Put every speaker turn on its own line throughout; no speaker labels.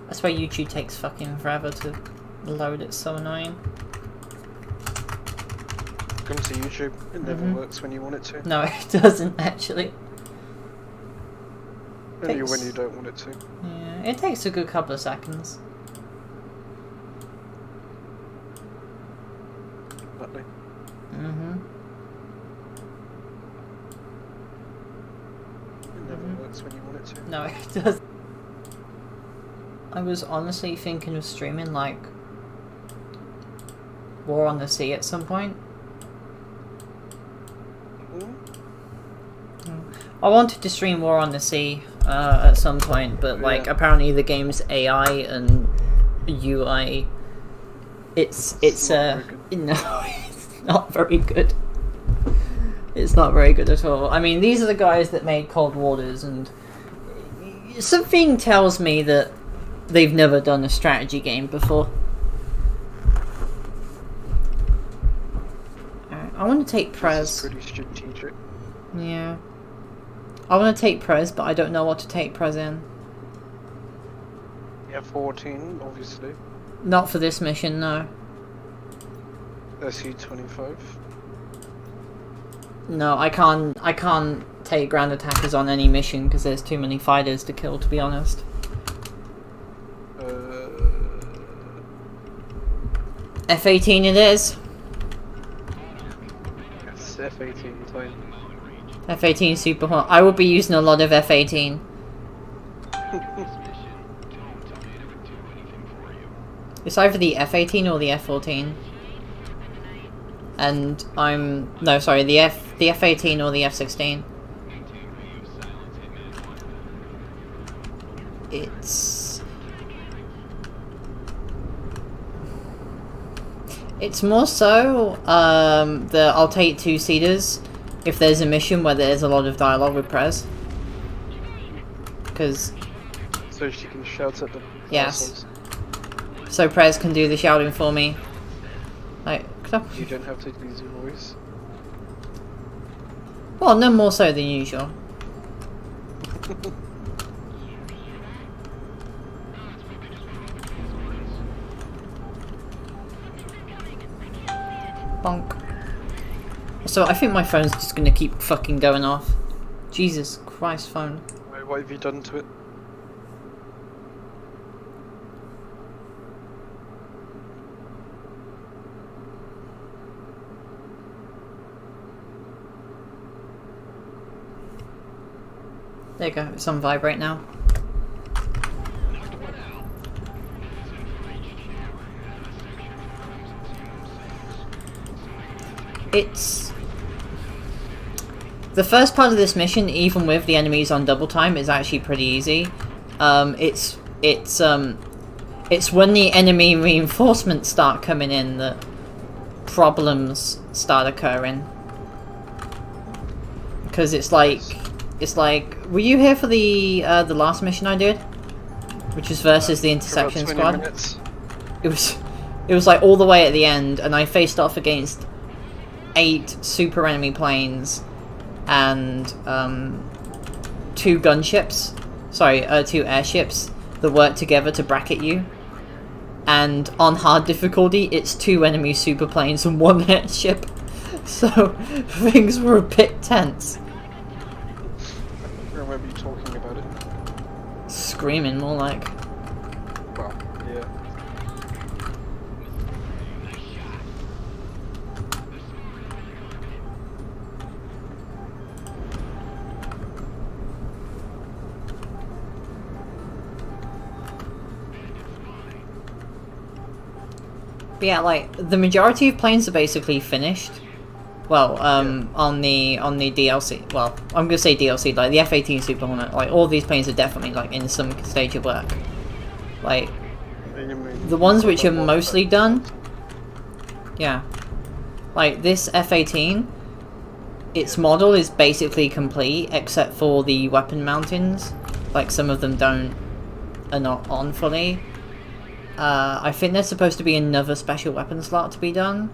That's why YouTube takes fucking forever to load. It's so annoying.
Come to YouTube. It never works when you want it to.
No, it doesn't actually.
Only when you don't want it to.
Yeah, it takes a good couple of seconds.
Exactly. It never works when you want it to.
No, it does. I was honestly thinking of streaming like War on the Sea at some point. I wanted to stream War on the Sea at some point, but like apparently the game's AI and UI, it's no, it's not very good. It's not very good at all. I mean, these are the guys that made Cold Waters, and something tells me that they've never done a strategy game before. Alright, I want to take Prez.
Pretty strategic.
Yeah. I want to take Prez, but I don't know what to take Prez in.
Yeah, 14, obviously.
Not for this mission, no.
SU-25.
No, I can't take ground attackers on any mission because there's too many fighters to kill, to be honest. F-18 it is.
Yes, F-18 fine.
F-18 Super Hornet. I will be using a lot of F-18. It's either the F-18 or the F-14. And no, sorry, the F-18 or the F-16. It's more so that I'll take two-seaters if there's a mission where there's a lot of dialogue with Prez. Because...
So she can shout at them.
Yes. So Prez can do the shouting for me. Like,
you don't have to use your voice.
Well, no more so than usual. Bonk. So I think my phone's just gonna keep fucking going off. Jesus Christ, phone.
Wait, what have you done to it?
There you go, it's on vibrate now. It's... The first part of this mission, even with the enemies on double time, is actually pretty easy. It's when the enemy reinforcements start coming in that problems start occurring. Because it's like, were you here for the last mission I did, which was versus the intersection squad?
Minutes.
It was like all the way at the end, and I faced off against 8 super enemy planes and 2 gunships. Sorry, 2 airships that work together to bracket you. And on hard difficulty, it's 2 enemy super planes and 1 airship. So things were a bit tense.
I remember you talking about it.
Screaming, more like.
Well, yeah.
But yeah, like, the majority of planes are basically finished. Well, on the DLC, well, I'm gonna say DLC, like, the F-18 Super Hornet, like, all these planes are definitely, like, in some stage of work. Like, the ones which are mostly done, yeah. Like, this F-18, its model is basically complete, except for the weapon mountings. Like, some of them are not on fully. I think there's supposed to be another special weapon slot to be done,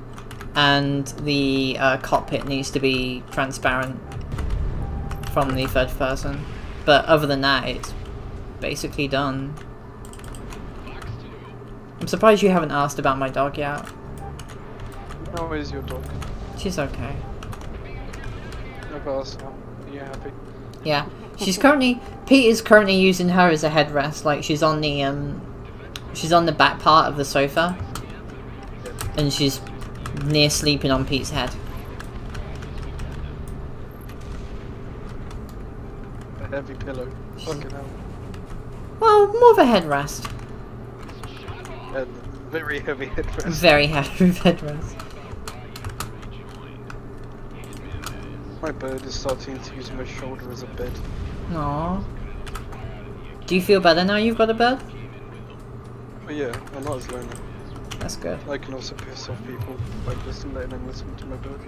and the cockpit needs to be transparent from the third person. But other than that, it's basically done. I'm surprised you haven't asked about my dog yet.
How is your dog?
She's okay.
I've asked her. Are you happy?
Yeah. She's currently... Pete is currently using her as a headrest. Like, she's on the back part of the sofa. And she's near sleeping on Pete's head.
A heavy pillow. Fucking hell.
Well, more of a headrest.
And very heavy headrest.
Very heavy headrest.
My bird is starting to use my shoulder as a bed.
Aww. Do you feel better now you've got a bed?
But yeah, I'm not as lonely.
That's good.
I can also piss off people by just letting them listen to my bird.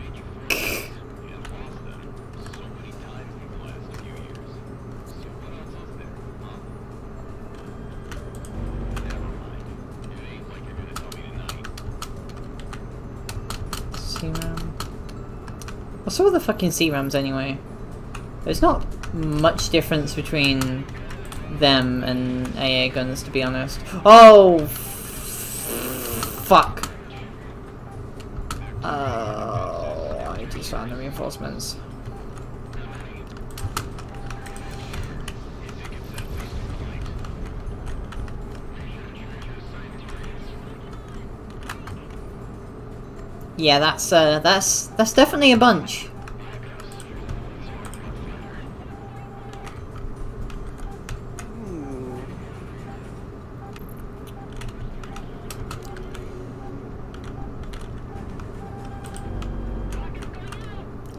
C-RAM. What's all the fucking C-RAMs anyway? There's not much difference between them and AA guns, to be honest. Oh! Fuck. Oh, I need to start the reinforcements. Yeah, that's definitely a bunch.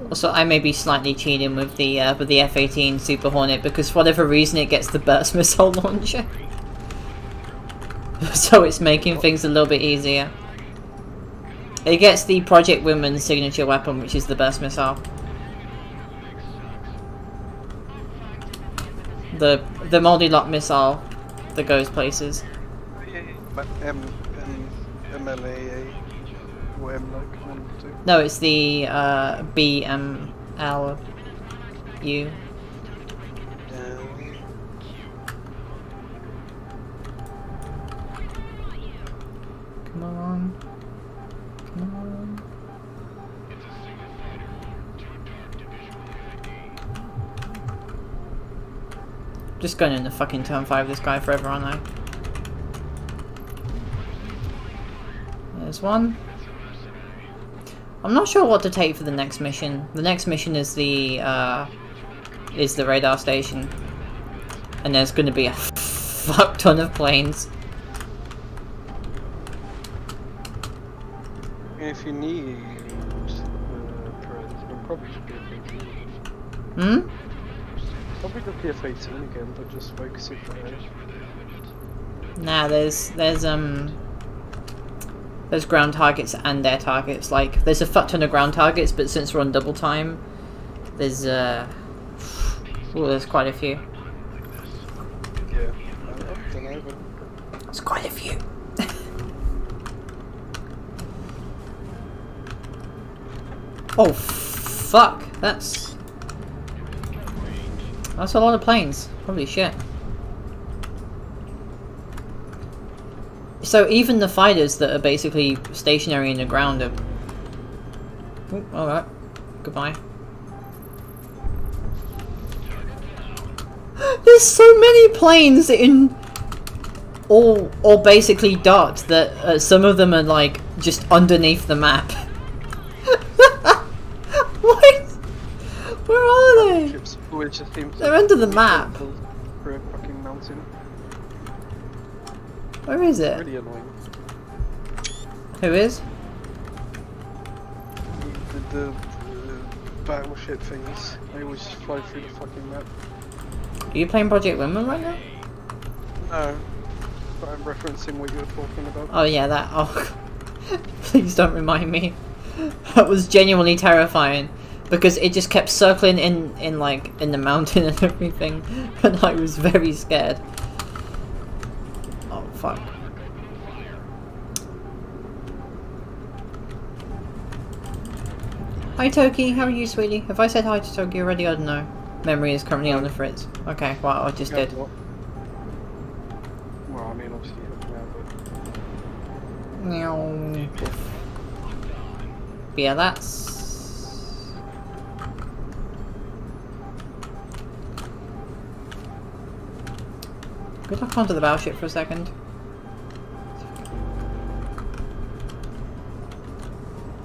Also, I may be slightly cheating with the F-18 Super Hornet because for whatever reason it gets the burst missile launcher, so it's making things a little bit easier. It gets the Project Wingman signature weapon, which is the burst missile. The multi-lock missile that goes places.
MLAA or M like 1 or 2.
No, it's the BMLU. Come on. Come on. Just going into fucking turn 5 this guy forever, aren't I? There's one. I'm not sure what to take for the next mission. The next mission is the radar station. And there's gonna be a fuck ton of planes.
If you need probably should be a F-18.
Hmm?
Probably the F-18 again, but just focus it there.
Nah, there's ground targets and air targets. Like, there's a fuck ton of ground targets, but since we're on double time, there's there's quite a few.
Yeah, I don't know, but
There's quite a few. Oh fuck! That's a lot of planes. Holy shit. So even the fighters that are basically stationary in the ground are... Oh, alright. Goodbye. There's so many planes in... all basically dots that some of them are like just underneath the map. What? Where are they? They're under the map.
For a fucking mountain.
Where is it?
Really annoying.
Who is?
The battleship things. They always just fly through the fucking map.
Are you playing Project Wingman right now?
No. But I'm referencing what you were talking about.
Oh yeah, that. Oh, please don't remind me. That was genuinely terrifying because it just kept circling in the mountain and everything, and I was very scared. Oh fuck. Hi Toki, how are you, sweetie? Have I said hi to Toki already? I don't know. Memory is currently on the fritz. Okay, well I just did.
Well, I mean, obviously you have now, but
Meow. But yeah, that's... Good luck onto the battleship for a second.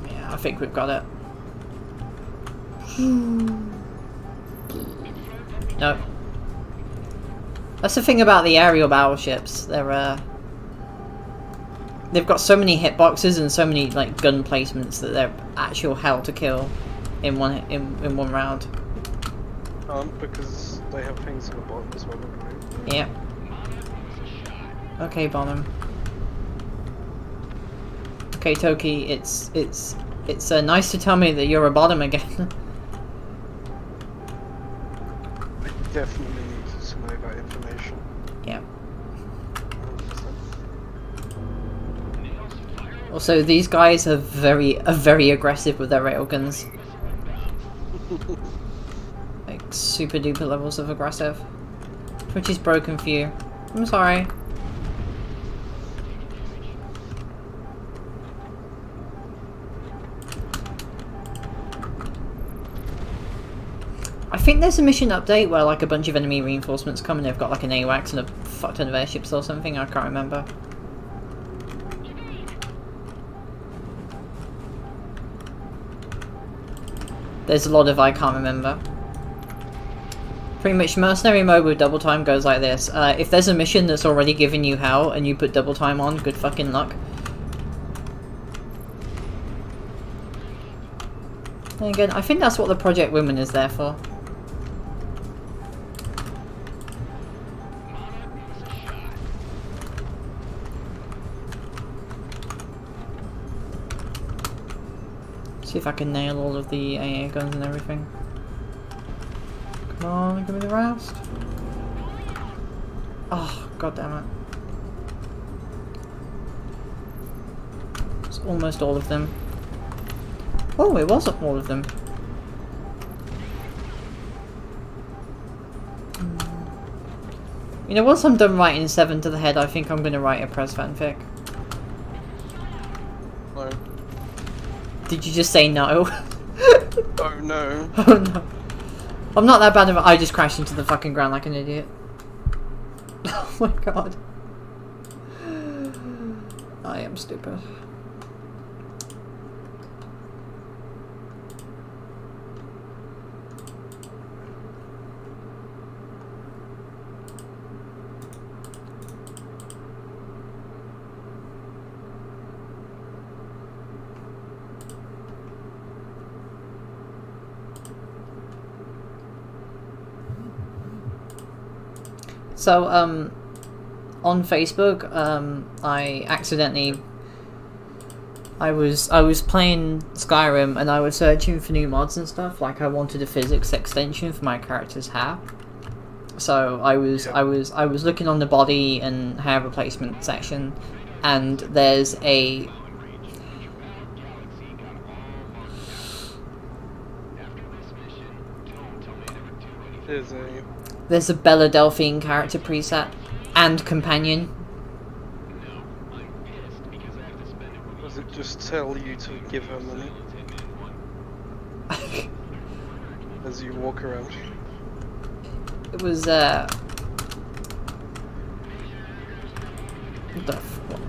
Yeah, I think we've got it. Nope. That's the thing about the aerial battleships. They've got so many hitboxes and so many like gun placements that they're actual hell to kill in one round.
Because they have things at the bottom as well, right?
Yep. Okay, Bonham. Okay, Toki, it's nice to tell me that you're a bottom again.
I definitely need to know that information.
Yeah.
100%.
Also, these guys are very aggressive with their railguns. Like super duper levels of aggressive. Which is broken for you. I'm sorry. I think there's a mission update where like a bunch of enemy reinforcements come and they've got like an AWACS and a fuck ton of airships or something, I can't remember. There's a lot of I can't remember. Pretty much Mercenary mode with double time goes like this. If there's a mission that's already giving you hell and you put double time on, good fucking luck. And again, I think that's what the Project Women is there for. See if I can nail all of the AA guns and everything. Come on, give me the rest. Oh, god damn it. It's almost all of them. Oh, it wasn't all of them. You know, once I'm done writing 7 to the head, I think I'm going to write a press fanfic.
No.
Did you just say no?
Oh no.
Oh no. I'm not that bad of a- I just crashed into the fucking ground like an idiot. Oh my god. I am stupid. So, on Facebook, I accidentally, I was playing Skyrim and I was searching for new mods and stuff. Like I wanted a physics extension for my character's hair. So I was looking on the body and hair replacement section, and there's a Bella Delphine character preset and companion.
Does it just tell you to give her money as you walk around?
It was what the fuck?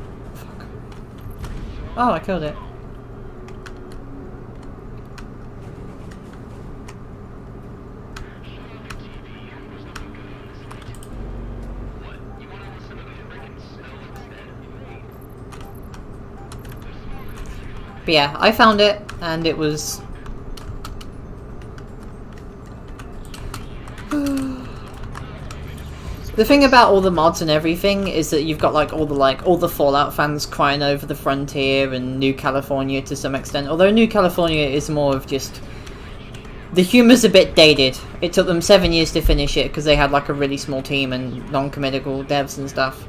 Oh, I killed it. But yeah, I found it, and it was... The thing about all the mods and everything is that you've got all the Fallout fans crying over the Frontier and New California to some extent. Although New California is more of just... The humor's a bit dated. It took them 7 years to finish it because they had like a really small team and non-committal devs and stuff.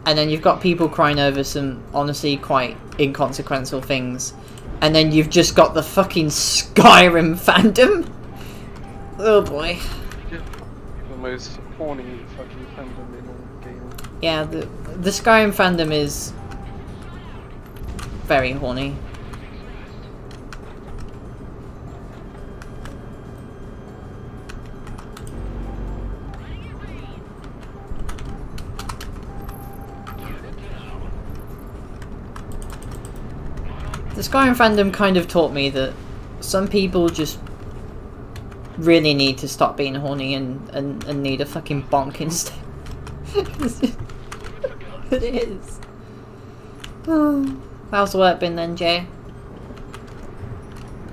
And then you've got people crying over some, honestly, quite inconsequential things. And then you've just got the fucking Skyrim fandom. Oh boy.
The most horny fucking fandom in all game.
Yeah, the Skyrim fandom is very horny. The Skyrim fandom kind of taught me that some people just really need to stop being horny and need a fucking bonk instead. It is. Oh. How's the work been then, Jay?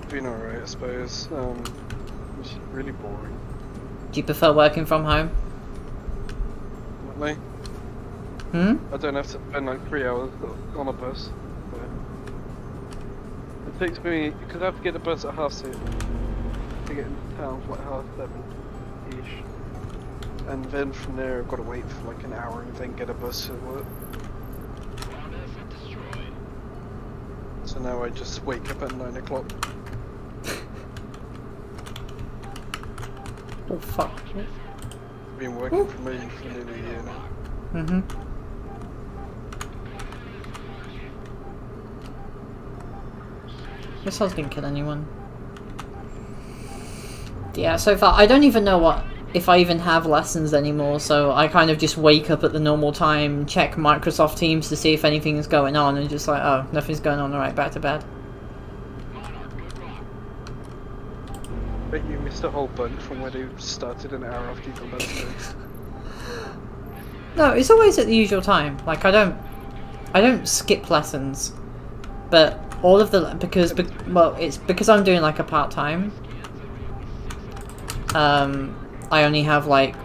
Been alright, I suppose. It's really boring.
Do you prefer working from home?
Definitely. I don't have to spend like 3 hours on a bus. It takes me, because I have to get the bus at 6:30 to get into town for like 7:30-ish. And then from there I've got to wait for like an hour and then get a bus to work. So now I just wake up at 9 o'clock.
Oh fuck.
I've been working from home for nearly a year now.
This house didn't kill anyone. Yeah, so far I don't even know if I even have lessons anymore, so I kind of just wake up at the normal time, check Microsoft Teams to see if anything's going on, and just like, oh, nothing's going on, alright, back to bed.
Bet you missed a whole bunch from where they started an hour after you come back to bed.
No, it's always at the usual time. Like, I don't skip lessons, but all of the, well, it's because I'm doing like a part-time. I only have like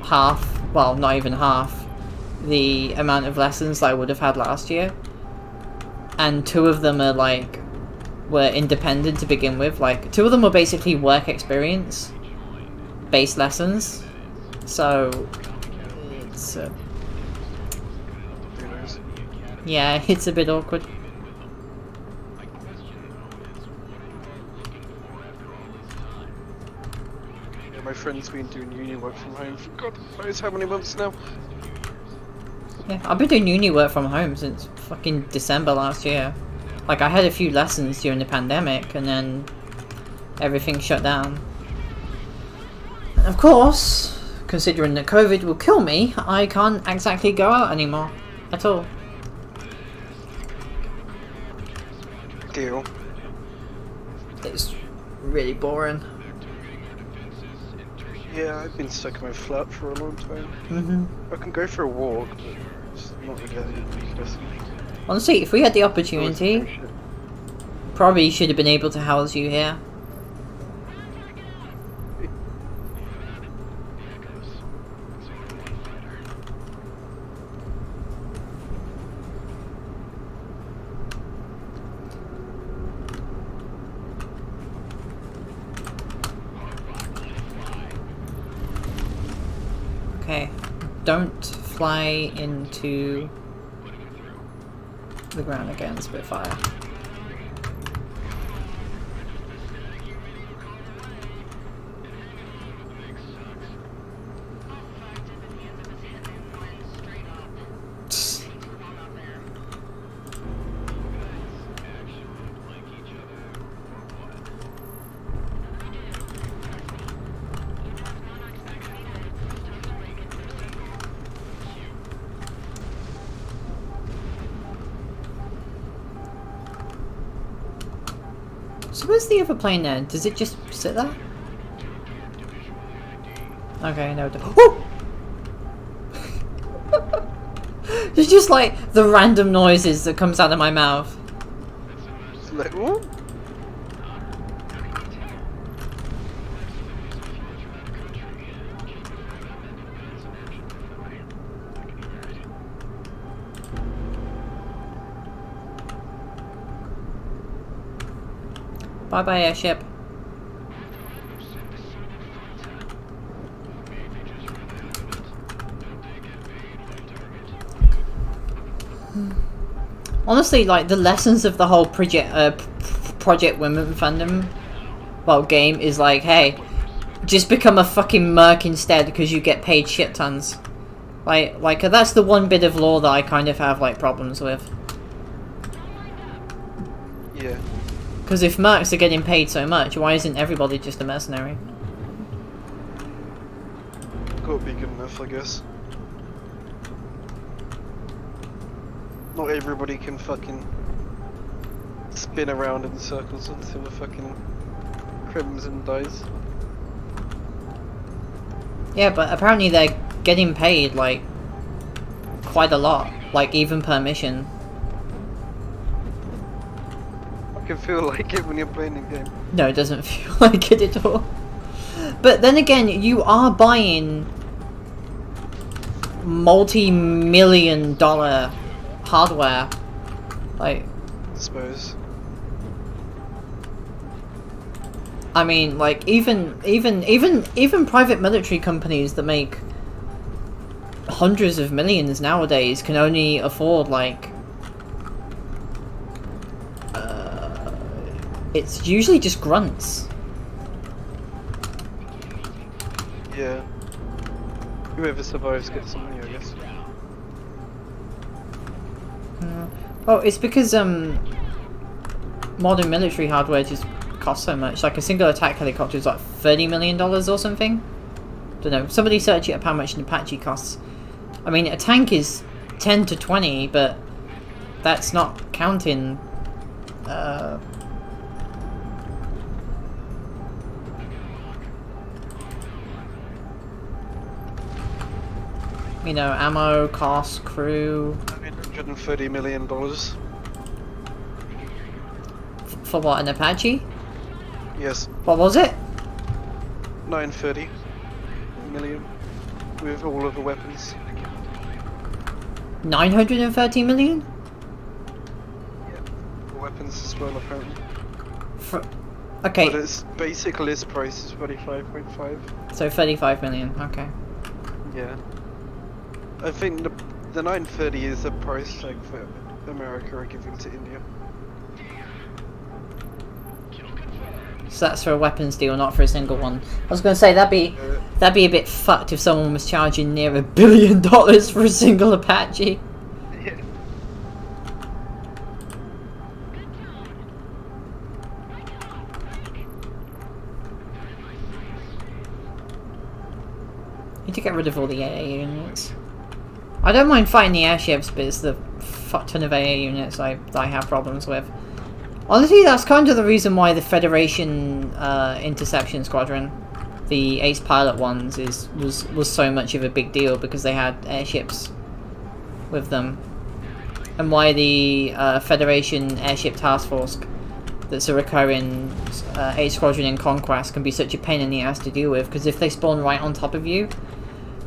half, well, not even half, the amount of lessons that I would have had last year. And 2 of them are like, were independent to begin with. Like, 2 of them were basically work experience based lessons. So, it's, yeah, it's a bit awkward.
My friend's been doing uni work from home for God knows how many months now.
Yeah, I've been doing uni work from home since fucking December last year. Like, I had a few lessons during the pandemic, and then everything shut down. And of course, considering that COVID will kill me, I can't exactly go out anymore. At all.
Deal.
It's really boring.
Yeah, I've been stuck in my flat for a long time. I can go for a walk, but it's not really interesting.
Honestly, if we had the opportunity, probably should have been able to house you here. Okay, don't fly into the ground again, Spitfire. So where's the other plane then? Does it just sit there? Okay, no. Oh! It's just like the random noises that comes out of my mouth.
It's like, what?
Bye bye, airship. Honestly, like, the lessons of the whole Project Wingman fandom, well, game, is like, hey, just become a fucking merc instead because you get paid shit tons. Like, that's the one bit of lore that I kind of have, like, problems with.
Yeah.
Because if mercs are getting paid so much, why isn't everybody just a mercenary?
Gotta be good enough, I guess. Not everybody can fucking spin around in circles until the fucking crimson dies.
Yeah, but apparently they're getting paid, like, quite a lot. Like, even per mission.
I can feel like it when you're playing the game.
No, it doesn't feel like it at all. But then again, you are buying multi-million-dollar hardware. Like,
I suppose.
I mean, like, even private military companies that make hundreds of millions nowadays can only afford, like, it's usually just grunts.
Yeah. Whoever survives gets some money, I guess.
Well, it's because modern military hardware just costs so much. Like a single attack helicopter is like $30 million or something. Don't know. Somebody search it up how much an Apache costs. I mean, a tank is 10 to 20, but that's not counting. You know, ammo, cost, crew.
$130 million.
For what, an Apache?
Yes.
What was it?
930 million with all of the weapons.
930 million?
Yeah. The weapons as well, apparently.
Okay.
But its basic list price is 35.5.
So 35 million, okay.
Yeah. I think the 930 is the price tag for America are giving to India.
So that's for a weapons deal, not for a single one. I was going to say that'd be a bit fucked if someone was charging near $1 billion for a single Apache.
Yeah.
Need to get rid of all the AA units. I don't mind fighting the airships, but it's the fuck ton of AA units I have problems with. Honestly, that's kind of the reason why the Federation Interception Squadron, the Ace Pilot ones, was so much of a big deal, because they had airships with them. And why the Federation Airship Task Force, that's a recurring Ace Squadron in Conquest, can be such a pain in the ass to deal with, because if they spawn right on top of you,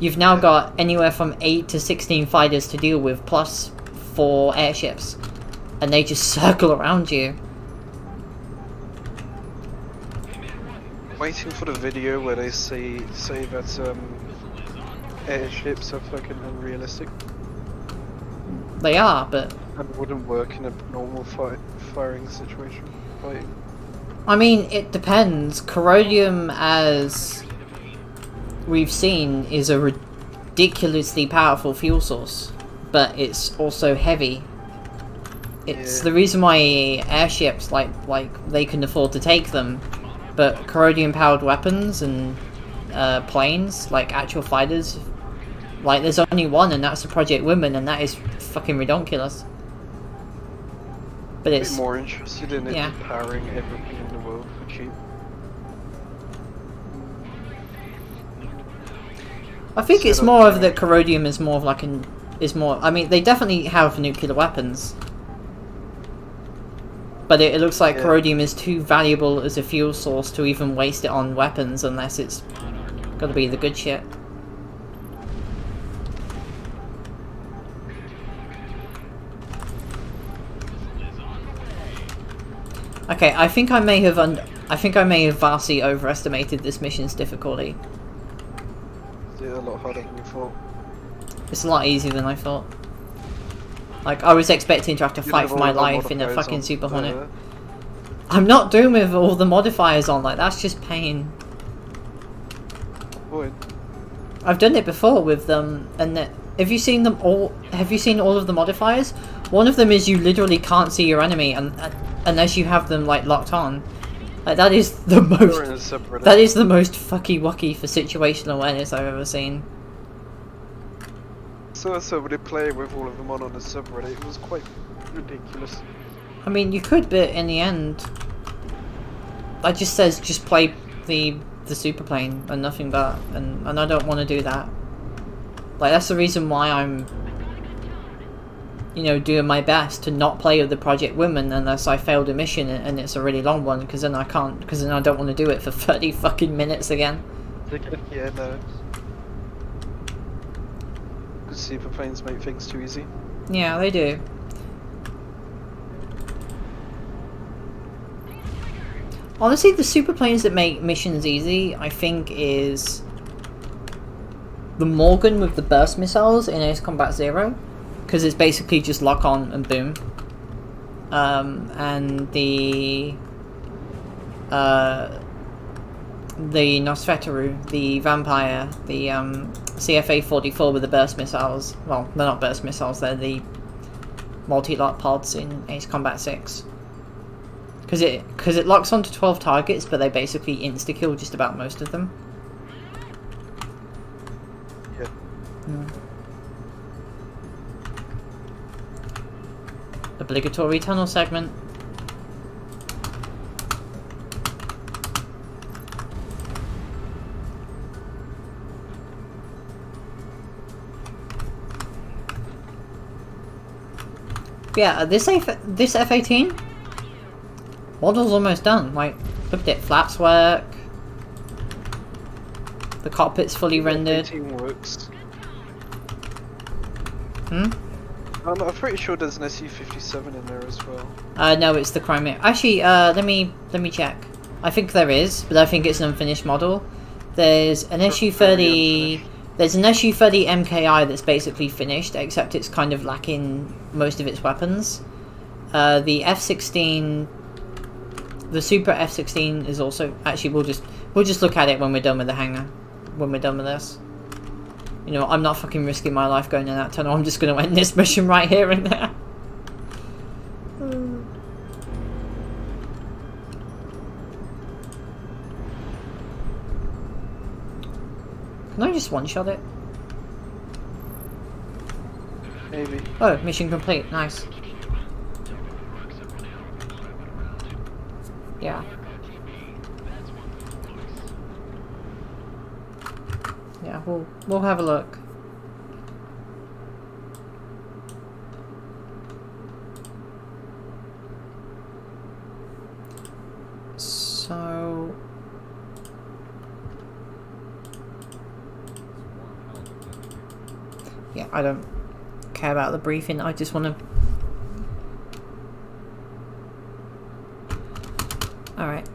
you've now got anywhere from 8 to 16 fighters to deal with, plus 4 airships. And they just circle around you.
Waiting for the video where they say that airships are fucking unrealistic.
They are, but
And wouldn't work in a normal firing situation. Fighting.
I mean, it depends. Corrodium, as we've seen, is a ridiculously powerful fuel source, but it's also heavy. It's the reason why airships, like they can afford to take them, but corrodium-powered weapons and planes, like actual fighters, like there's only one, and that's the Project Wingman, and that is fucking ridiculous. But it's
a bit more interested in it powering everything in the world for cheap.
I think it's more of that corrodium is more of like I mean, they definitely have nuclear weapons. But it looks like corrodium is too valuable as a fuel source to even waste it on weapons unless it's got to be the good shit. Okay, I think I may have vastly overestimated this mission's difficulty.
Is it a lot harder than you thought?
It's a lot easier than I thought. Like, I was expecting to have to fight for my life in a fucking Super Hornet. I'm not doing with all the modifiers on, like, that's just pain.
Boy.
I've done it before with them, and have you seen all of the modifiers? One of them is you literally can't see your enemy, and unless you have them like locked on. Like that is the
Or in a
most
subreddit.
that is the most fucky wucky for situational awareness I've ever seen.
So somebody play with all of them on a subreddit. It was quite ridiculous.
I mean, you could, but in the end, it just says just play the super plane and nothing but, and I don't want to do that. Like that's the reason why I'm, you know, doing my best to not play with the Project Wingman unless I failed a mission and it's a really long one, because then I can't, because then I don't want to do it for 30 fucking minutes again.
Yeah, no. Because super planes make things too easy.
Yeah, they do. Honestly, the super planes that make missions easy, I think, is the Morgan with the burst missiles in Ace Combat 0, because it's basically just lock on and boom. And the Nosferatu, the vampire, the CFA-44 with the burst missiles. Well, they're not burst missiles; they're the multi-lot pods in Ace Combat 6. Because it locks onto 12 targets, but they basically insta-kill just about most of them.
Yeah.
Obligatory tunnel segment. Yeah, this F-18 model's almost done. Like, look at it, flaps work. The cockpit's fully rendered.
F-18 works.
Hmm?
I'm pretty sure there's an SU-57 in there as well.
No, it's the Crimea. Actually, let me check. I think there is, but I think it's an unfinished model. There's an SU-30. There's an SU-30 MKI that's basically finished, except it's kind of lacking most of its weapons. The F-16, the Super F-16 is also. Actually, we'll just look at it when we're done with the hangar. When we're done with this. You know, I'm not fucking risking my life going in that tunnel. I'm just going to end this mission right here and there. Can I just one-shot it?
Maybe.
Oh, mission complete. Nice. Yeah. Yeah, we'll have a look. So yeah, I don't care about the briefing. I just want to. All right.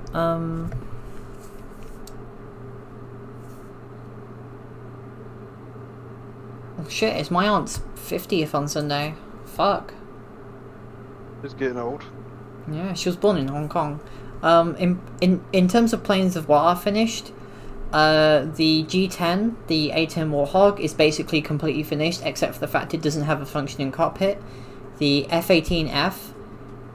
Oh shit! It's my aunt's 50th on Sunday. Fuck.
It's getting old.
Yeah, she was born in Hong Kong. In terms of planes of what are finished, the G10, the A10 Warthog, is basically completely finished, except for the fact it doesn't have a functioning cockpit. The F-18F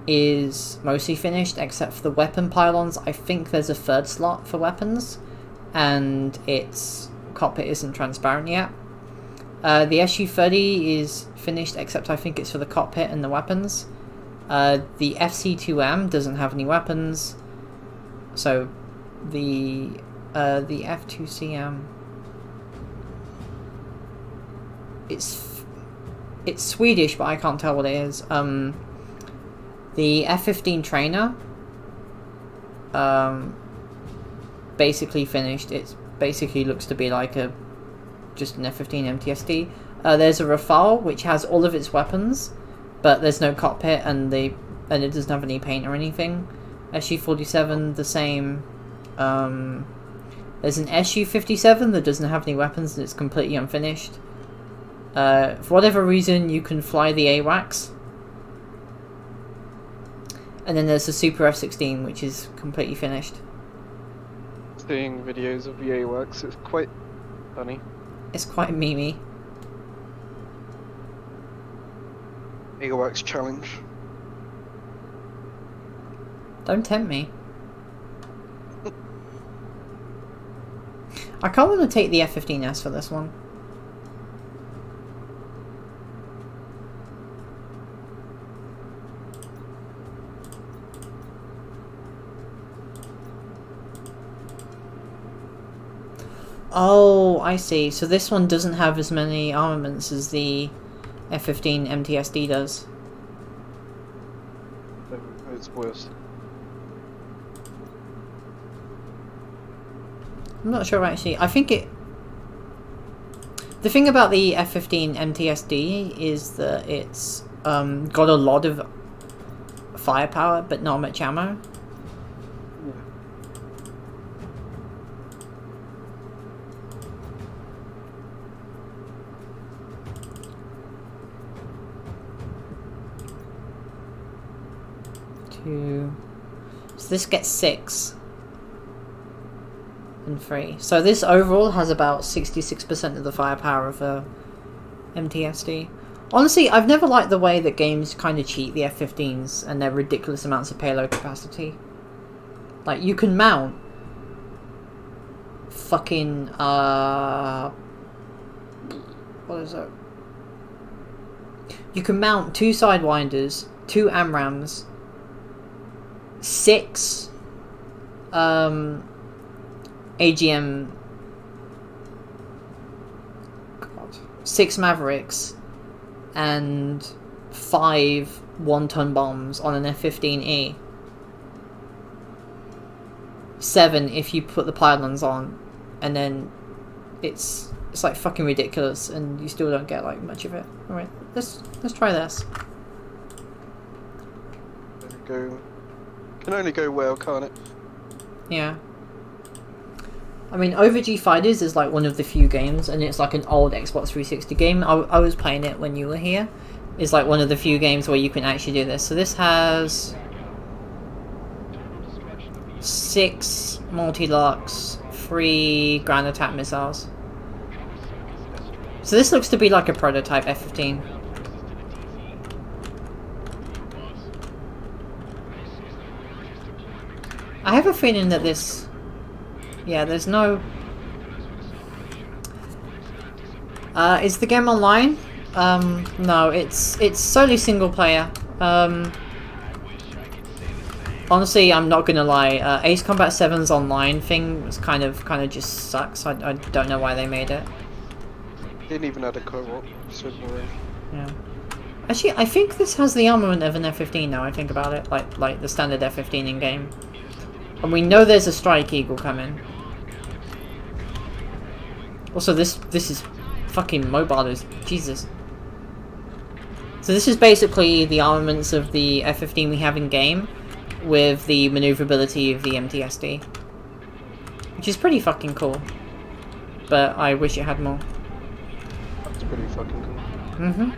is mostly finished, except for the weapon pylons. I think there's a third slot for weapons, and its cockpit isn't transparent yet. The SU-30 is finished, except I think it's for the cockpit and the weapons. The FC-2M doesn't have any weapons, so the F-2CM, it's Swedish, but I can't tell what it is. The F-15 trainer, basically finished. It basically looks to be like just an F-15 MTSD. There's a Rafale which has all of its weapons, but there's no cockpit and it doesn't have any paint or anything. SU-47 the same. There's an SU-57 that doesn't have any weapons and it's completely unfinished. For whatever reason, you can fly the AWACS. And then there's the Super F-16, which is completely finished.
Seeing videos of the AWACS, it's quite funny.
It's quite memey.
AWACS challenge.
Don't tempt me. I can't want to take the F-15S for this one. Oh, I see. So this one doesn't have as many armaments as the F-15 MTSD does.
It's worse.
I'm not sure actually. I think it... The thing about the F-15 MTSD is that it's got a lot of firepower but not much ammo. So this gets 6 and 3. So this overall has about 66% of the firepower of a MTSD. Honestly, I've never liked the way that games kind of cheat the F-15s and their ridiculous amounts of payload capacity. Like, you can mount fucking what is it? You can mount 2 Sidewinders, 2 AMRAAMs, 6 AGM, God, 6 Mavericks, and 5 1-ton bombs on an F-15E. 7 if you put the pylons on, and then it's like fucking ridiculous, and you still don't get like much of it. All right, let's try this.
There we go. Can only go well, can't it?
Yeah. I mean, OverG Fighters is like one of the few games, and it's like an old Xbox 360 game. I was playing it when you were here. It's like one of the few games where you can actually do this. So this has 6 multi-locks, 3 ground attack missiles. So this looks to be like a prototype F-15. I have a feeling that this... Yeah, there's no... is the game online? No, it's solely single player. Honestly, I'm not gonna lie. Ace Combat 7's online thing was kind of just sucks. I don't know why they made it.
Didn't even have a co-op. So
yeah. Actually, I think this has the armament of an F-15 now. I think about it, like the standard F-15 in game. And we know there's a Strike Eagle coming. Also, this is fucking mobile as Jesus. So this is basically the armaments of the F-15 we have in game, with the maneuverability of the MTSD, which is pretty fucking cool. But I wish it had more.
That's pretty fucking cool.
Mm-hmm.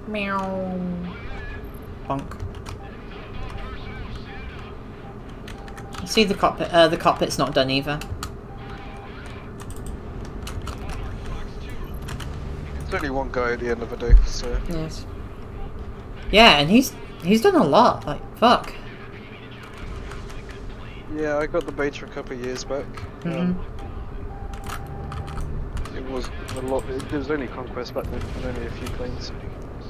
Meow. Bonk. See the cockpit. The cockpit's not done either.
There's only one guy at the end of the day, so.
Yes. Yeah, and he's done a lot. Like fuck.
Yeah, I got the beta a couple of years back.
Mm-hmm.
It was a lot. There was only Conquest back then, and only a few planes.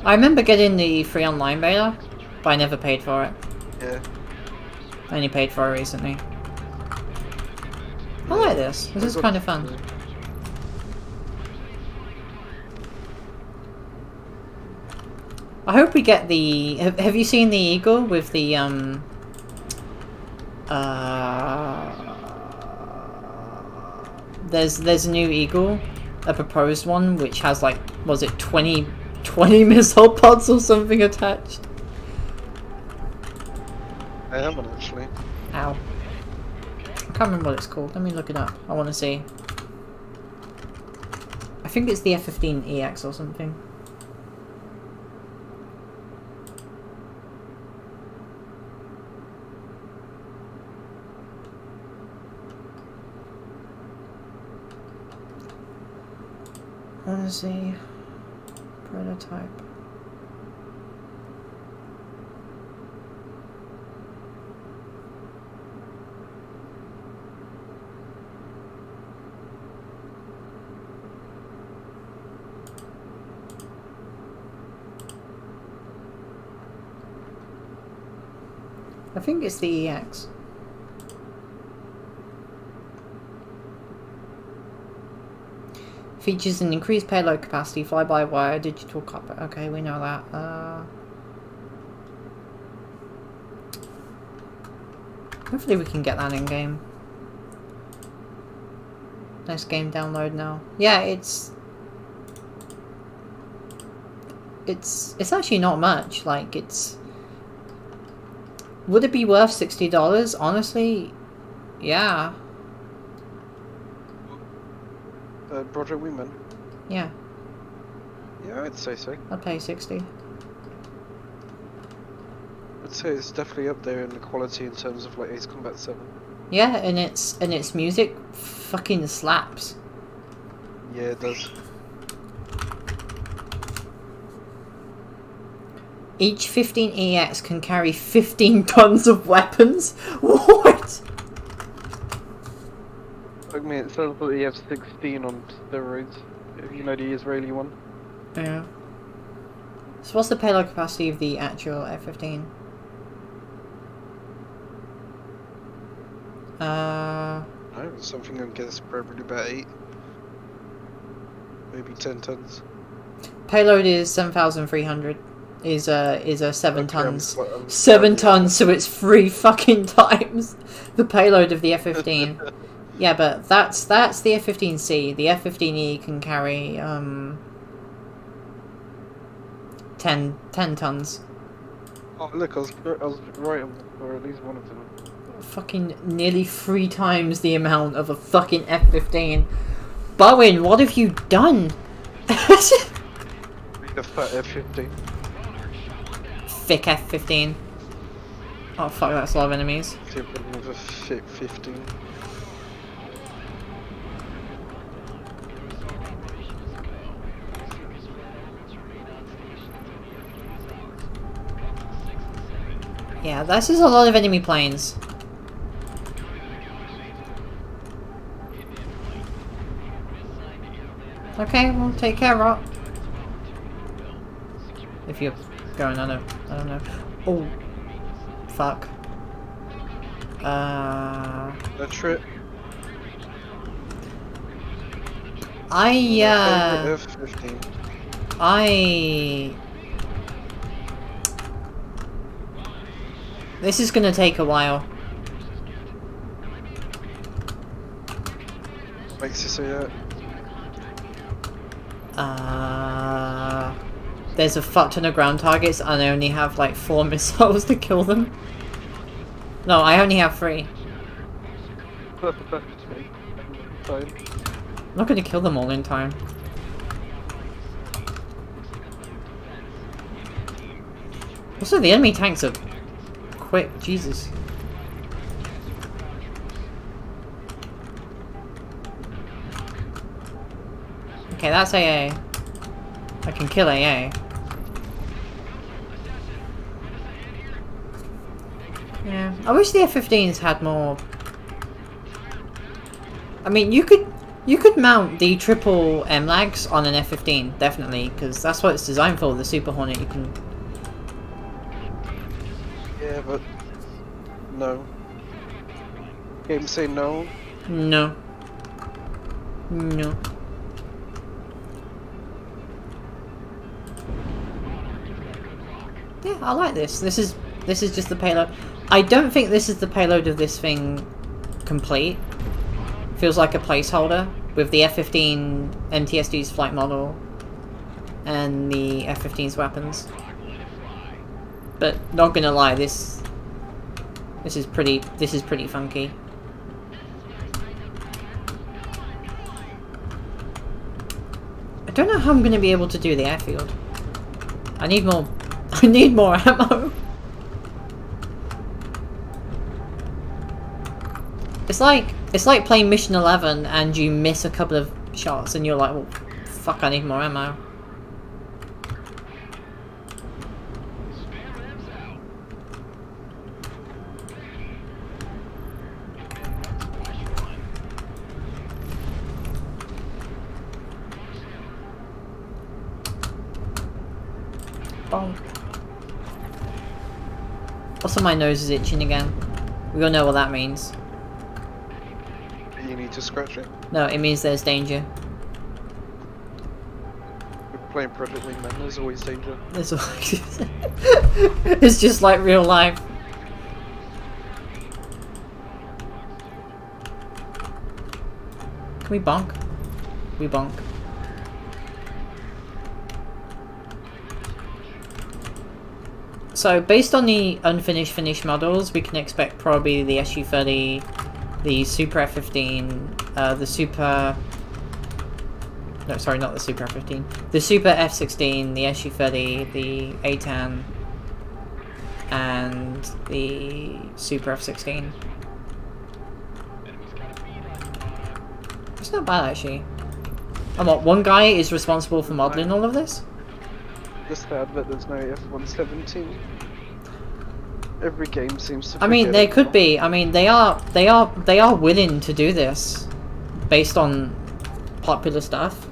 I remember getting the free online beta, but I never paid for it.
Yeah.
I only paid for it recently. I like this. This is kind of fun. I hope we get the... Have you seen the Eagle with the, There's a new Eagle, a proposed one, which has like, was it 20 missile pods or something attached?
I haven't actually.
Ow. I can't remember what it's called. Let me look it up. I want to see. I think it's the F-15EX or something. Let's see. Prototype. I think it's the EX. Features an increased payload capacity, fly-by-wire, digital copper. Okay, we know that. Hopefully we can get that in game. Nice game download now. Yeah, it's actually not much. Like, it's... Would it be worth $60? Honestly, yeah.
Project Wingman?
Yeah.
Yeah, I'd say so.
I'd pay 60.
I'd say it's definitely up there in the quality in terms of like Ace Combat 7.
Yeah, and its music fucking slaps.
Yeah, it does.
Each 15EX can carry 15 tons of weapons? What?
I mean, it sounds like you have 16 on steroids, if you know the Israeli one.
Yeah. So what's the payload capacity of the actual F-15?
No, something I guess probably about 8. Maybe 10 tons.
Payload is 7,300. Is a 7 tons.
I'm
7 tons, so it's 3 fucking times the payload of the F-15. Yeah, but that's the F-15C. The F-15E can carry 10 tons.
Oh look, I was right or at least one of them.
Fucking nearly 3 times the amount of a fucking F-15. Bowen, what have you done?
The fat F-15.
Thick F-15. Oh fuck, that's a lot of enemies.
With a thick 15.
Yeah, this is a lot of enemy planes. Okay, well, take care, Rock. If you're going, I don't know. Oh, fuck.
That's it.
This is gonna take a while.
Makes you say that.
There's a fuck ton of ground targets and I only have like 4 missiles to kill them. No, I only have 3.
Fine.
I'm not gonna kill them all in time. Also, the enemy tanks are quick, Jesus. Okay, that's AA. I can kill AA. Yeah, I wish the F-15s had more. I mean, you could mount the triple MLAGs on an F-15, definitely, because that's what it's designed for. The Super Hornet, you can.
Yeah, but no. Game say no.
No. No. Yeah, I like this. This is just the payload. I don't think this is the payload of this thing complete. Feels like a placeholder with the F-15 MTSD's flight model and the F-15's weapons. But not gonna lie, this is pretty funky. I don't know how I'm gonna be able to do the airfield. I need more ammo. It's like playing Mission 11 and you miss a couple of shots and you're like, well, Fuck, I need more ammo. Bonk. Also, my nose is itching again. We all know what that means.
You need to scratch it.
No, it means there's danger.
We're playing Project Wingman, there's always danger.
There's it's just like real life. Can we bonk? We bonk. So, based on the unfinished finished models, we can expect probably the SU-30, the Super F-15, the Super... No, sorry, not the Super F-15. The Super F-16, the SU-30, the A-10, and the Super F-16. It's not bad, actually. And what, one guy is responsible for modeling all of this?
Just sad that there's no F-117. Every game seems to.
I mean, they could be. I mean, they are willing to do this, based on popular stuff.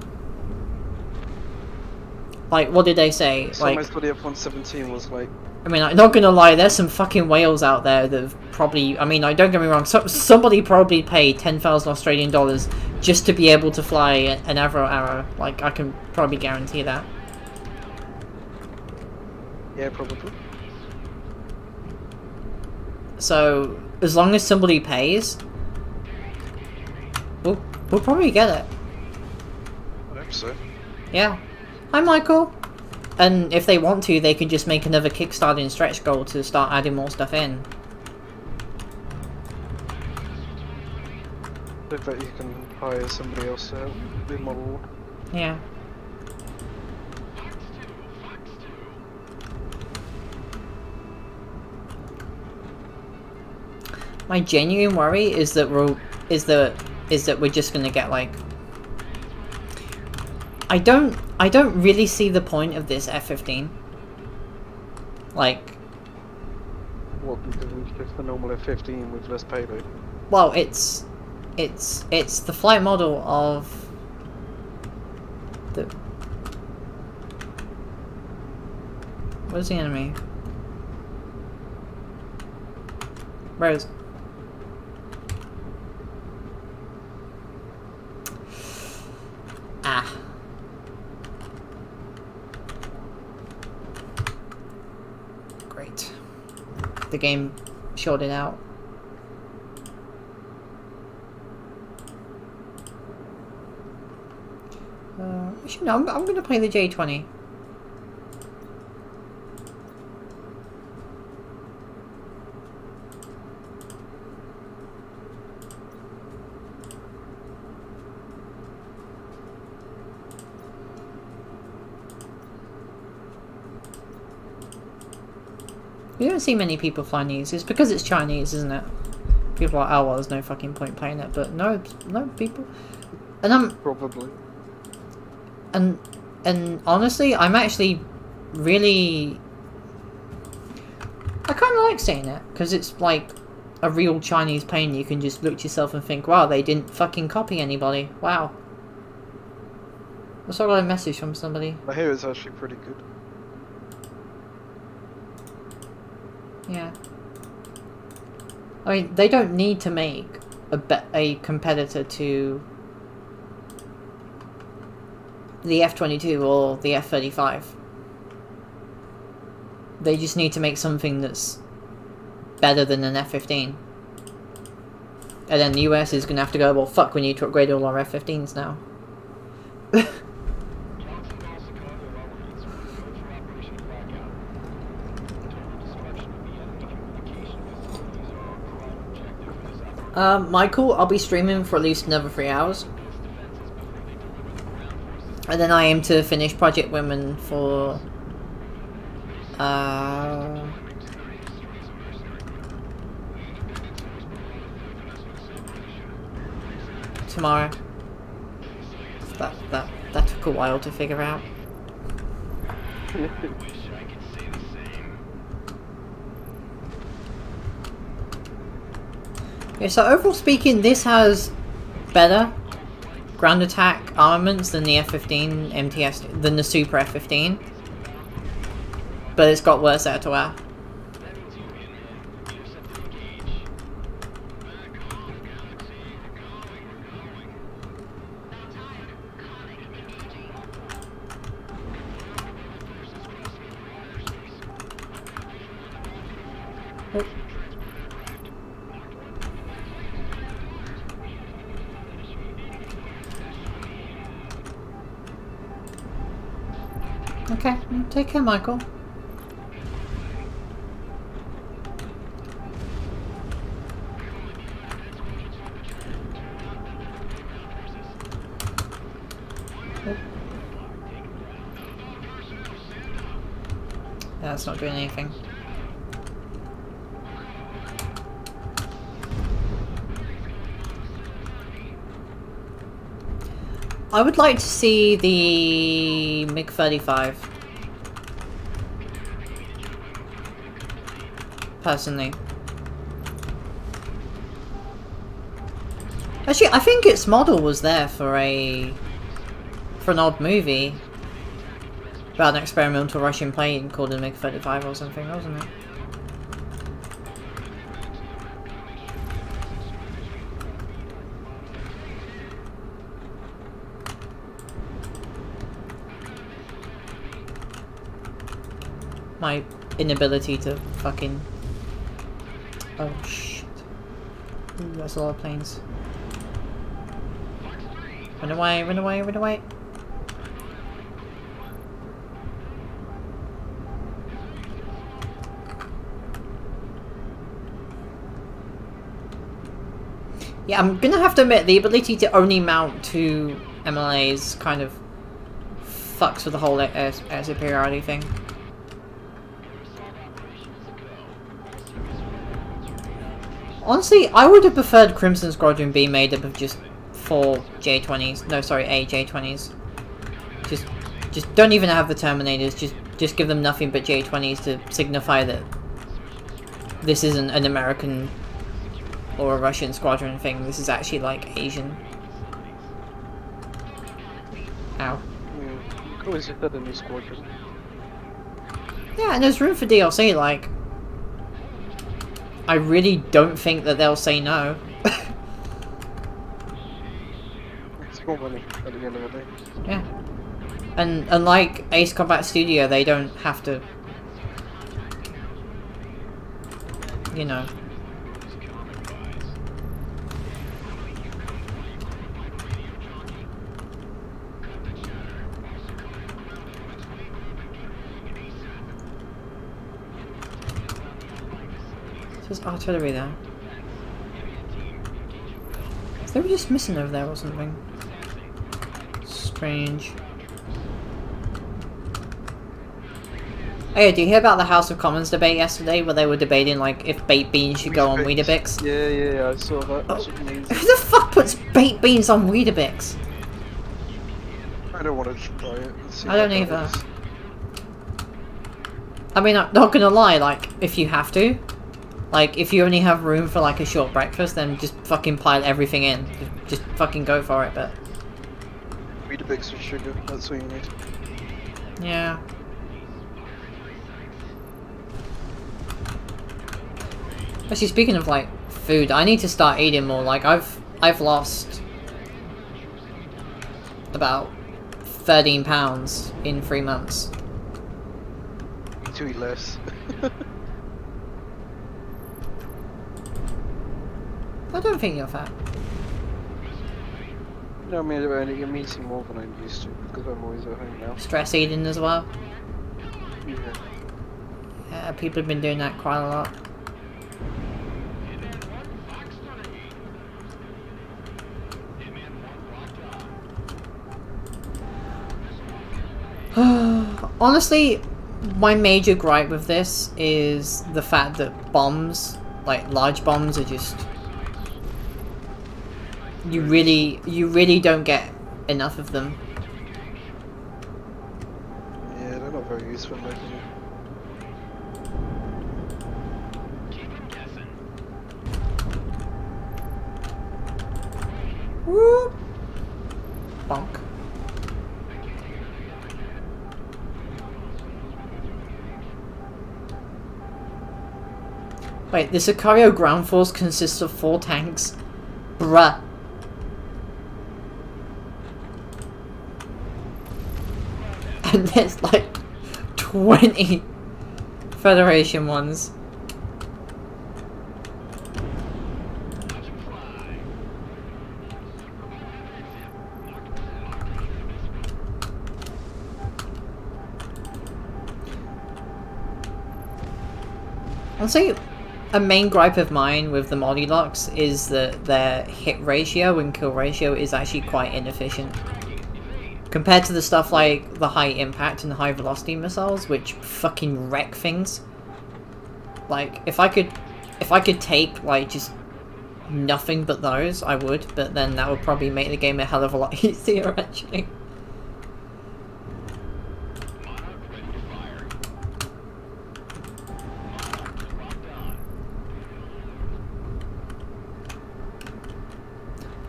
Like, what did they say?
So
like,
most of the F-117 was like.
I mean, I'm not gonna lie. There's some fucking whales out there that have probably. I mean, don't get me wrong. Somebody probably paid 10,000 Australian dollars just to be able to fly an Avro Arrow. Like, I can probably guarantee that.
Yeah, probably.
So, as long as somebody pays, we'll probably get it.
I hope so.
Yeah. Hi, Michael. And if they want to, they can just make another Kickstarter and stretch goal to start adding more stuff in.
I bet you can hire somebody else to help the model.
Yeah. My genuine worry is that we're just gonna get like. I don't really see the point of this F-15. Like.
What, because it's just the normal F-15 with less payload?
Well, it's the flight model of the. Where's the enemy? Rose. Ah. Great. The game shorted out. Actually, no, I'm gonna play the J20. You don't see many people flying these. It's because it's Chinese, isn't it? People are like, oh well, there's no fucking point playing it, but no people. And I'm
Probably.
And honestly, I'm actually really. I kind of like saying it because it's like a real Chinese plane. You can just look to yourself and think, wow, they didn't fucking copy anybody. Wow. I saw a message from somebody.
I hear it's actually pretty good.
Yeah. I mean, they don't need to make a competitor to the F-22 or the F-35. They just need to make something that's better than an F-15. And then the US is going to have to go, well, fuck, we need to upgrade all our F-15s now. Michael, I'll be streaming for at least another 3 hours. And then I aim to finish Project Women for... tomorrow. That took a while to figure out. Yeah, so overall speaking, this has better ground attack armaments than the F-15 MTS, than the Super F-15. But it's got worse air to air. Oh. Okay, take care, Michael. That's not doing anything. I would like to see the MiG-35. Personally. Actually, I think its model was there for an old movie about an experimental Russian plane called the MiG-35 or something, wasn't it? My inability to fucking... Oh shit. Ooh, that's a lot of planes. Run away, run away, run away. Yeah, I'm gonna have to admit, the ability to only mount two MLAs kind of fucks with the whole air superiority thing. Honestly, I would have preferred Crimson Squadron be made up of just 4 J-20s. No, sorry, 8 J-20s. Just don't even have the Terminators. Just give them nothing but J-20s to signify that this isn't an American or a Russian squadron thing. This is actually like Asian. Ow.
Yeah, always had a new squadron.
Yeah, and there's room for DLC. Like, I really don't think that they'll say no.
It's more money at the end of the day.
Yeah. And unlike Ace Combat Studio, they don't have to, you know. There's artillery there. They were just missing over there or something. Strange. Oh yeah, do you hear about the House of Commons debate yesterday where they were debating like if baked beans should go on Weetabix?
Yeah, I saw that. That's amazing.
Who the fuck puts baked beans on Weetabix?
I don't want to try it.
I don't either. I mean, I'm not gonna lie, like, if you have to, like, if you only have room for like a short breakfast, then just fucking pile everything in. Just fucking go for it, but...
Weetabix with sugar, that's what you need.
Yeah. Actually, speaking of like food, I need to start eating more. Like I've lost about 13 pounds in 3 months.
To eat less.
I don't think you're fat.
No, I mean I'm eating more than I'm used to because I'm always at home now.
Stress eating as well.
Yeah.
Yeah, people have been doing that quite a lot. Honestly, my major gripe with this is the fact that bombs, like large bombs, are just... You really don't get enough of them.
very useful in my opinion.
Woo! Bonk. Wait, the Sicario ground force consists of 4 tanks? Bruh. And there's like 20 Federation ones. I'll say a main gripe of mine with the Mollylocks is that their hit ratio and kill ratio is actually quite inefficient. Compared to the stuff like the high impact and high velocity missiles, which fucking wreck things. Like, if I could take, like, just nothing but those, I would, but then that would probably make the game a hell of a lot easier, actually.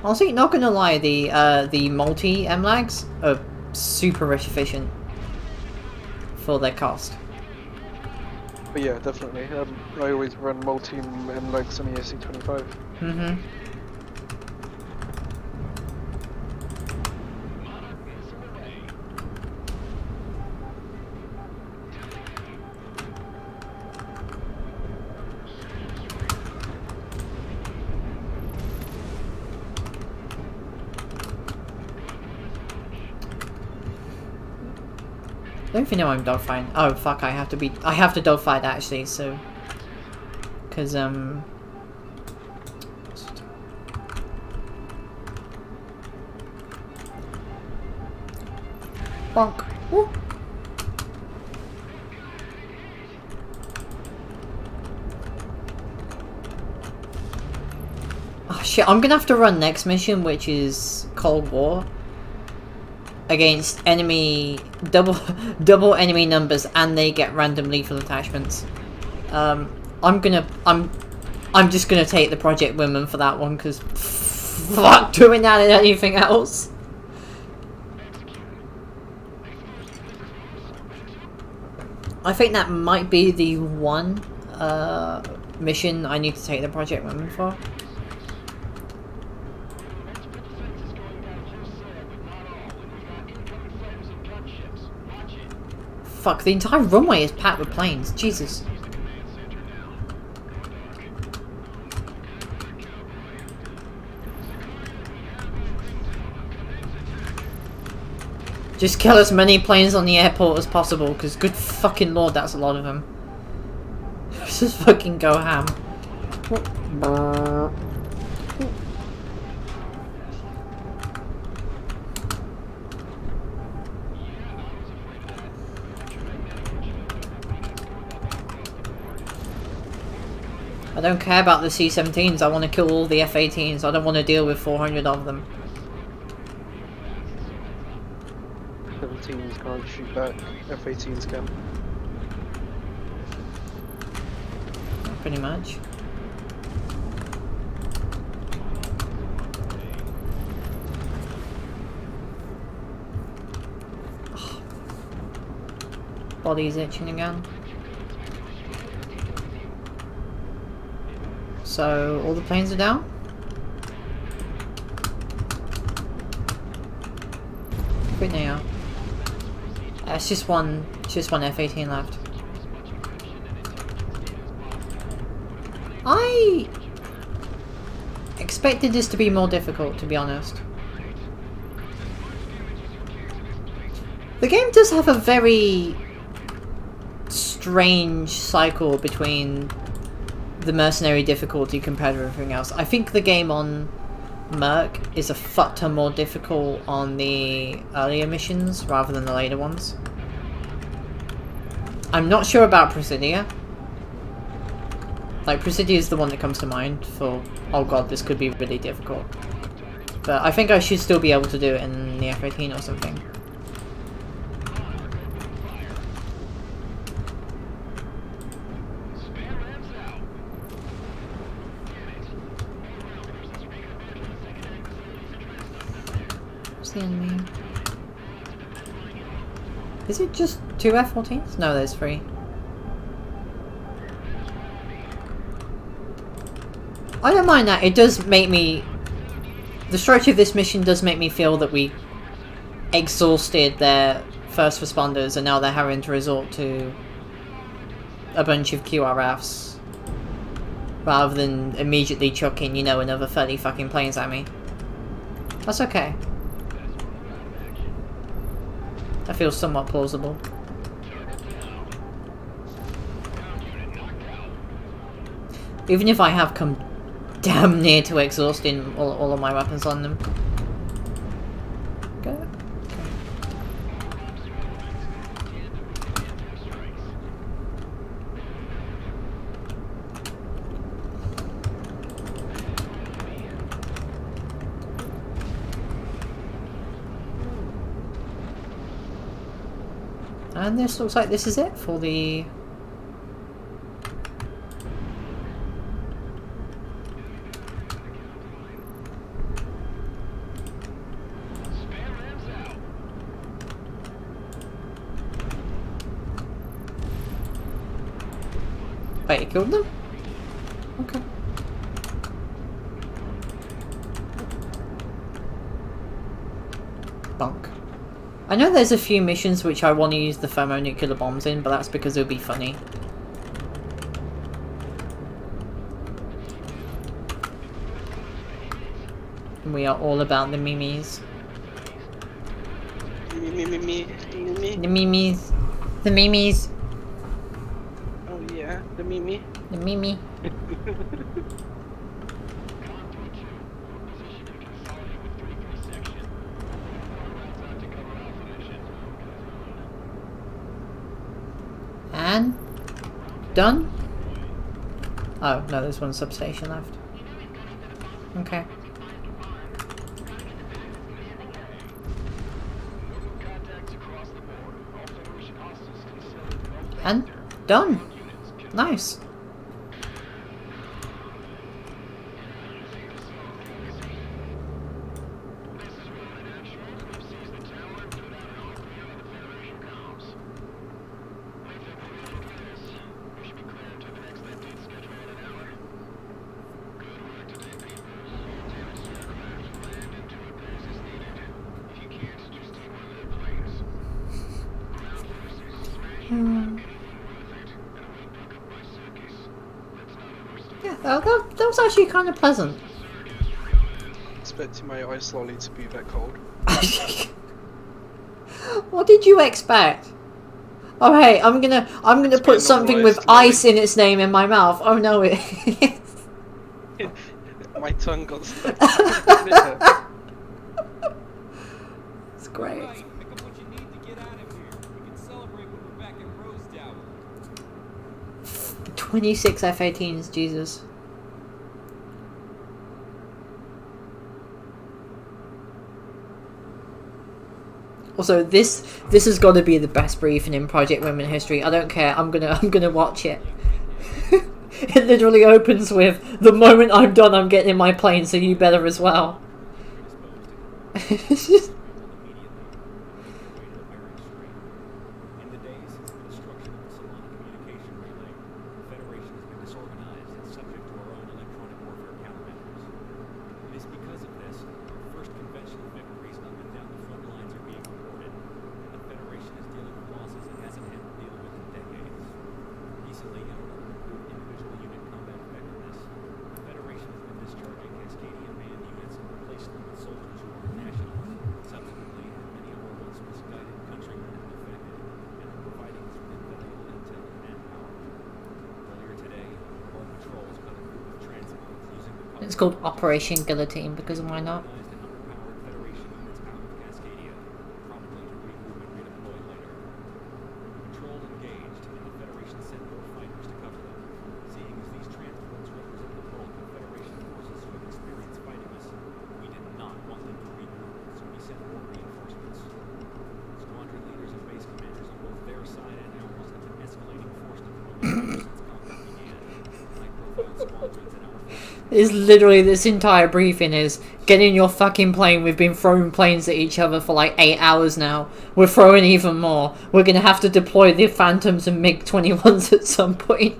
Honestly, not gonna lie, the multi MLAGs are super efficient for their cost.
But yeah, definitely. I always run multi and legs on the AC-25.
Mm-hmm. I don't even know I'm dogfighting. Oh fuck, I have to dogfight actually, so... Cause, bonk. Woo. Oh shit, I'm gonna have to run next mission, which is Cold War. Against enemy double enemy numbers, and they get random lethal attachments. I'm just gonna take the Project Women for that one, because fuck doing that in anything else. I think that might be the one mission I need to take the Project Women for. Fuck, the entire runway is packed with planes. Jesus. Just kill as many planes on the airport as possible, because good fucking lord, that's a lot of them. Just fucking go ham. I don't care about the C-17s, I want to kill all the F-18s, I don't want to deal with 400 of them.
17s can't shoot back, F-18s can.
Pretty much. Body's itching again. So, all the planes are down? I think they are. It's just one F-18 left. I expected this to be more difficult, to be honest. The game does have a very strange cycle between the Mercenary difficulty compared to everything else. I think the game on Merc is a fuck ton more difficult on the earlier missions rather than the later ones. I'm not sure about Presidia. Like, Presidia is the one that comes to mind for, oh god, this could be really difficult. But I think I should still be able to do it in the F-18 or something. Where's the enemy? Is it just 2 F-14s? No, there's 3. I don't mind that. It does make me... The structure of this mission does make me feel that we exhausted their first responders and now they're having to resort to a bunch of QRFs rather than immediately chucking, you know, another 30 fucking planes at me. That's okay. That feels somewhat plausible. Even if I have come damn near to exhausting all of my weapons on them. Go. And this looks like this is it for the... Wait, you killed them? Okay. Bunk. I know there's a few missions which I want to use the thermonuclear bombs in, but that's because it would be funny. We are all about the memes.
Me.
The memes. The memes.
Oh yeah, the Mimi.
The meme. And done? Oh, no, there's one substation left. Okay. And done. Nice. Yeah, that was actually kind of pleasant.
Expecting my ice lolly to be that cold.
What did you expect? Oh hey, I'm gonna put something with ice in its name in my mouth. Oh no, it.
My tongue got stuck.
It's great. 26 F-18s, Jesus. Also, this has got to be the best briefing in Project Wingman history. I don't care. I'm gonna watch it. It literally opens with, "The moment I'm done, I'm getting in my plane, so you better as well." It's just... It's called Operation Guillotine because why not? It's literally this entire briefing is get in your fucking plane. We've been throwing planes at each other for like 8 hours now. We're throwing even more. We're gonna have to deploy the Phantoms and MiG-21s at some point.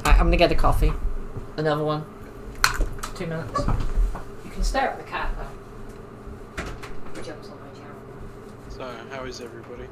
I'm gonna get a coffee. Another one. 2 minutes. You can stare at the cat though. He jumps on my channel.
So, how is everybody?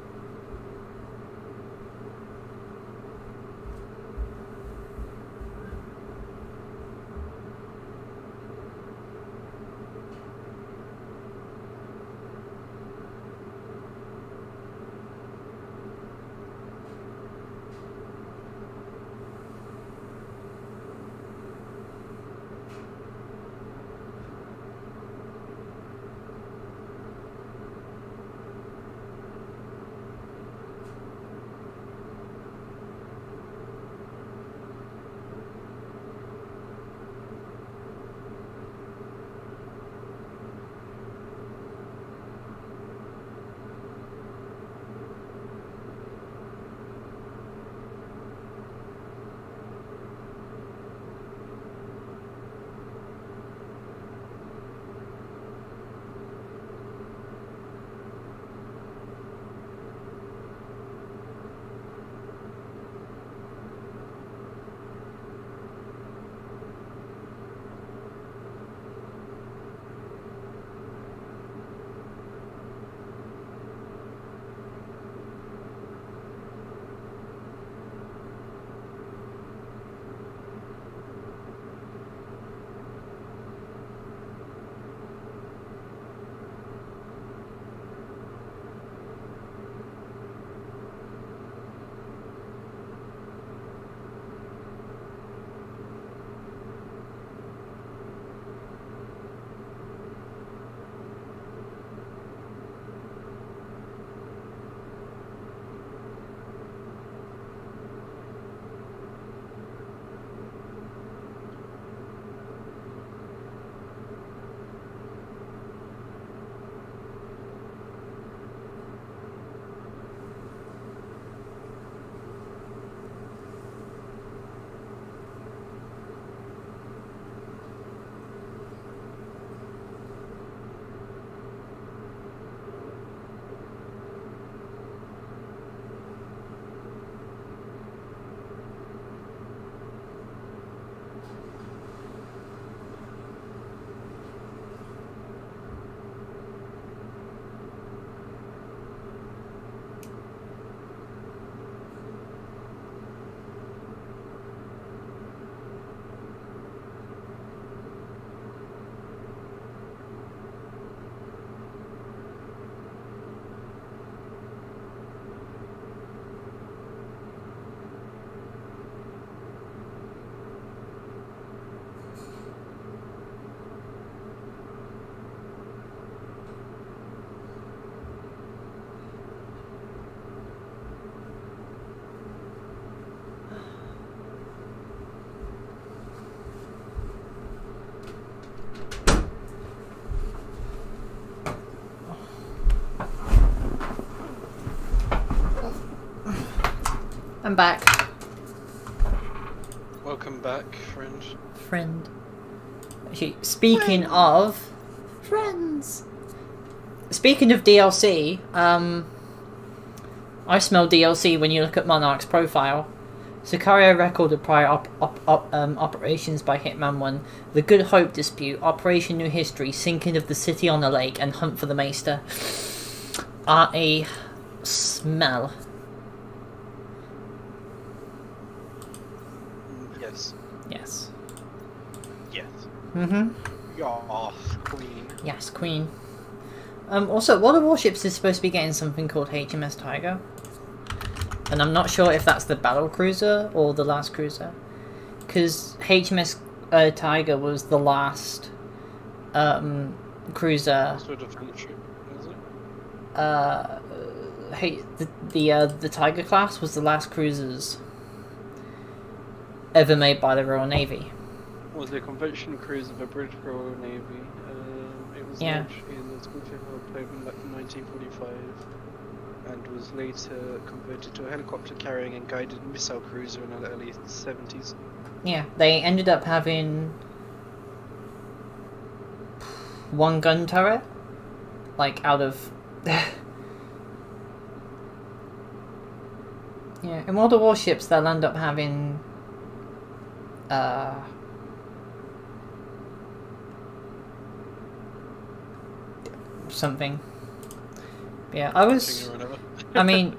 I'm back.
Welcome back, friend.
Friend. Actually, speaking of friends. Speaking of DLC, I smell DLC when you look at Monarch's profile. Sicario recorded prior operations by Hitman 1, The Good Hope Dispute, Operation New History, Sinking of the City on the Lake, and Hunt for the Maester are a smell.
Yes.
Yes.
Yes.
Mm-hmm.
Yes, queen.
Yes, queen. Also, one of the warships is supposed to be getting something called HMS Tiger. And I'm not sure if that's the battle cruiser or the last cruiser. Because HMS Tiger was the last cruiser.
Sort of ship, is it?
The Tiger class was the last cruisers ever made by the Royal Navy.
Was a convention cruise of a British Royal Navy. It was
Yeah.
launched in was played in like 1945 and was later converted to a helicopter carrying and guided missile cruiser in the early 70s.
Yeah, they ended up having one gun turret, like out of yeah, in all the warships they'll end up having something. Yeah, I mean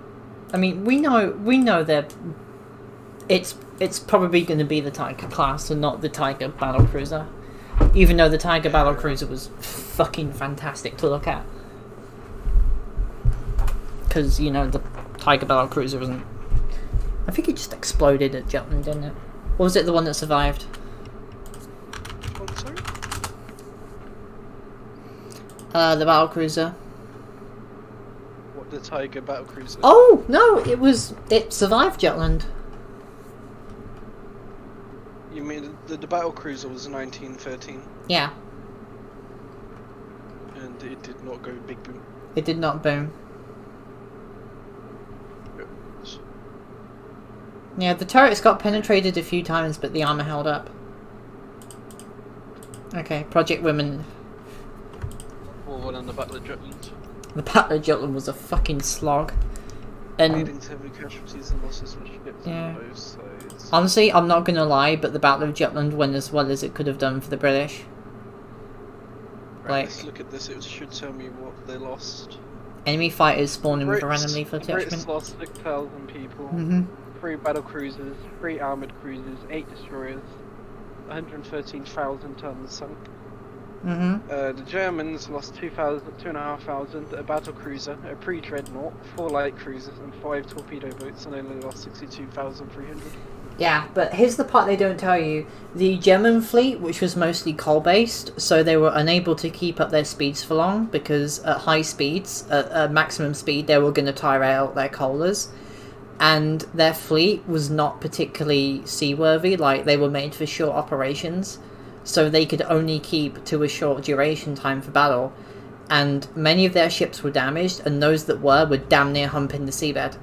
we know that it's probably going to be the Tiger class and not the Tiger battlecruiser, even though the Tiger battlecruiser was fucking fantastic to look at, because you know the Tiger battlecruiser wasn't. I think it just exploded at Jutland, didn't it? Or was it the one that survived?
Oh, sorry?
The battlecruiser.
What, the Tiger battlecruiser?
Oh no, it survived Jutland.
You mean the battlecruiser was 1913?
Yeah.
And it did not go big boom.
It did not boom. Yeah, the turrets got penetrated a few times, but the armor held up. Okay, Project Women.
Or one on the Battle of Jutland.
The Battle of Jutland was a fucking slog. And
leading to heavy casualties and losses for ships on both sides.
Honestly, I'm not gonna lie, but the Battle of Jutland went as well as it could have done for the British.
Right, let's look at this. It should tell me what they lost.
Enemy fighters spawning with a random lethal attachment.
Brits lost 6,000 people. 3 battle cruisers, 3 armoured cruisers, 8 destroyers, 113,000 tons sunk. The Germans lost 2,500, a battle cruiser, a pre-dreadnought, 4 light cruisers, and 5 torpedo boats, and only lost 62,300.
Yeah, but here's the part they don't tell you. The German fleet, which was mostly coal-based, so they were unable to keep up their speeds for long, because at high speeds, at maximum speed, they were going to tire out their coalers. And their fleet was not particularly seaworthy, like they were made for short operations, so they could only keep to a short duration time for battle, and many of their ships were damaged, and those that were damn near humping the seabed.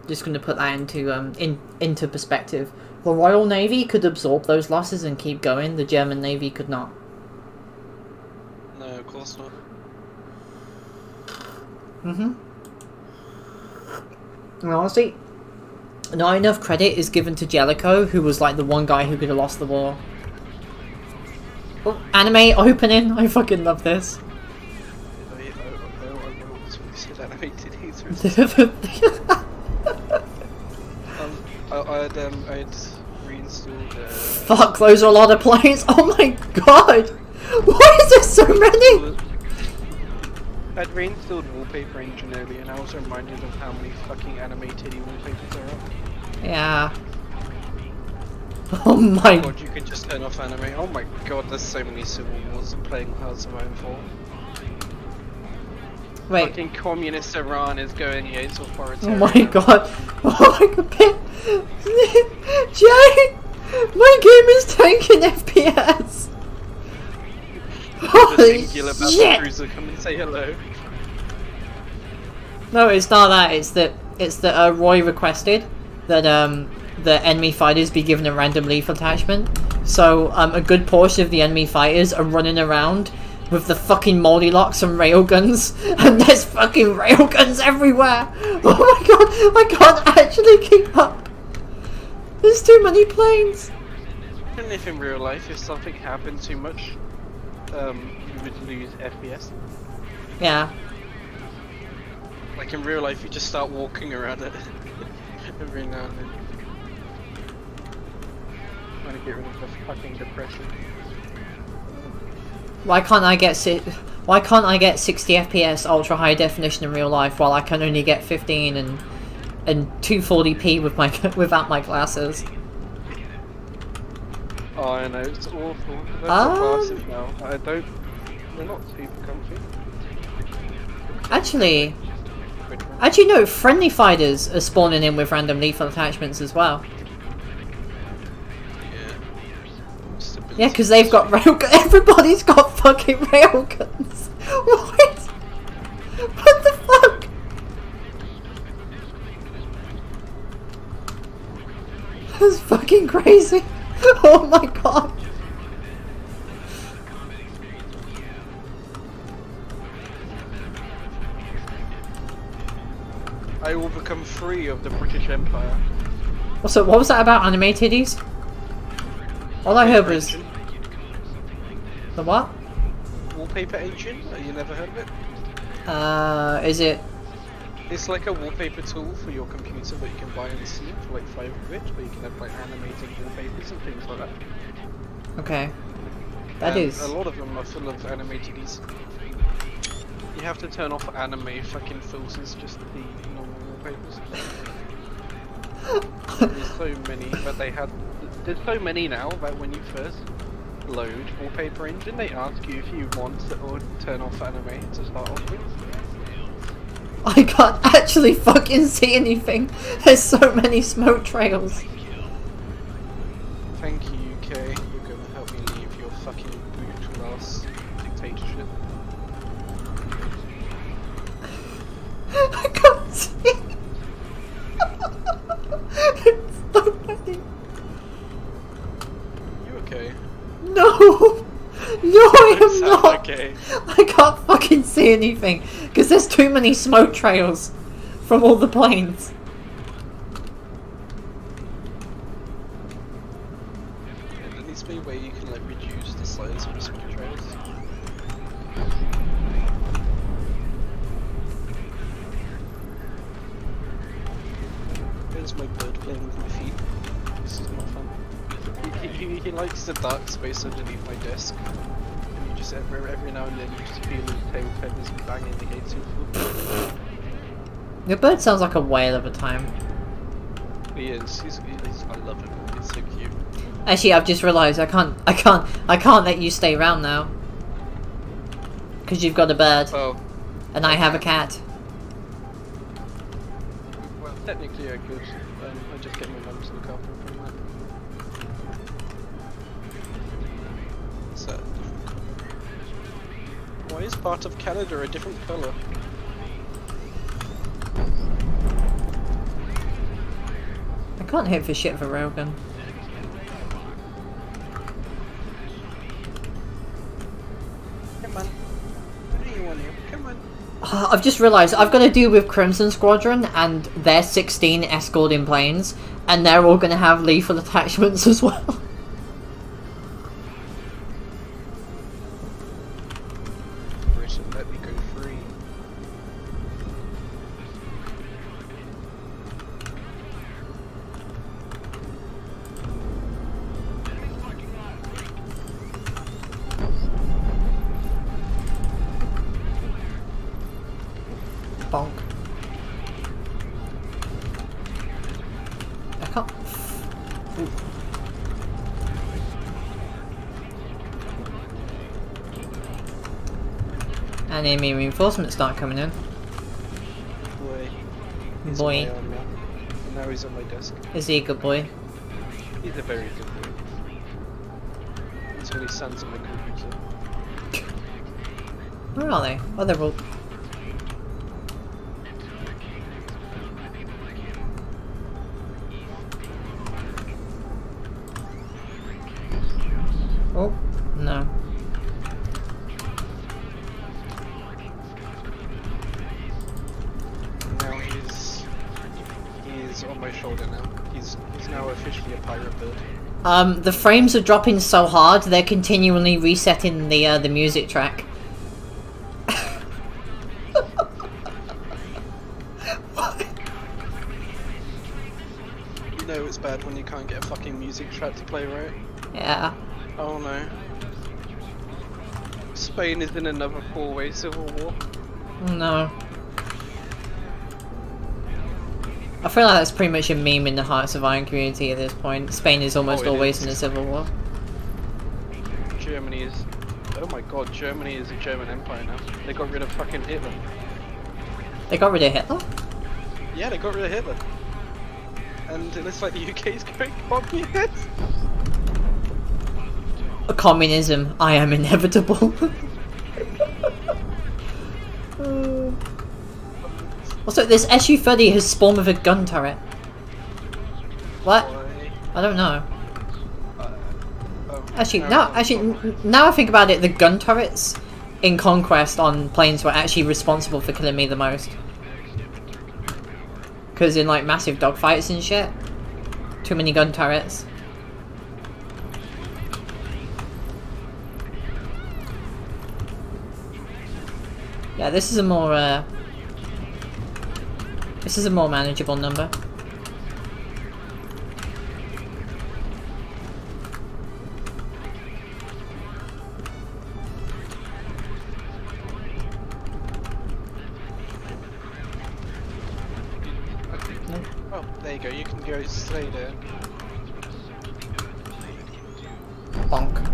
Just going to put that into perspective. The Royal Navy could absorb those losses and keep going, the German Navy could not.
No, of course not.
And honestly, not enough credit is given to Jellicoe, who was like the one guy who could have lost the war. Oh, anime opening! I fucking love this.
I'd reinstalled.
Fuck, those are a lot of planes. Oh my god! Why is there so many?
I'd reinstalled Wallpaper Engine earlier, and I was reminded of how many fucking animated wallpapers there are.
Yeah. Oh my
god, you could just turn off anime. Oh my god, there's so many civil wars playing Hearts of Iron 4.
Wait.
Fucking communist Iran is going against authoritarian.
Oh my god. Oh my god. Jay! My game is tanking FPS! Holy shit!
Cruiser, come and say hello.
No, it's not that. It's that Roy requested that the enemy fighters be given a random lethal attachment. So a good portion of the enemy fighters are running around with the fucking moldy locks and railguns, and there's fucking railguns everywhere. Oh my god, I can't actually keep up. There's too many planes.
And if in real life, if something happened too much, you would lose FPS.
Yeah.
Like in real life, you just start walking around it every now and then. Trying to get rid of the fucking depression.
Why can't I get 60 FPS ultra high definition in real life while I can only get 15 and 240p with my without my glasses?
Oh, I know, it's awful. Those glasses now. They're not super comfy.
Actually no, friendly fighters are spawning in with random lethal attachments as well.
Yeah.
Yeah, because they've got railguns. Everybody's got fucking railguns. What? What the fuck? That's fucking crazy. Oh my god.
I will become free of the British Empire.
So what was that about anime titties? All I heard was...
Engine.
The what?
Wallpaper engine? You never heard of it?
Is it...
It's like a wallpaper tool for your computer that you can buy on Steam for like 5 quid, where you can have like animated wallpapers and things like that.
Okay. That
and
is...
a lot of them are full of animated. You have to turn off anime fucking filters just to be normal wallpapers. There's so many, but there's so many now that when you first load Wallpaper Engine, they ask you if you want or turn off anime to start off with.
I can't actually fucking see anything. There's so many smoke trails.
Thank you, UK. You're gonna help me leave your fucking brutal ass dictatorship.
I can't see. It's so many.
You okay?
No! No, I am not!
Okay.
I can't fucking see anything because there's too many smoke trails from all the planes.
Yeah, there needs to be a way you can like reduce the size of the smoke trails. There's my bird playing with my feet. This is not fun. He likes the dark space underneath my desk. And you just every now and then you just feel his tail feathers banging against your foot.
Your bird sounds like a whale of a time.
He is. He's I love him. He's so cute.
Actually, I've just realised I can't let you stay around now. Because you've got a bird.
Oh.
And I have a cat.
Well, technically I could. I just get my mum to look after him from that. What's that? Why is part of Canada a different colour?
I can't hit for shit with a railgun.
Come on. What do you want here? Come on.
I've just realised I've got to deal with Crimson Squadron and their 16 escorting planes, and they're all going to have lethal attachments as well.
Britain, let me go free.
Bonk. I can't... Ooh. And enemy reinforcements start coming in.
Boy. He's
Boy.
on my arm now. And now he's on my desk.
Is he a good boy?
He's a very good boy. Until he stands on my computer.
Where are they? Oh, they're all... Oh, no.
Now he's on my shoulder now. He's now officially a pirate bird.
The frames are dropping so hard, they're continually resetting the music track.
You know it's bad when you can't get a fucking music track to play, right?
Yeah.
Oh no. Spain is in another 4-way civil war.
No. I feel like that's pretty much a meme in the Hearts of Iron community at this point. Spain is almost always in a civil war.
Germany is... Oh my god, Germany is a German empire now. They got rid of fucking Hitler.
They got rid of Hitler?
Yeah, they got rid of Hitler. And it looks like the UK's going copy it.
Communism, I am inevitable. Also, this SU-30 has spawned with a gun turret. What? I don't know. Actually, now I think about it, the gun turrets in Conquest on planes were actually responsible for killing me the most. Because in like massive dogfights and shit, too many gun turrets. Yeah, this is a more manageable number.
Oh, there you go. You can go stay there.
Bonk.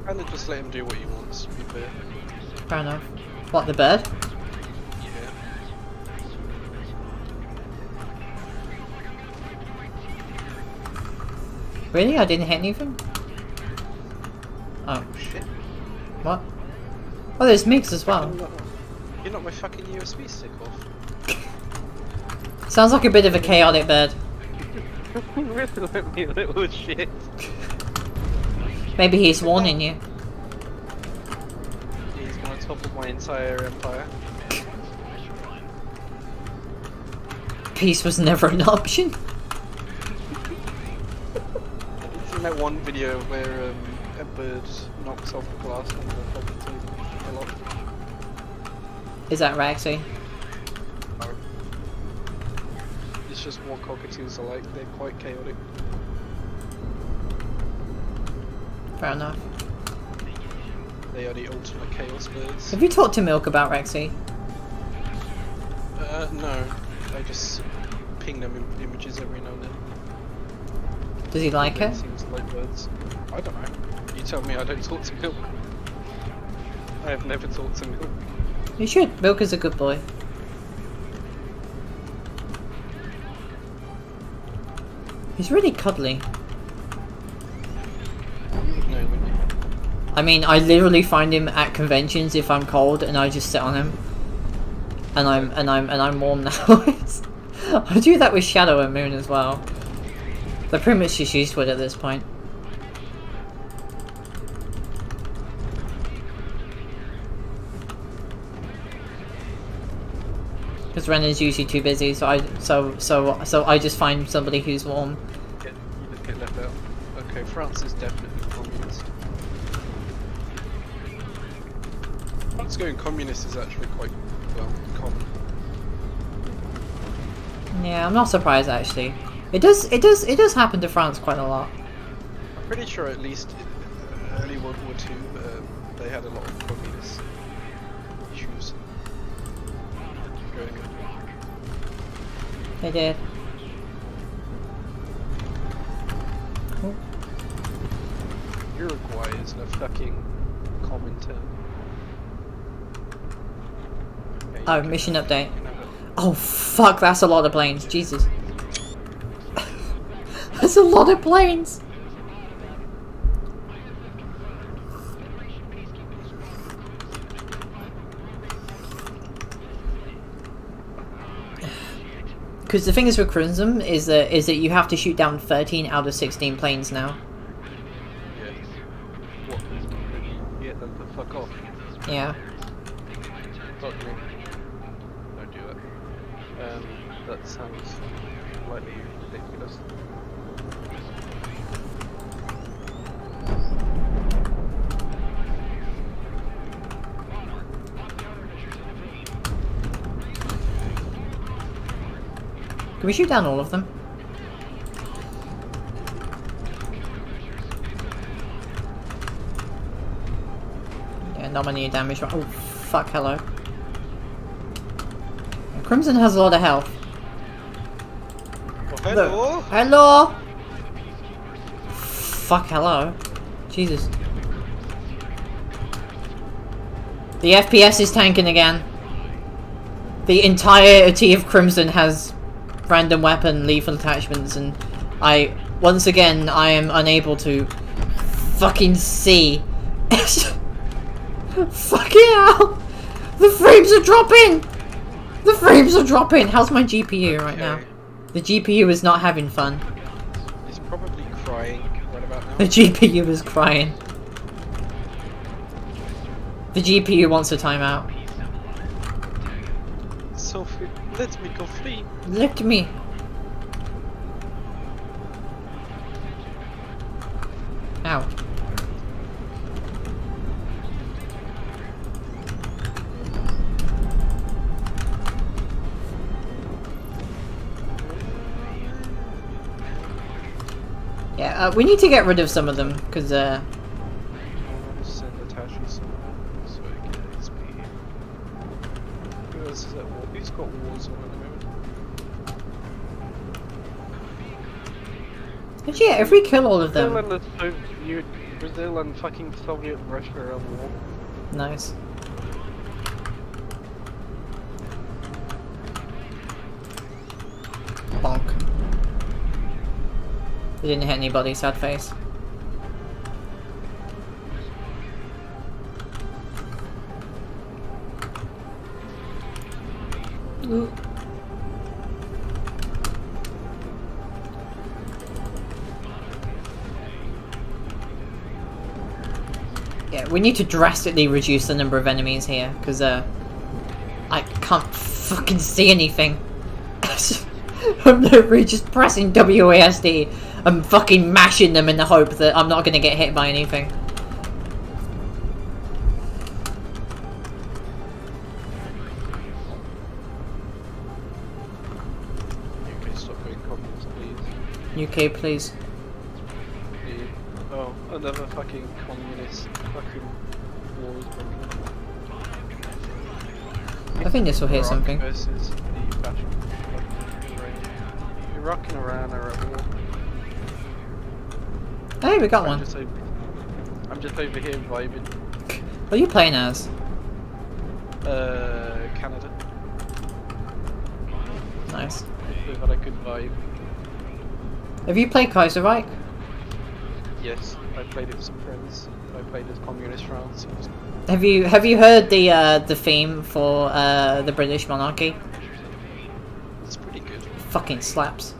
Kind of just let him do what he wants, to be fair.
Fair enough. What, the bird?
Yeah.
Really? I didn't hit anything? Oh.
Shit.
What? Oh, there's MiGs as well.
You knocked my fucking USB stick off.
Sounds like a bit of a chaotic bird.
Really let me little shit.
Maybe he's warning you.
He's gonna topple my entire empire.
Peace was never an option.
It's in that one video where a bird knocks off the glass on the fucking table a lot.
Is that Raxy?
No. It's just what cockatoos are like, they're quite chaotic.
Fair enough.
They are the ultimate chaos birds.
Have you talked to Milk about Rexy?
No. I just ping them images every now and then.
Does he like it?
Seems like birds. I don't know. You tell me I don't talk to Milk. I have never talked to Milk.
You should. Milk is a good boy. He's really cuddly.
No,
I mean, I literally find him at conventions if I'm cold, and I just sit on him, and I'm warm now. I do that with Shadow and Moon as well. They're pretty much just used to it at this point. Because Renan's usually too busy, so I just find somebody who's warm.
you just get left out. Okay, France is definitely communist. France going communist is actually quite, well, common.
Yeah, I'm not surprised actually. It does happen to France quite a lot.
I'm pretty sure at least in early World War II, they had a lot of communist issues going on.
They did. Cool.
Uruguay isn't a fucking common term. Okay,
Oh, mission update. Oh fuck, that's a lot of planes. Jesus. That's a lot of planes. Because the thing is with Crimson is that you have to shoot down 13 out of 16 planes now.
Yeah. What? Get them to fuck off.
Yeah.
Fuck me. Don't do that. That sounds slightly ridiculous.
Can we shoot down all of them? Yeah, not many damage. Oh, fuck, hello. And Crimson has a lot of health.
Oh, hello!
Hello! Fuck, hello. Jesus. The FPS is tanking again. The entirety of Crimson has random weapon lethal attachments, and I Once again, I am unable to fucking see. Fucking hell! The frames are dropping! The frames are dropping! How's my GPU right now? The GPU is not having fun.
It's probably crying right about now.
The GPU is crying. The GPU wants a timeout.
Sophie, let me go free.
Let me. Ow. Yeah, we need to get rid of some of them, because,
I want to send Atashi some so I can XP. Who else is at war? Who's got wars on at the moment?
but yeah, if we kill all of them.
Brazil and fucking Soviet Russia are at war.
Nice. Bonk. It didn't hit anybody, sad face. Ooh. Yeah, we need to drastically reduce the number of enemies here, because I can't fucking see anything. I'm literally just pressing WASD and fucking mashing them in the hope that I'm not going to get hit by anything.
UK, stop being communist, please.
UK, please.
Oh, another fucking communist fucking war is broken.
I think this will hit
Iraq
something.
versus the battle. Iraq and Iran are at war.
Hey, we got one.
I'm just over here vibing.
What are you playing as?
Canada.
Nice.
So that I could vibe.
Have you played Kaiserreich?
Yes, I played it with some friends. I played as communist France.
Have you heard the theme for the British monarchy?
It's pretty good.
Fucking slaps.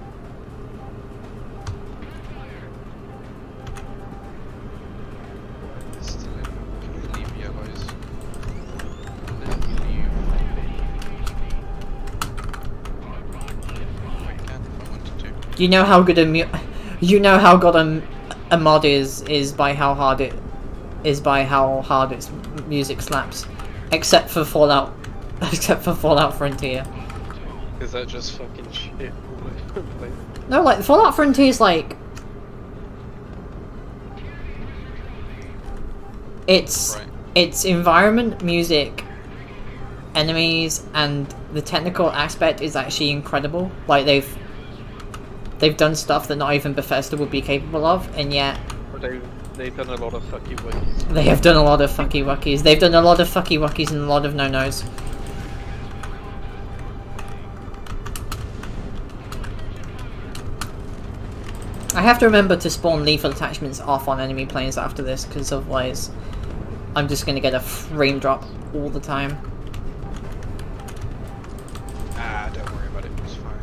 Can you leave the allies? Let me leave. I can if I wanted to.
You know how good a mod is by how hard its music slaps, except for Fallout Frontier.
Is that just fucking shit?
No, like Fallout Frontier is like its environment, music, enemies, and the technical aspect is actually incredible. Like they've done stuff that not even Bethesda would be capable of, and yet
they've done a lot of fucky wuckies.
They have done a lot of fucky wuckies. They've done a lot of fucky wuckies and a lot of no-nos. I have to remember to spawn lethal attachments off on enemy planes after this, because otherwise I'm just gonna get a frame drop all the time.
Ah, don't worry about it, it's fine.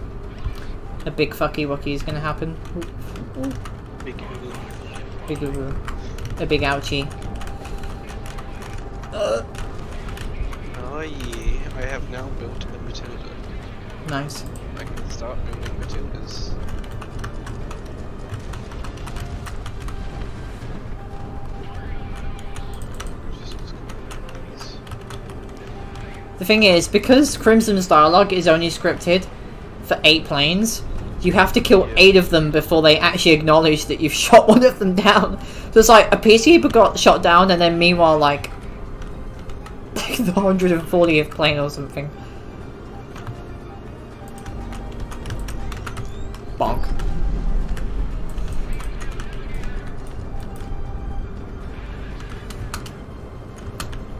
A big fucky wucky is gonna happen. Ooh.
Big hoo.
Big ooh. A big ouchie.
Oh yeah, I have now built a Matilda.
Nice.
I can start building Matildas.
The thing is, because Crimson's dialogue is only scripted for 8 planes, you have to kill 8 of them before they actually acknowledge that you've shot one of them down. So it's like, a peacekeeper got shot down, and then meanwhile, like the 140th plane or something. Bonk.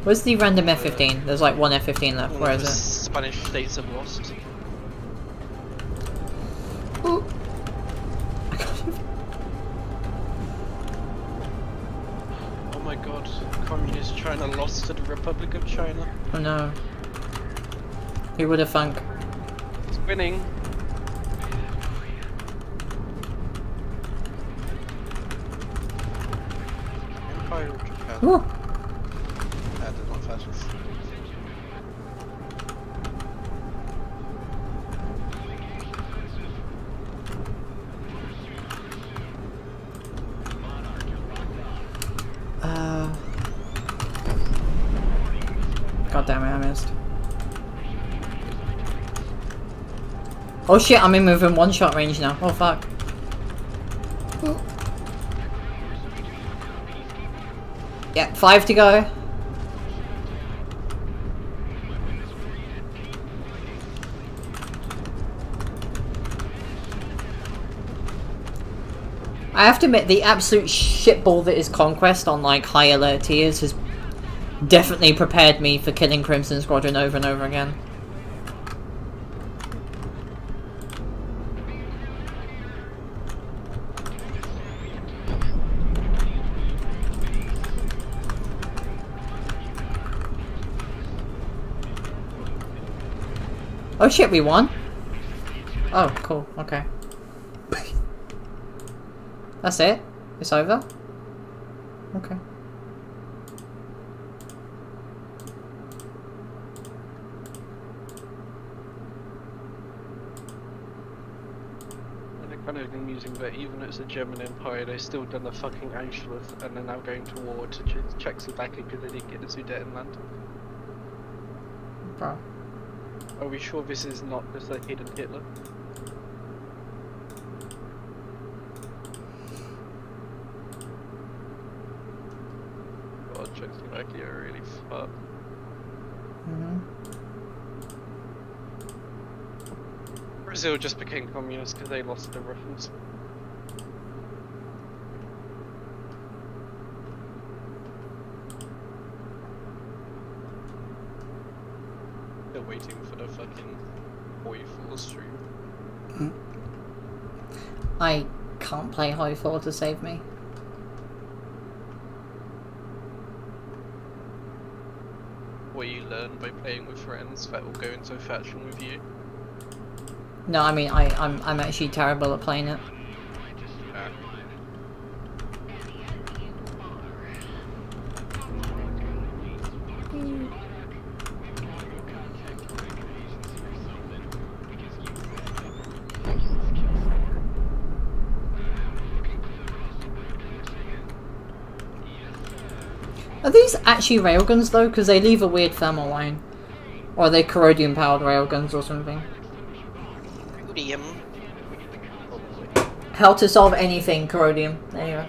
Where's the random F-15? There's like one F-15 left. Where is it?
Spanish states have lost.
Ooh.
Communist China lost to the Republic of China.
Oh no. Who would have thunk?
It's winning. Empire of Japan.
Ooh.
That is not fascist.
God damn it, I missed. Oh shit, I'm in within one-shot range now. Oh fuck. Yeah, 5 to go. I have to admit, the absolute shitball that is Conquest on like high alert tiers has definitely prepared me for killing Crimson Squadron over and over again. Oh shit, we won? Oh, cool, okay. That's it? It's over? Okay.
And they're kind of amusing that even though it's a German empire, they've still done the fucking Anschluss and they're now going to war to Czechoslovakia because they didn't get the Sudetenland.
Bro.
Are we sure this is not just a hidden Hitler? God, Czechoslovakia are really fucked. Brazil just became communist because they lost the Russians. Still waiting for the fucking Hoi 4 stream.
I can't play High 4 to save me.
What you learn by playing with friends that will go into a faction with you.
No, I mean I'm actually terrible at playing it. Are these actually railguns though? Because they leave a weird thermal line. Or are they corrodium powered railguns or something?
Corrodium.
How to solve anything, corrodium. Anyway.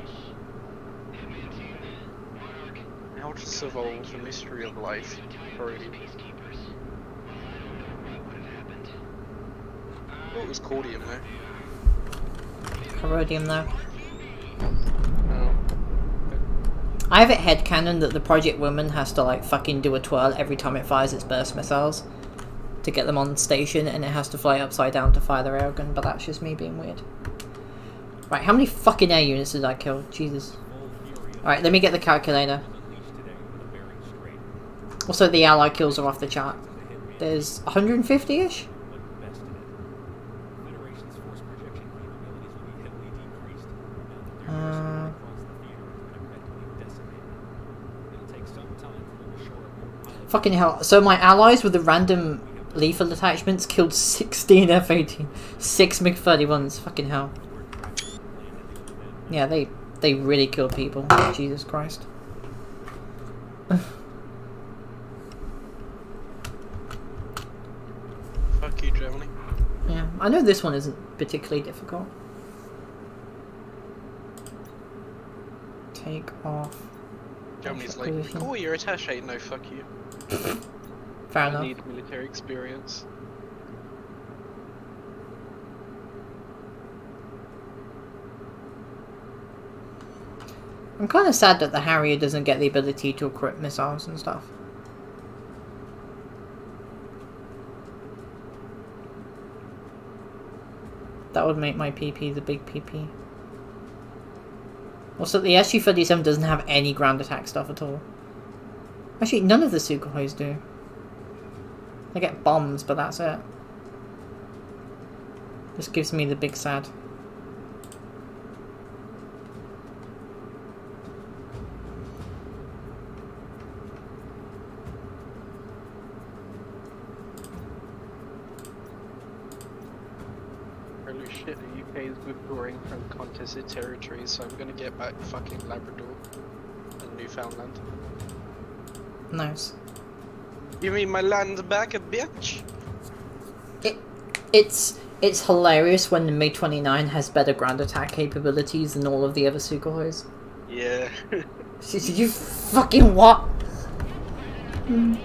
How to solve the mystery of life, corrodium. What was cordium though?
Corrodium though.
Oh.
I have it headcanon that the Project Woman has to like fucking do a twirl every time it fires its burst missiles to get them on station, and it has to fly upside down to fire the railgun, but that's just me being weird. Right, how many fucking air units did I kill? Jesus. Alright, let me get the calculator. Also, the ally kills are off the chart. There's 150-ish? Fucking hell. So my allies with the random lethal attachments killed 16 F-18. 6 MiG-31s. Fucking hell. Yeah, they really killed people. Jesus Christ.
Fuck you, Germany.
Yeah, I know this one isn't particularly difficult. Take off.
Germany's like, cool, you're attaché. No, fuck you.
Fair
I
enough.
need military experience.
I'm kind of sad that the Harrier doesn't get the ability to equip missiles and stuff. That would make my PP the big PP. Also, the SU-37 doesn't have any ground attack stuff at all. Actually, none of the Sukhois do. They get bombs, but that's it. This gives me the big sad.
Holy shit, the UK is withdrawing from contested territories, so I'm gonna get back fucking Labrador and Newfoundland.
Nice.
Give me my land back, a bitch!
It's hilarious when the MiG-29 has better ground attack capabilities than all of the other Sukhois.
Yeah.
You fucking what?
I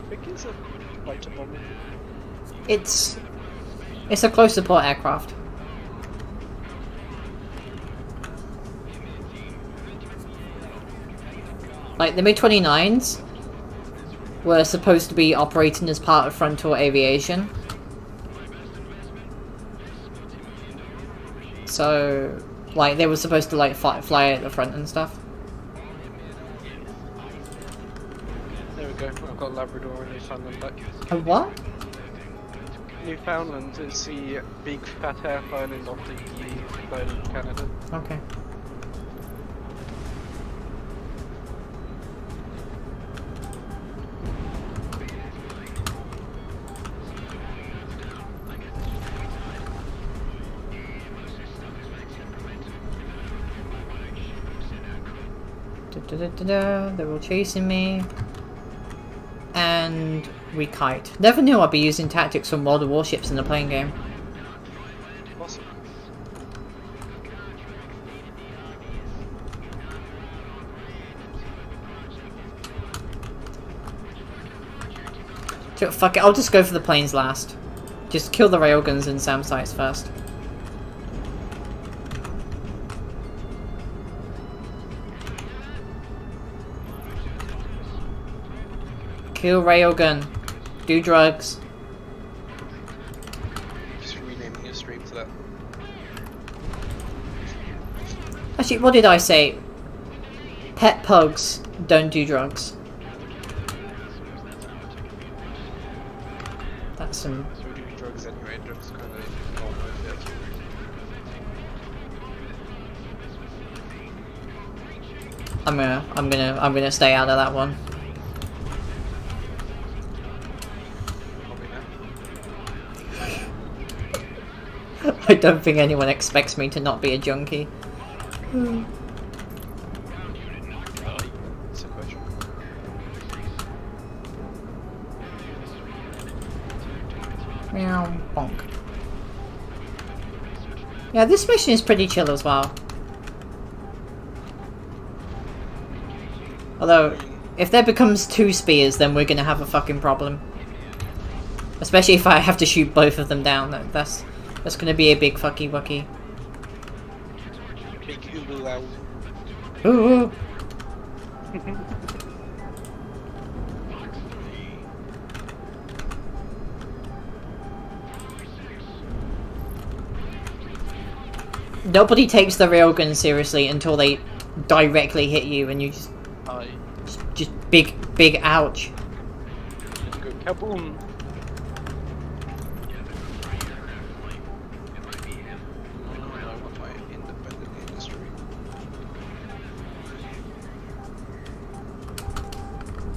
think it's a fighter bomber.
It's a close support aircraft. Like, the MiG-29s were supposed to be operating as part of frontal aviation. So, like, they were supposed to, like, fly at the front and stuff.
There we go, I've got Labrador and Newfoundland back.
A what?
Newfoundland is the big fat half island of the island of Canada.
Okay. They're all chasing me. And we kite. Never knew I'd be using tactics from World of Warships in a playing game.
Awesome.
So, fuck it, I'll just go for the planes last. Just kill the railguns and SAM sites first. Kill railgun. Do drugs.
Just renaming your stream to that.
Actually, what did I say? Pet pugs don't do drugs. That's some...
So we do drugs anyway, drugs kind of not worth it.
I'm gonna stay out of that one. I don't think anyone expects me to not be a junkie. Meow, bonk. Yeah, this mission is pretty chill as well. Although, if there becomes 2 spears, then we're gonna have a fucking problem. Especially if I have to shoot both of them down. That's gonna be a big fucky wucky. Ooh. Nobody takes the railgun seriously until they directly hit you and you just big ouch.
Go kaboom.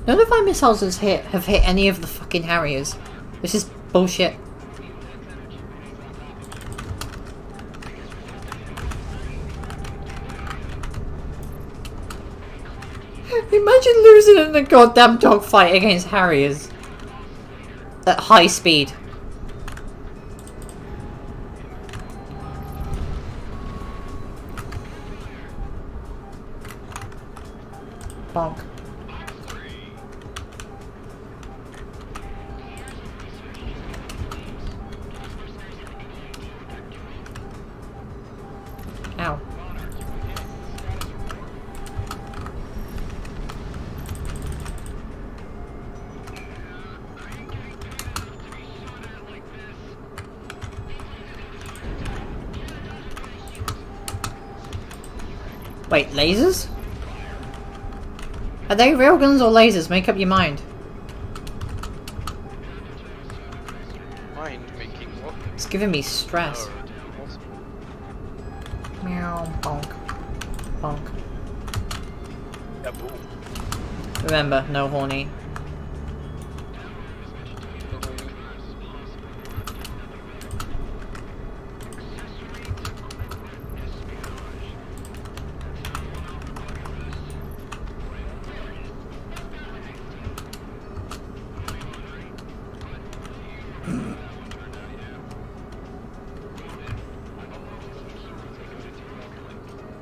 None of my missiles have hit any of the fucking Harriers. This is bullshit. Imagine losing in a goddamn dogfight against Harriers. At high speed. Bonk. Ow. Wait, lasers? Are they railguns or lasers? Make up your mind.
Mind making what?
It's giving me stress.
Oh,
Meow, bonk. Bonk.
yeah, boom.
Remember, no horny.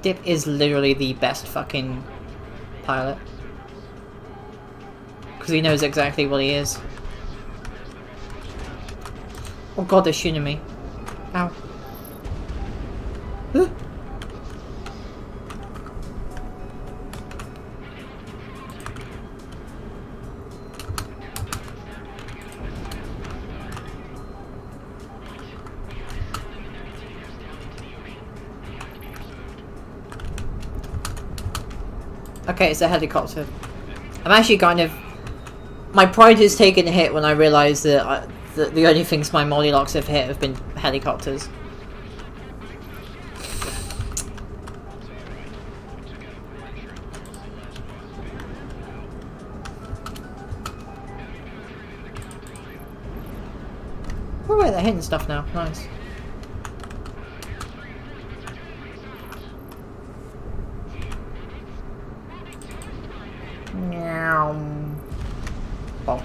Dip is literally the best fucking pilot. Because he knows exactly what he is. Oh god, they're shooting me. Ow. Huh? Okay, it's a helicopter. I'm actually kind of... My pride has taken a hit when I realised that, that the only things my Mollylocks have hit have been helicopters. Oh wait, they're hitting stuff now. Nice. Meow. Bonk.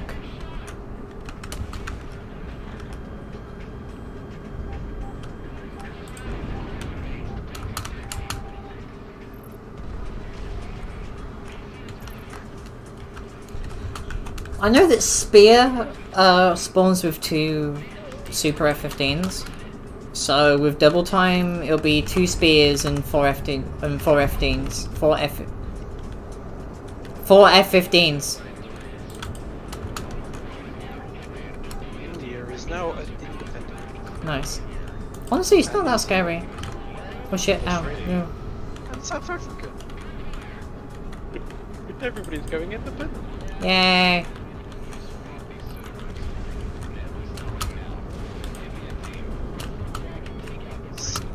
I know that Spear spawns with 2 Super F-15s. So with double time, it'll be 2 Spears and 4 F-15s. 4 F-15s.
India is now independent.
Nice. Honestly, it's not that scary. Oh shit, ow. Yeah.
And South Africa. Everybody's going independent.
Yay.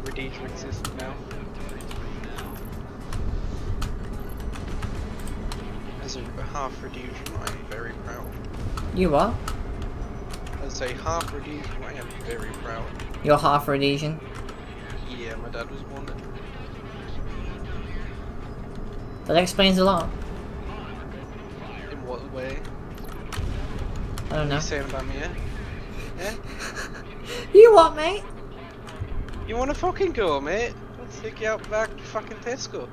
Rhodesia exists now. As a half Rhodesian, I am very proud.
You what?
As a half Rhodesian, I am very proud.
You're half Rhodesian.
Yeah, my dad was born there.
That explains a lot.
In what way?
I don't
What are
know.
you saying about me, eh? Eh?
You what, mate?
You wanna fucking go, mate? Let's take you out back to fucking Tesco.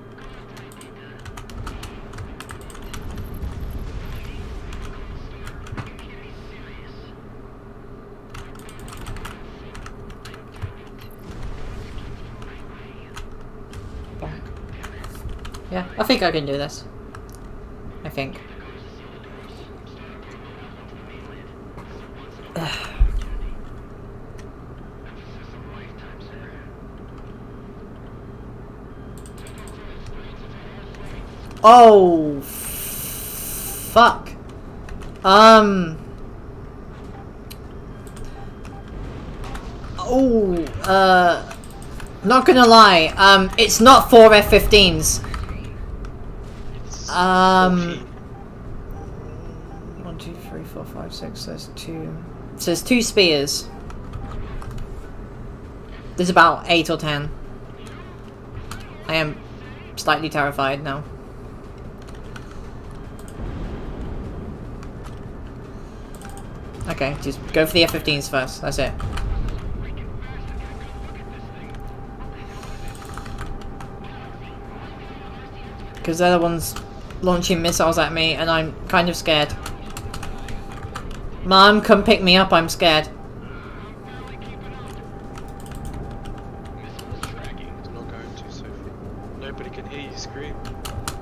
Yeah, I think I can do this. I think. Oh, fuck. Not gonna lie. It's not 4 F-15s. 1, 2, 3, 4, 5, 6. There's 2. So there's 2 spears. There's about 8 or 10. I am slightly terrified now. Okay, just go for the F-15s first. That's it. Because they're the ones launching missiles at me, and I'm kind of scared. Mom, come pick me up. I'm scared.
It's not going to, Sophie. Nobody can hear you scream.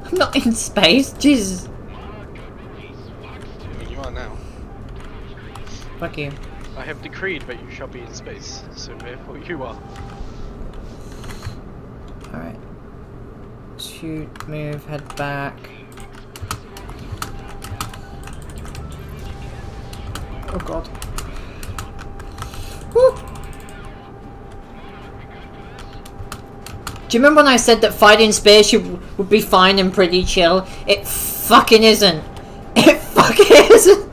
I'm not in space. Jesus.
I mean, you are now.
Fuck you.
I have decreed that you shall be in space, so therefore you are.
Alright. 2. Shoot, move, head back. Oh god. Woo! Do you remember when I said that fighting spears would be fine and pretty chill? It fucking isn't. It fucking isn't.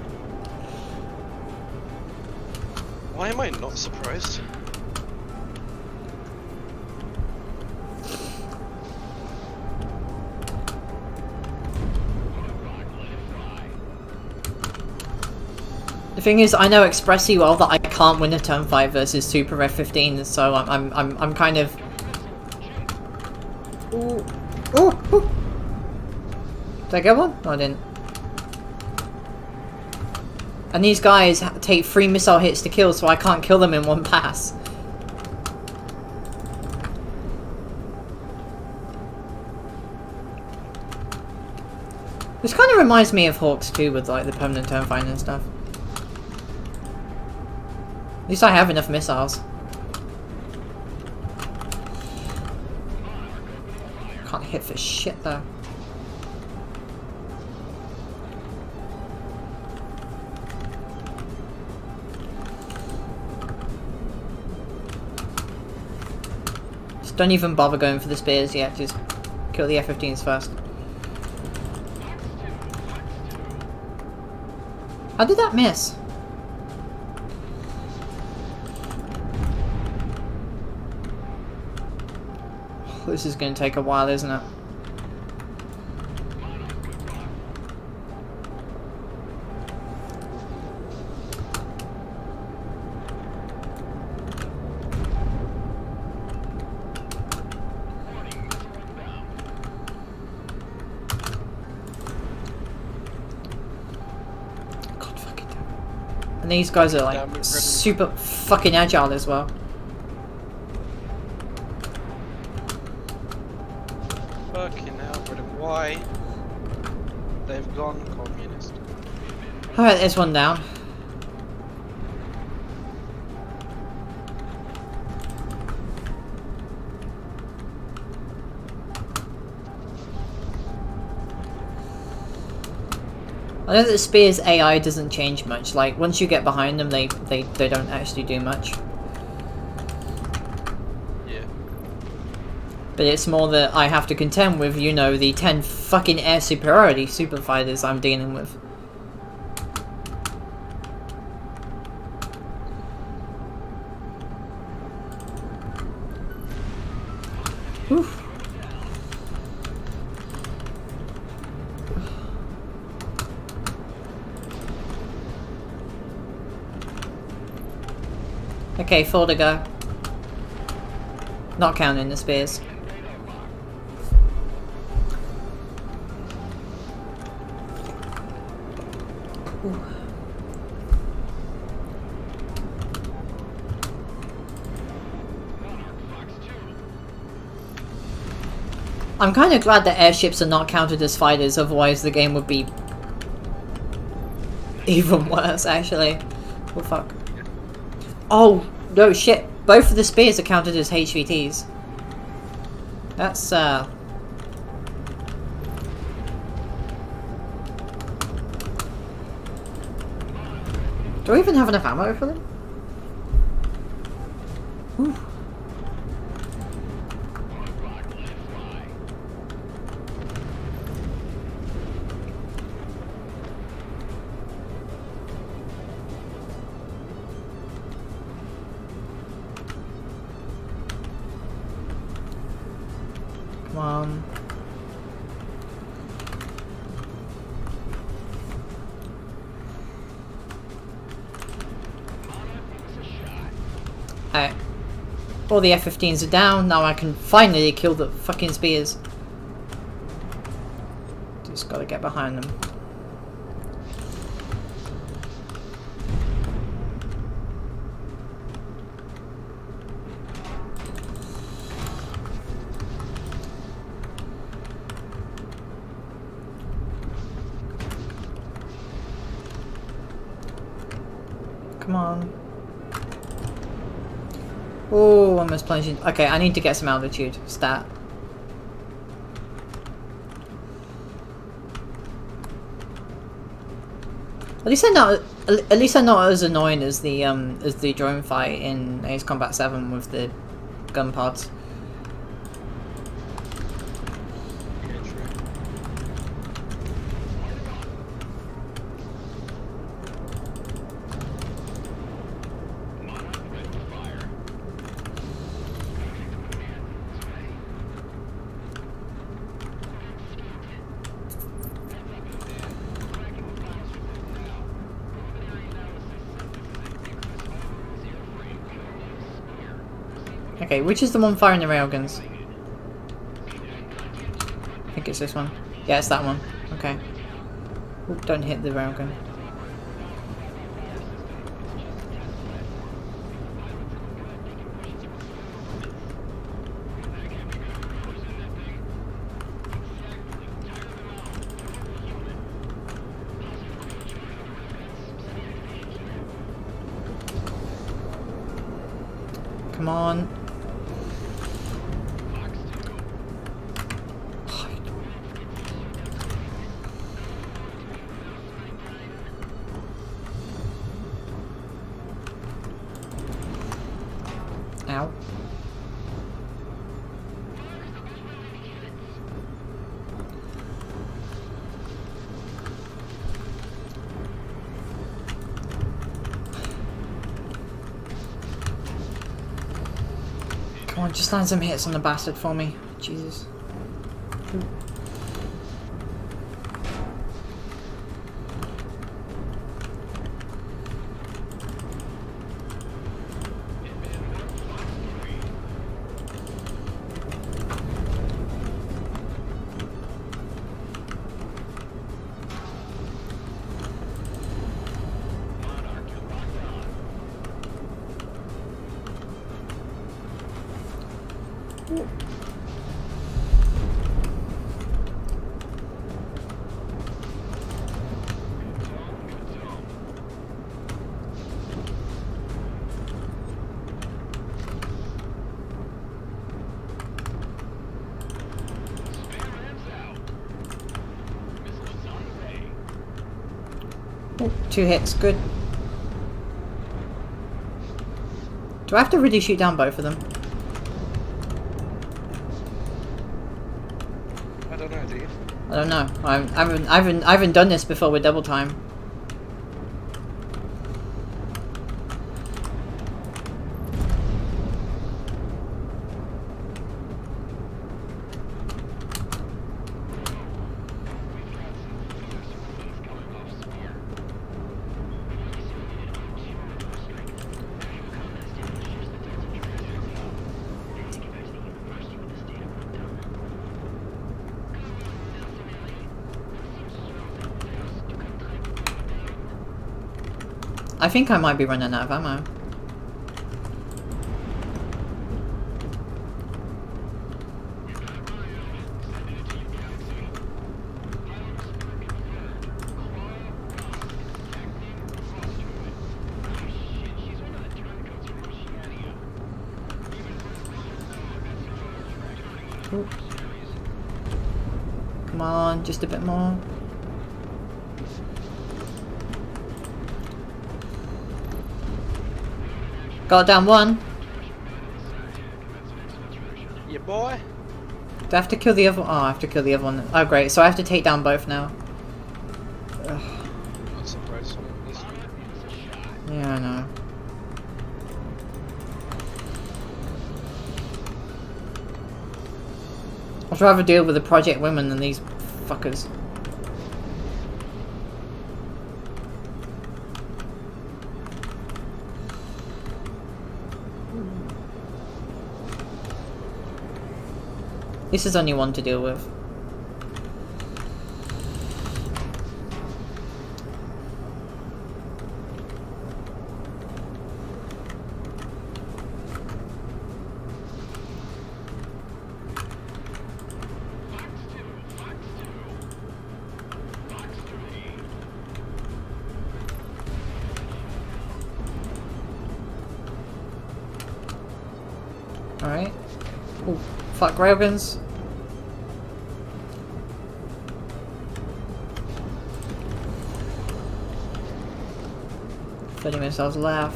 Why am I not surprised?
The thing is, I know expressly well that I can't win a turn 5 versus Super F15, so I'm kind of. Ooh. Ooh, ooh. Did I get one? No, I didn't. And these guys take 3 missile hits to kill, so I can't kill them in one pass. This kind of reminds me of Hawks too, with like the permanent turn fighting and stuff. At least I have enough missiles. Can't hit for shit though. Just don't even bother going for the spears yet, just kill the F-15s first. How did that miss? This is going to take a while, isn't it? God fucking damn it. And these guys are like super fucking agile as well.
Fucking hell, Britain, why? They've gone communist.
Alright, there's one down. I know that the Spear's AI doesn't change much, like once you get behind them they don't actually do much. But it's more that I have to contend with, you know, the 10 fucking air superiority super fighters I'm dealing with. Oof. Okay, 4 to go. Not counting the spears. I'm kind of glad that airships are not counted as fighters, otherwise the game would be even worse, actually. Oh fuck. Oh, no shit. Both of the spears are counted as HVTs. That's, Do I even have enough ammo for them? Whew. Come on. Alright. All the F-15s are down, now I can finally kill the fucking spears. Just gotta get behind them. Come on. Oh, almost plunging. Okay, I need to get some altitude. Stat. least they're not as annoying as the drone fight in Ace Combat 7 with the gun pods.
Yeah, true.
Okay, which is the one firing the railguns? I think it's this one. Yeah, it's that one. Okay. Ooh, don't hit the railgun. Come on. Ow. Come on, just land some hits on the bastard for me. Jesus. Ooh. Oh, 2 hits, good. Do I have to really shoot down both of them?
I don't know, do you?
I don't know. I haven't done this before with double time. I think I might be running out of ammo. Ooh. Come on, just a bit more. Got down one.
Yeah, boy.
Do I have to kill the other one? Oh, I have to kill the other one. Oh, great. So I have to take down both now. Ugh.
Not surprised someone is.
Yeah, I know. I'd rather deal with the Project Women than these fuckers. This is only one to deal with. Alright. Oh, fuck railguns. 30 missiles left.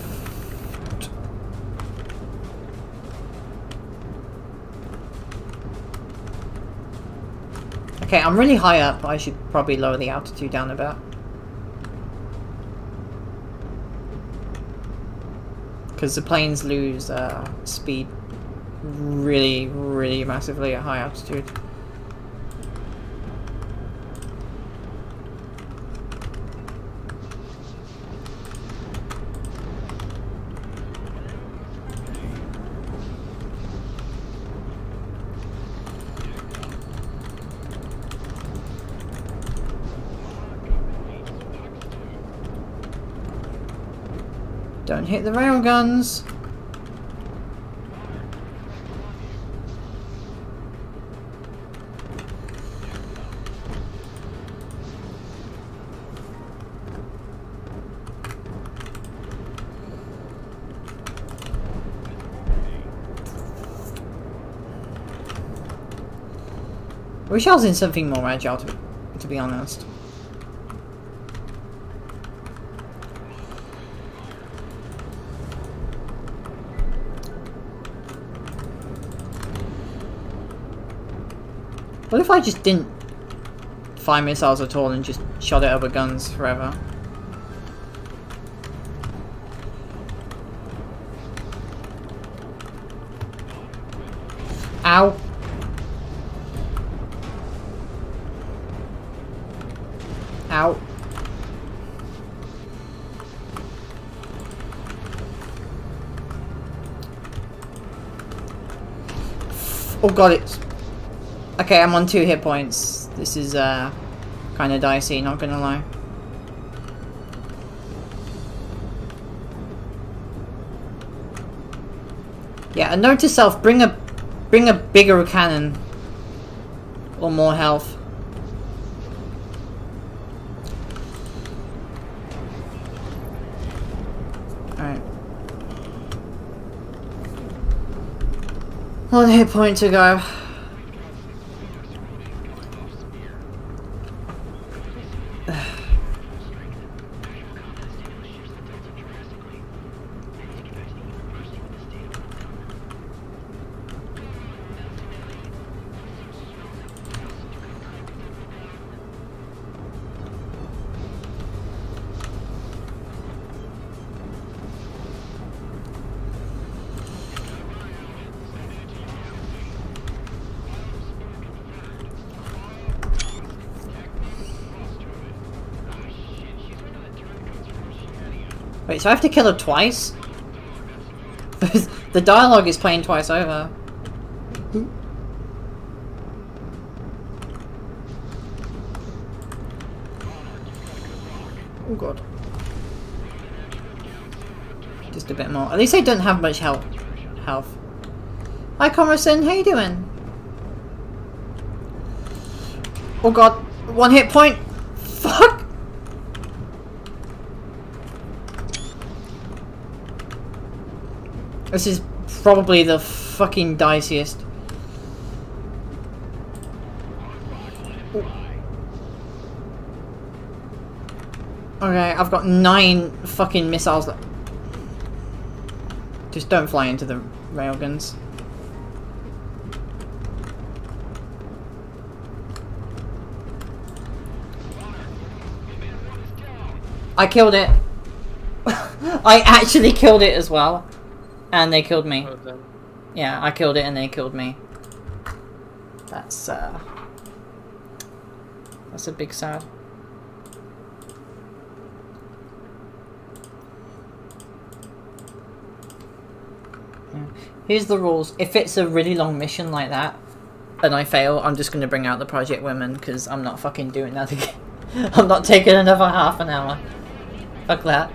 Okay, I'm really high up. I should probably lower the altitude down a bit. Because the planes lose speed really, really massively at high altitude. Don't hit the railguns. I wish I was in something more agile, to be honest. What if I just didn't fire missiles at all and just shot it over guns forever? Ow! Ow. Oh god, it's... Okay, I'm on 2 hit points. This is kind of dicey, not gonna lie. Yeah, a note to self, bring a bigger cannon. Or more health. Alright. 1 hit point to go. Wait, so I have to kill her twice? The dialogue is playing twice over. Oh god. Just a bit more. At least I don't have much health. Hi Comerson, how you doing? Oh god, 1 hit point! Fuck! This is probably the fucking diciest. Okay, I've got 9 fucking missiles. Just don't fly into the railguns. I killed it. I actually killed it as well. And they killed me. Yeah, I killed it and they killed me. That's a big sad. Yeah. Here's the rules. If it's a really long mission like that, and I fail, I'm just going to bring out the Project Women, because I'm not fucking doing that again. I'm not taking another half an hour. Fuck that.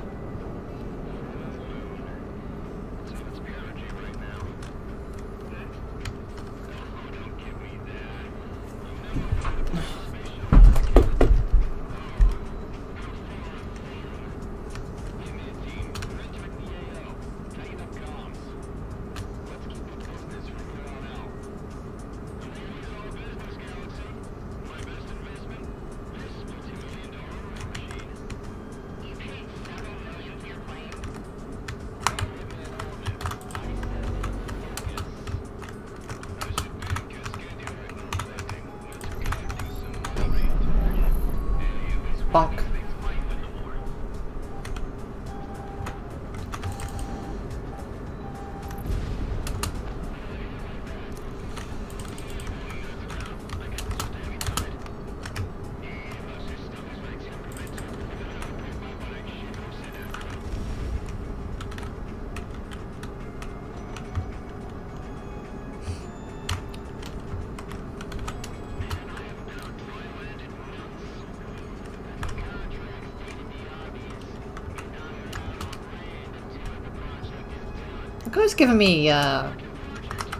guy's giving me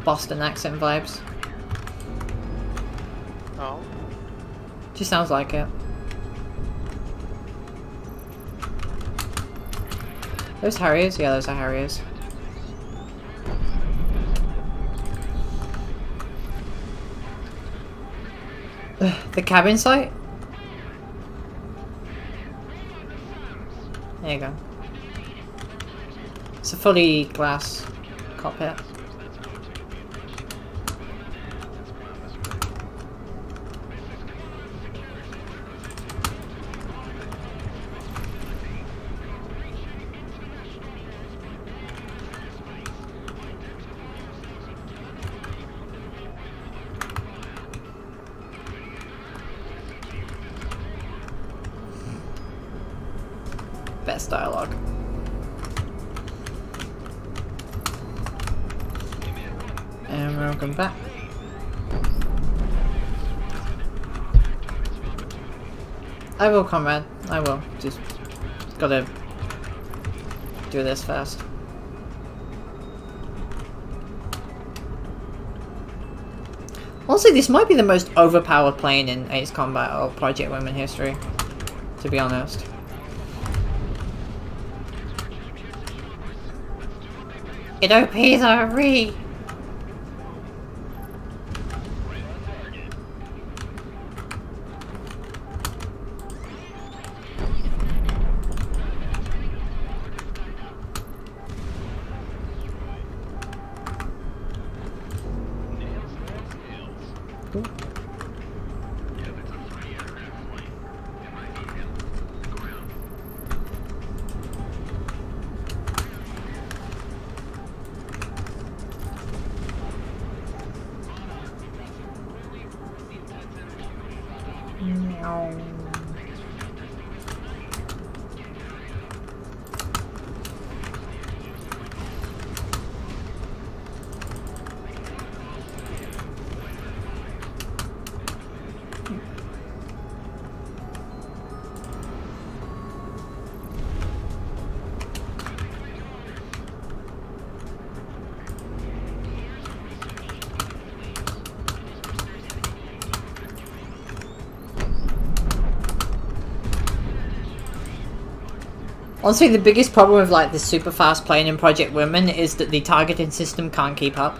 Boston accent vibes.
Oh.
Just sounds like it. Those Harriers? Yeah, those are Harriers. The cabin site? There you go. It's a fully glass cockpit. Best dialogue. And welcome back. I will, comrade. I will. Just gotta do this fast. Honestly, this might be the most overpowered plane in Ace Combat or Project Wingman history, to be honest. It OPs are re. Honestly, the biggest problem with like this super fast plane in Project Wingman is that the targeting system can't keep up.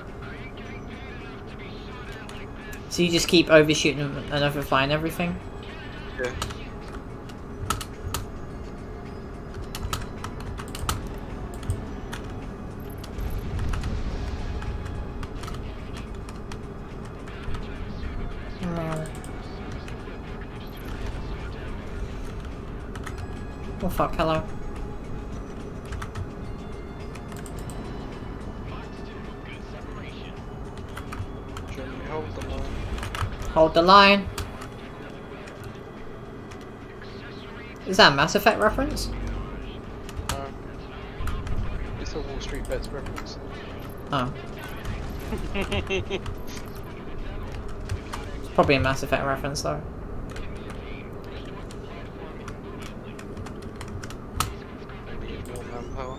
So you just keep overshooting and overflying everything.
Yeah.
Oh fuck, hello.
Hold the line.
Hold the line. Is that a Mass Effect reference?
It's a Wall Street Bets reference.
Oh. It's probably a Mass Effect reference though.
I need more manpower.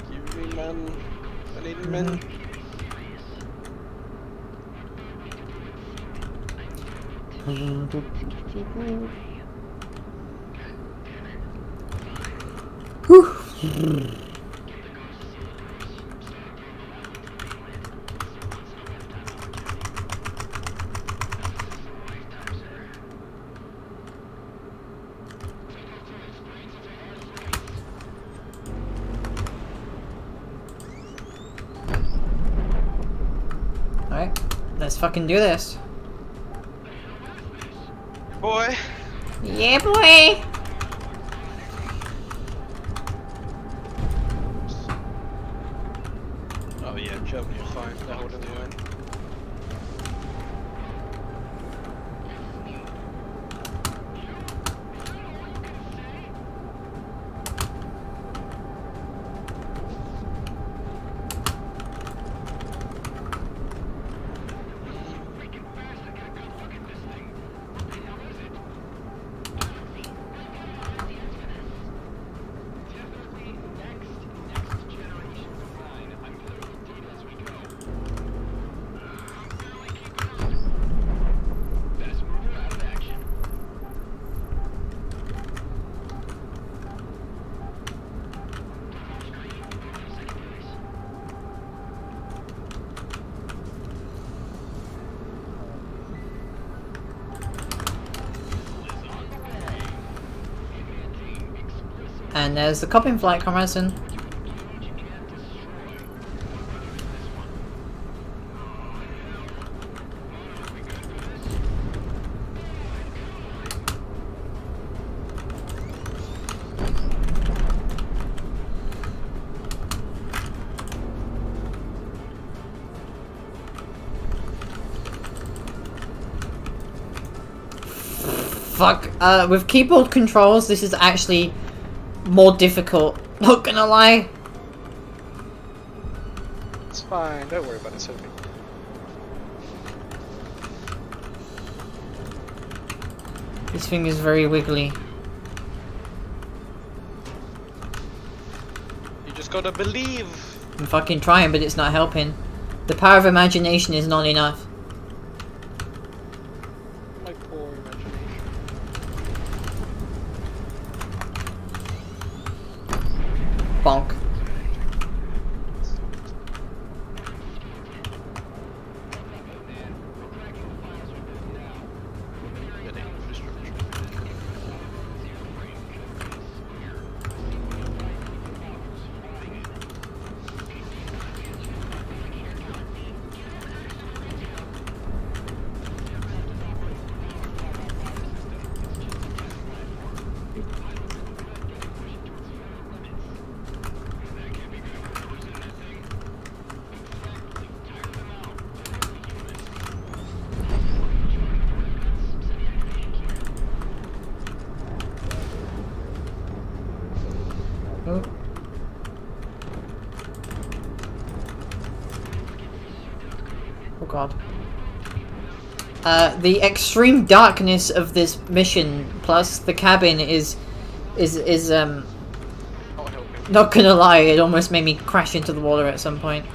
Give me man. I need men.
Alright, let's fucking do this.
Boy!
Yeah, boy!
Oh yeah, Germany are fine. They're holding the line.
And there's the cop in flight, Comradson. Fuck, with keyboard controls, this is actually more difficult. Not gonna lie.
It's fine, don't worry about it, Sophie.
This thing is very wiggly.
You just gotta believe!
I'm fucking trying, but it's not helping. The power of imagination is not enough.
My poor imagination.
Bonk. Oh. Oh god. The extreme darkness of this mission plus the cabin is
Not helping.
not gonna lie, it almost made me crash into the water at some point.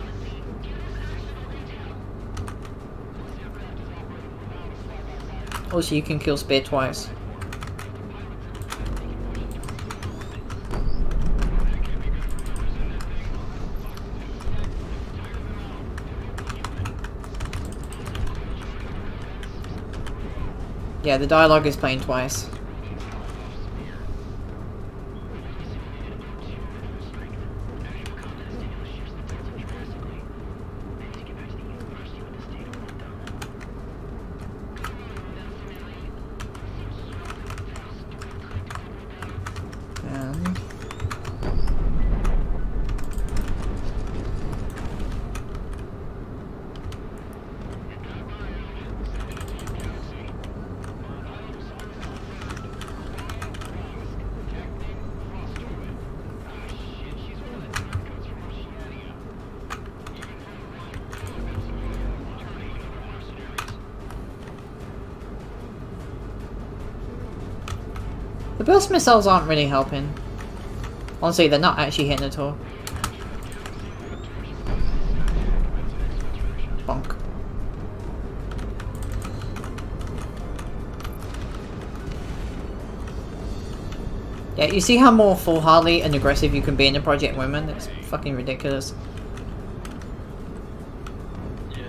Also, you can kill Spear twice. Yeah, the dialogue is playing twice. And the burst missiles aren't really helping. Honestly, they're not actually hitting at all. Bonk. Yeah, you see how more foolhardy and aggressive you can be in a Project Wingman? It's fucking ridiculous.
Yeah.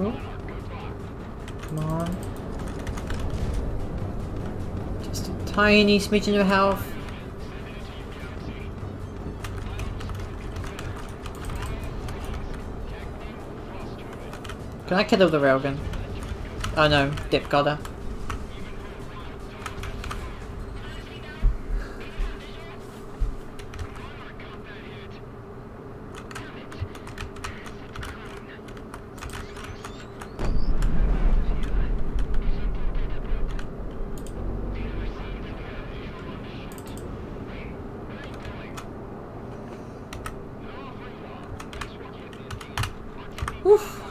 Oh. Come on. Just a tiny smidgen of health. Can I kill the railgun? Oh no, Dip got her. Oof.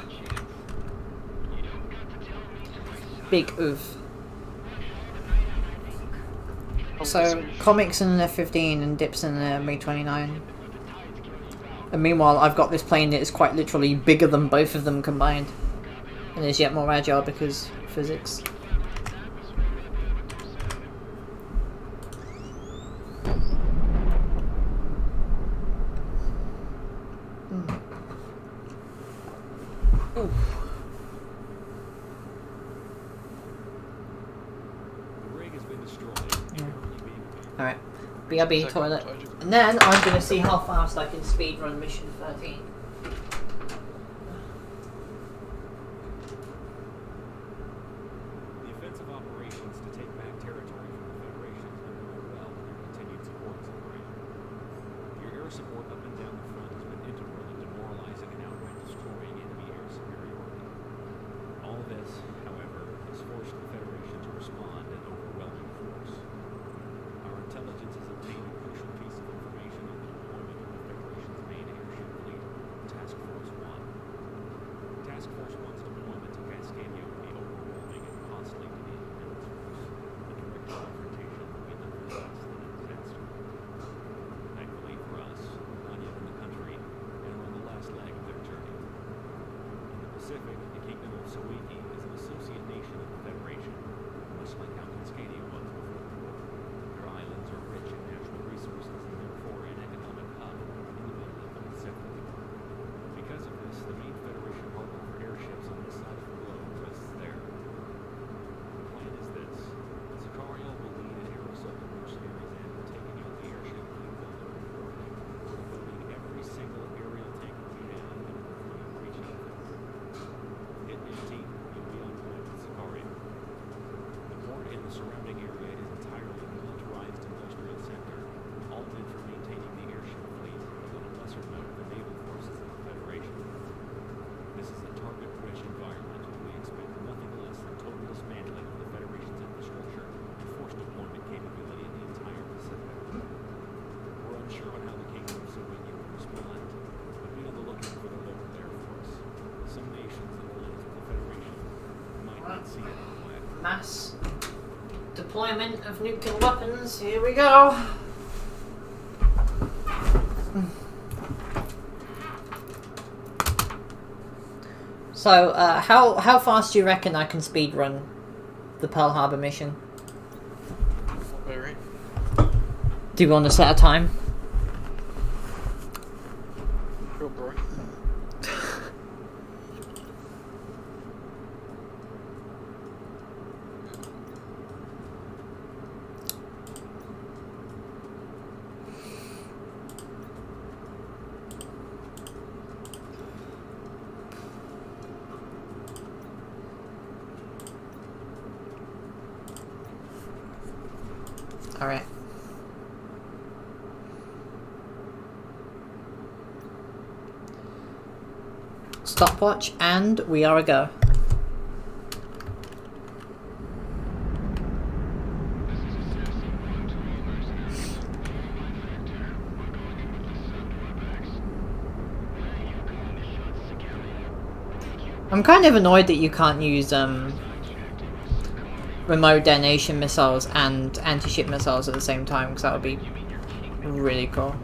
Big oof. So, Comics in an F-15 and Dips in a MiG-29. And meanwhile, I've got this plane that is quite literally bigger than both of them combined. and is yet more agile because physics. Alright, BRB toilet. And then I'm gonna see how fast I can speedrun mission 13.
The offensive operations to take back territory from the Federation has been going well with your continued support, Zachary. Your air support up and down the front has been integral in demoralizing and outright destroying enemy air superiority. All this, however, has forced the Federation to respond in overwhelming force. Our intelligence has obtained a crucial piece of information on the deployment of the Federation's main airship fleet, Task Force 1. Task Force 1's deployment to Cascadia would be overwhelming and costly to the Independence Force. A direct confrontation would be nothing less than a disaster. Thankfully for us, we're not yet in the country and are on the last leg of their journey. In the Pacific, the Kingdom of Sawiki is an associate nation of the Federation, much like how Cascadia was before the war. Their islands are rich in natural resources and therefore an economic hub in the middle of the Pacific. Because of this, the main Federation harbor for airships on this side of the globe rests there. The plan is this. Sicario will lead an aerosol of mercenaries in, taking out the airship fleet while they're reporting, devoting every single aerial tank we have and working on reaching out for them. Hit and team, you'll be on point with Sicario. The port and the surrounding area is entirely militarized industrial sector, all meant for maintaining the airship fleet, but on a lesser note, the naval forces of the Federation. This is a target-rich environment where we expect nothing less than total dismantling of the Federation's infrastructure and forced deployment capability in the entire Pacific. We're unsure on how the Kingdom of Sawiki will respond, but be on the lookout for the local air force. Some nations that align with the Federation might not see it quiet.
Mass deployment of nuclear weapons. Here we go. So, how fast do you reckon I can speedrun the Pearl Harbor mission?
Very.
Do you want to set a time?
Real boy.
Alright. Stopwatch, and we are a go. I'm kind of annoyed that you can't use remote detonation missiles and anti-ship missiles at the same time, because that would be really cool.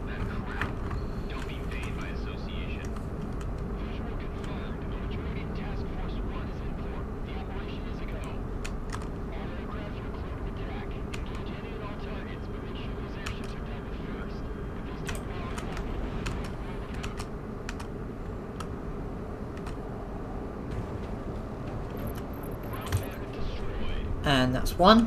And that's one.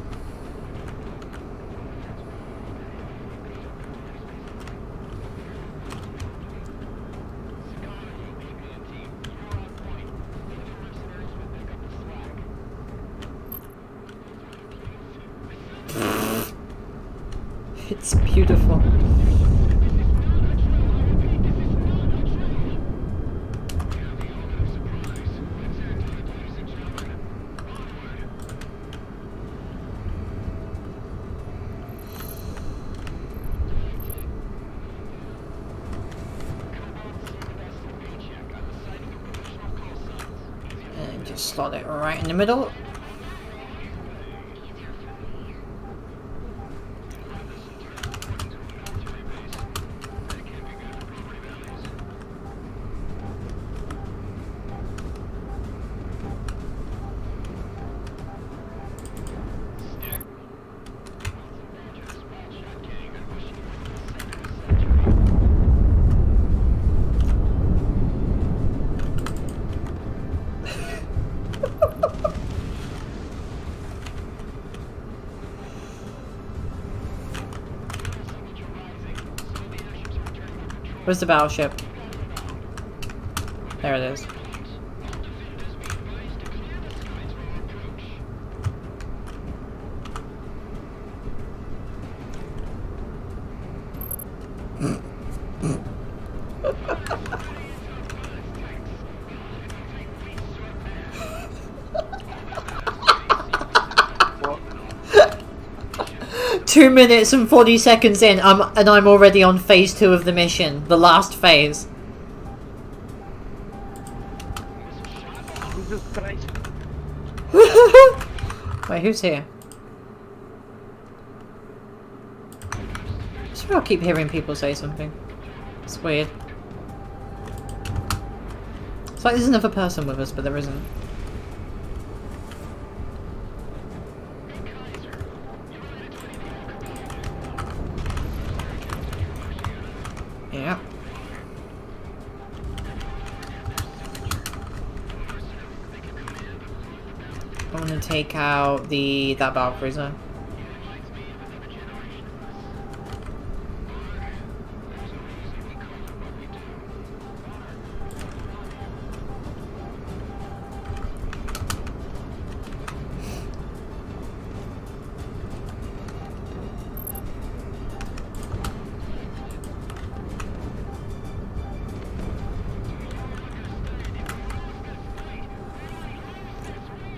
It's beautiful. And just slot it right in the middle. Where's the battleship? There it is.
What?
2 minutes and 40 seconds in, I'm already on phase 2 of the mission, the last phase.
Jesus Christ.
Wait, who's here? I swear I keep hearing people say something. It's weird. It's like there's another person with us, but there isn't. Yeah. I want to take out that battle cruiser.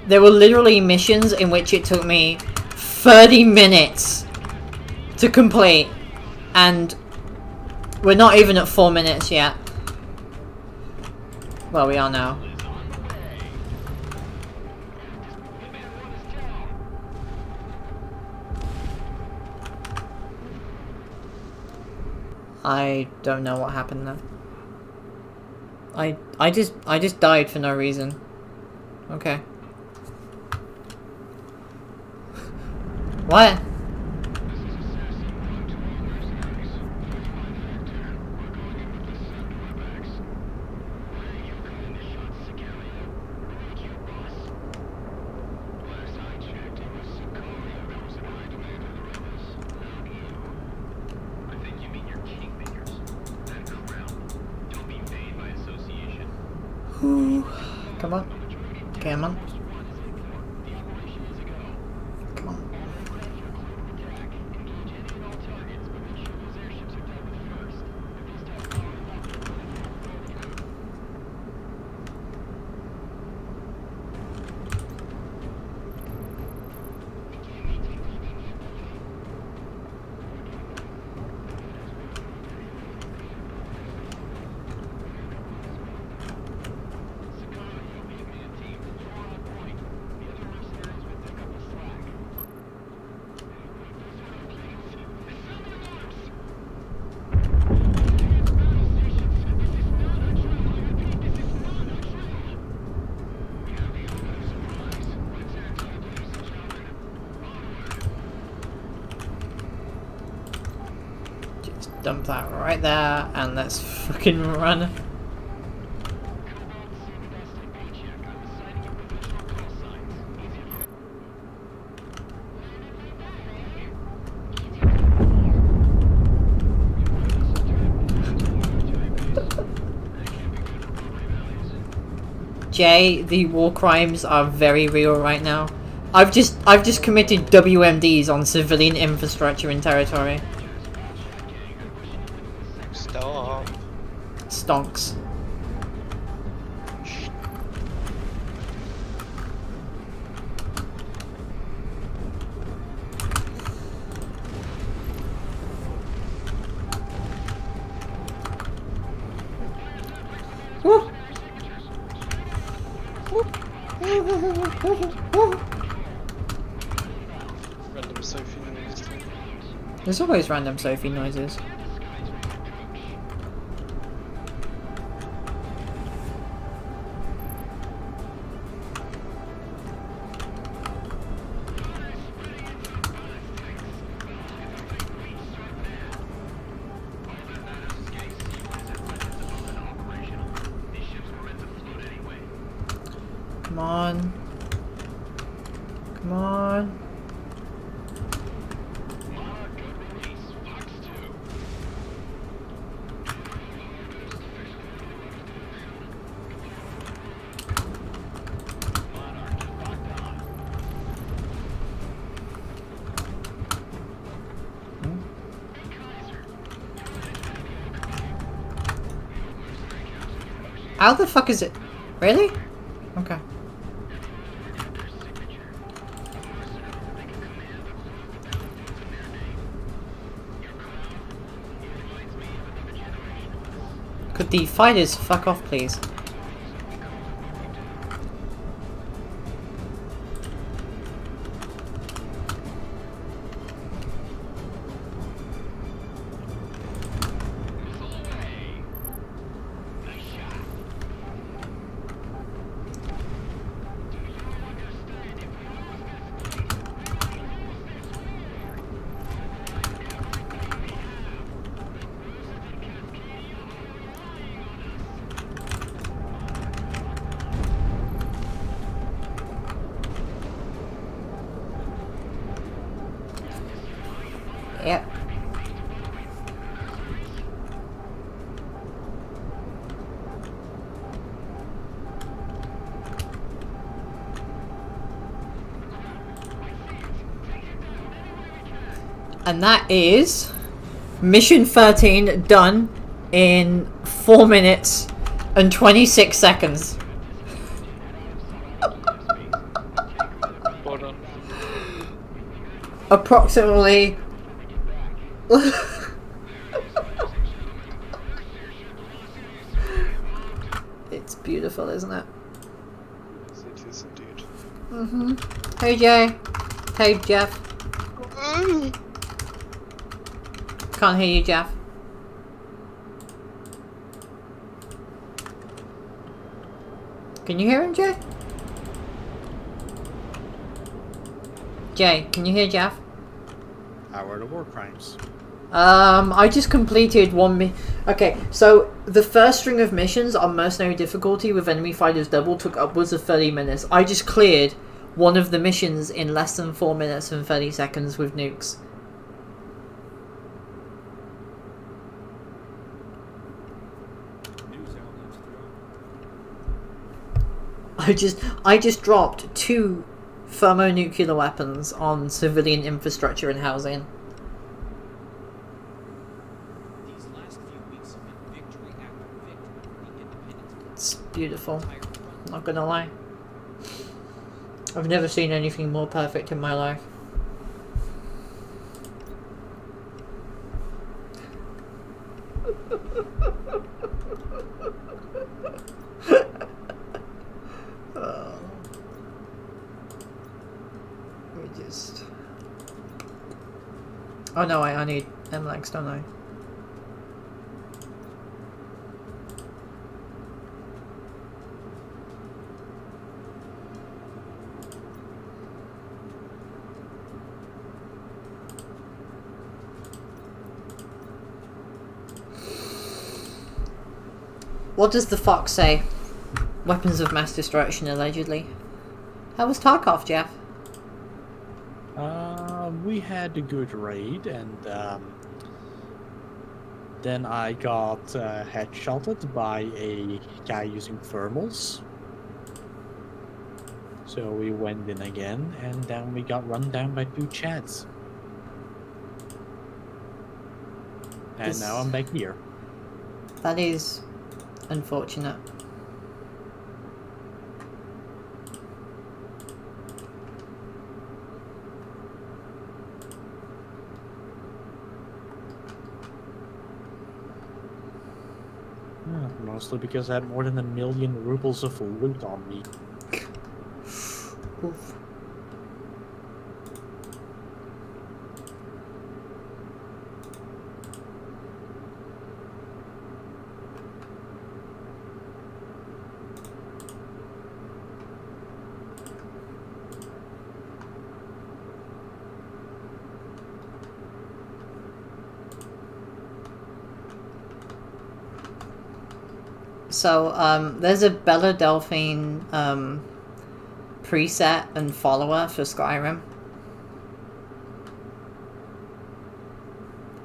There were literally missions in which it took me 30 minutes to complete, and we're not even at 4 minutes yet. Well, we are now. I don't know what happened there. I just died for no reason. Okay. What? Come on. Come on. Come on. Dump that right there, and let's fucking run. Jay, the war crimes are very real right now. I've just committed WMDs on civilian infrastructure and territory.
Stop.
Stonks. Woo.
Random Sophie noises.
There's always random Sophie noises. Come on. Come on. How the fuck is it? Really? Okay. Could the fighters fuck off, please? Yep. And that is mission 13 done in 4 minutes and 26 seconds.
Well done.
Approximately. It's beautiful, isn't it?
Yes, it is indeed.
Hey Jay. Hey Jeff. Can't hear you, Jeff. Can you hear him, Jay? Jay, can you hear Jeff?
How are the Warcrimes?
I just completed one Okay, so the first string of missions on Mercenary difficulty with enemy fighters double took upwards of 30 minutes. I just cleared one of the missions in less than 4 minutes and 30 seconds with nukes.
News outlets throughout
I just dropped 2 thermonuclear weapons on civilian infrastructure and housing.
these last few weeks have been victory after victory for the independence.
It's beautiful.
Entire front.
Not gonna lie. I've never seen anything more perfect in my life. We just... Oh no, I need MLX, don't I? What does the fox say? Weapons of mass destruction, allegedly. How was Tarkov, Jeff?
We had a good raid, and then I got headshotted by a guy using thermals. So we went in again, and then we got run down by 2 chads. And now I'm back here.
That is unfortunate.
Mostly because I had more than 1 million rubles of loot on me.
Oof. So, there's a Bella Delphine preset and follower for Skyrim.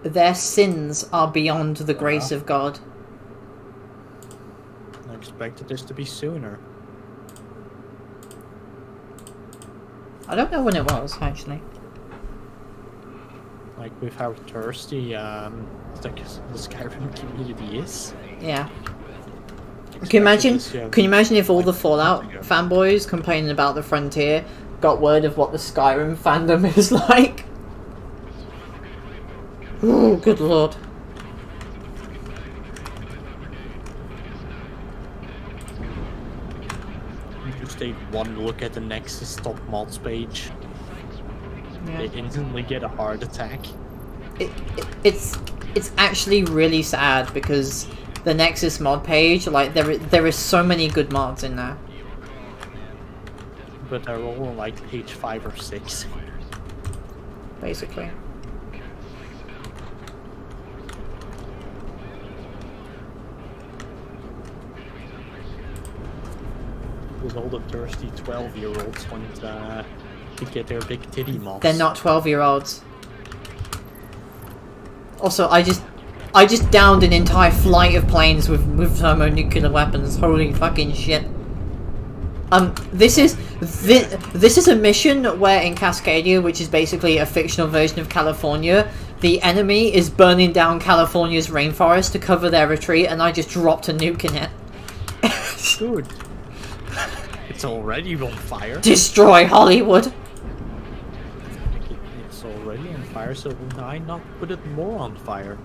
Their sins are beyond the grace of God.
I expected this to be sooner.
I don't know when it was, actually.
Like, with how thirsty the Skyrim community is.
Yeah. Can you imagine?
Especially this,
Can you imagine if all the
like,
Fallout
months ago.
fanboys complaining about the Frontier got word of what the Skyrim fandom is like? Oh, good lord!
You just take one look at the Nexus top mods page,
Yeah.
they instantly get a heart attack.
It's actually really sad because the Nexus mod page, like there is so many good mods in there.
But they're all on like page 5 or 6.
Basically.
With all the thirsty 12-year-olds want to get their big titty mods.
They're not 12-year-olds. Also, I just downed an entire flight of planes with thermonuclear weapons. Holy fucking shit. This is a mission where in Cascadia, which is basically a fictional version of California, the enemy is burning down California's rainforest to cover their retreat, and I just dropped a nuke in it.
Good. It's already on fire.
Destroy Hollywood!
It's already on fire, so why not put it more on fire?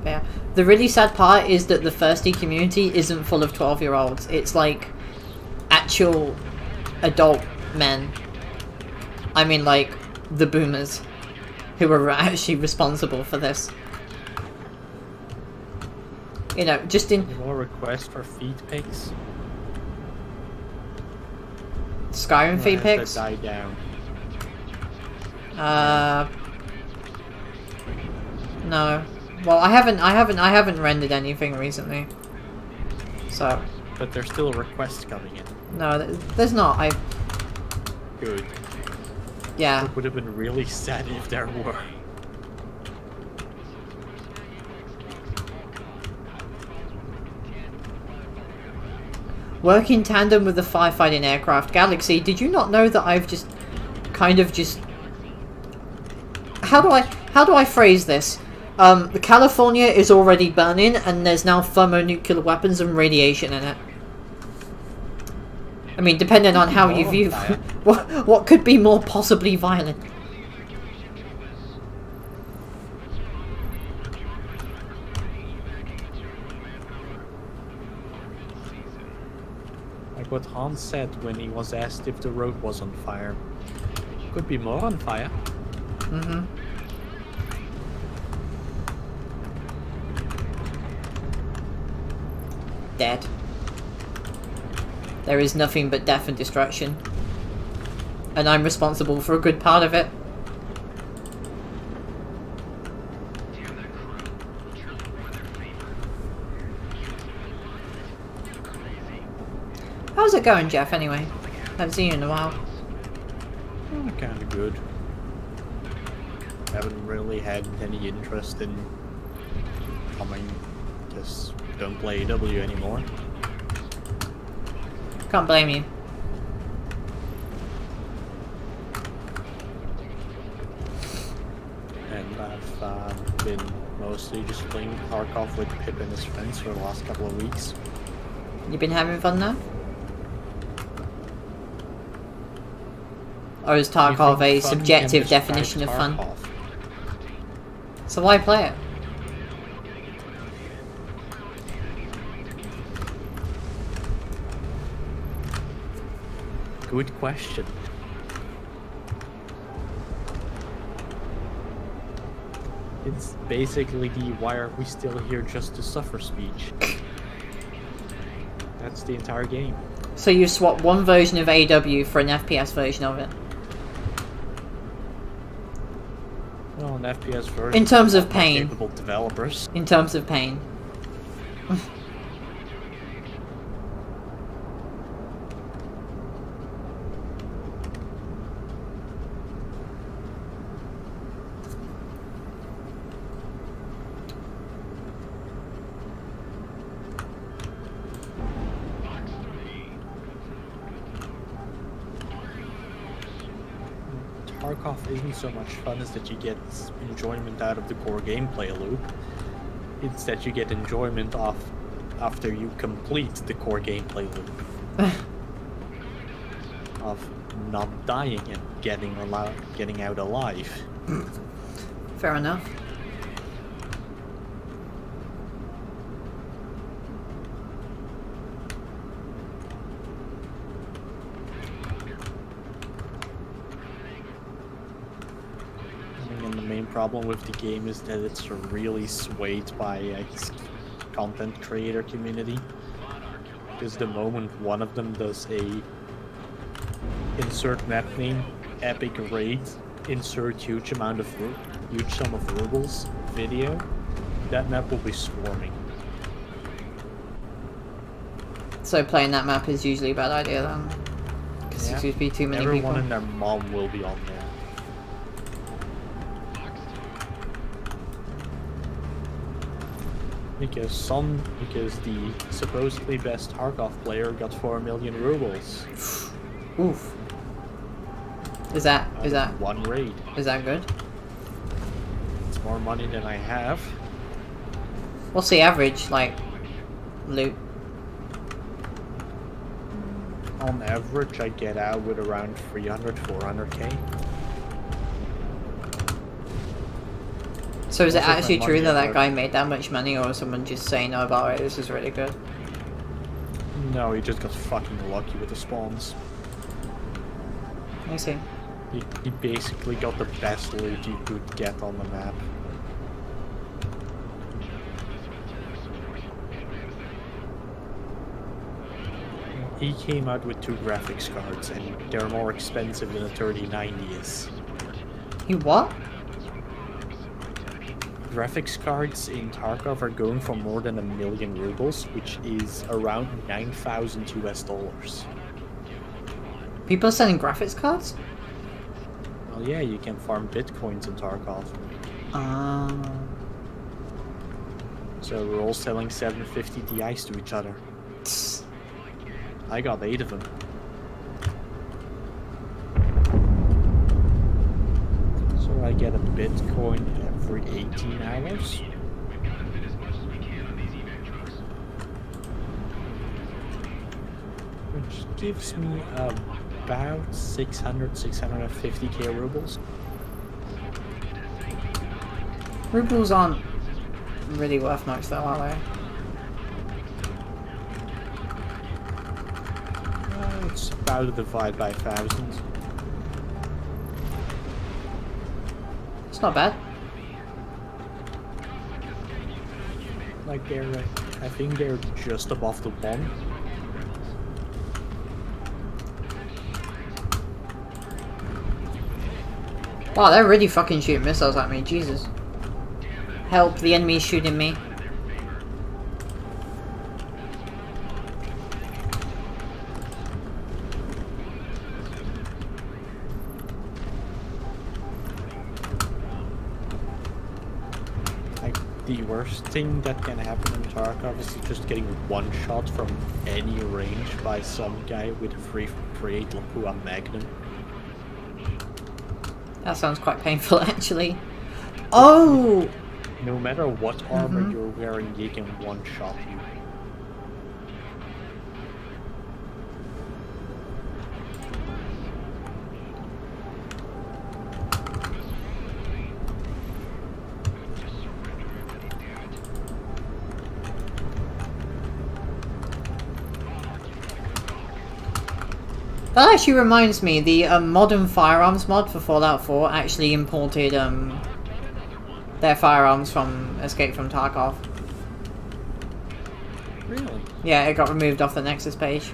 Yeah. The really sad part is that the thirsty community isn't full of 12-year-olds. It's like actual adult men. I mean, like the boomers who are actually responsible for this. You know, just in
More requests for feed pics.
Skyrim feed pics.
Die down.
No. Well, I haven't rendered anything recently. So,
But there's still requests coming in.
no, there's not.
Good.
Yeah.
It would have been really sad if there were.
Work in tandem with the firefighting aircraft. Galaxy, did you not know that I've just kind of just how do I phrase this? The California is already burning and there's now thermonuclear weapons and radiation in it. I mean, depending on how you view what could be more possibly violent.
Like what Hans said when he was asked if the road was on fire. Could be more on fire.
Mm-hmm. Dead. There is nothing but death and destruction. And I'm responsible for a good part of it. How's it going, Jeff, anyway? Haven't seen you in a while.
Kind of good. Haven't really had any interest in coming. Just don't play AW anymore.
Can't blame you.
And I've been mostly just playing Tarkov with Pip and his friends for the last couple of weeks.
You been having fun now? Or is Tarkov a
Fun
subjective
can describe
definition of fun?
Tarkov.
So why play it?
Good question. It's basically the "why are we still here just to suffer" speech. That's the entire game.
So you swap one version of AW for an FPS version of it?
Well, an FPS version.
In terms of
by
pain.
capable developers.
In terms of pain.
Tarkov isn't so much fun as that you get enjoyment out of the core gameplay loop. It's that you get enjoyment off after you complete the core gameplay loop of not dying and getting out alive.
Fair enough.
And the main problem with the game is that it's really swayed by its content creator community. Because the moment one of them does a insert map name, epic raid, insert huge sum of rubles video, that map will be swarming.
So playing that map is usually a bad idea then. Because there seems to be too many
Everyone
people.
and their mom will be on there. Because the supposedly best Tarkov player got 4 million rubles.
Oof. Is that
one raid?
Is that good?
It's more money than I have.
What's the average like loot?
On average, I get out with around 300-400k.
So is it
Also, my
actually true
money
that that
at
guy made that much money, or is someone just saying, "Oh, by the way, this is really good"?
No, he just got fucking lucky with the spawns.
I see.
He basically got the best loot you could get on the map. He came out with 2 graphics cards, and they're more expensive than a 3090 is.
You what?
Graphics cards in Tarkov are going for more than 1 million rubles, which is around 9,000 US dollars.
People are selling graphics cards?
Well, yeah, you can farm bitcoins in Tarkov. So we're all selling 750 Ti's to each other. I got 8 of them. So I get a bitcoin every 18 hours. Which gives me about 650k rubles.
Rubles aren't really worth much though, are they?
It's about to divide by 1,000.
It's not bad.
Like I think they're just above the 1.
Wow, they're really fucking shooting missiles at me, Jesus. Help, the enemy's shooting me.
The worst thing that can happen in Tarkov is just getting one shot from any range by some guy with a 338 Lapua Magnum.
That sounds quite painful, actually. Oh!
No matter what armor you're wearing, he can one-shot you.
That actually reminds me, the modern firearms mod for Fallout 4 actually imported their firearms from Escape from Tarkov.
Really?
Yeah, it got removed off the Nexus page.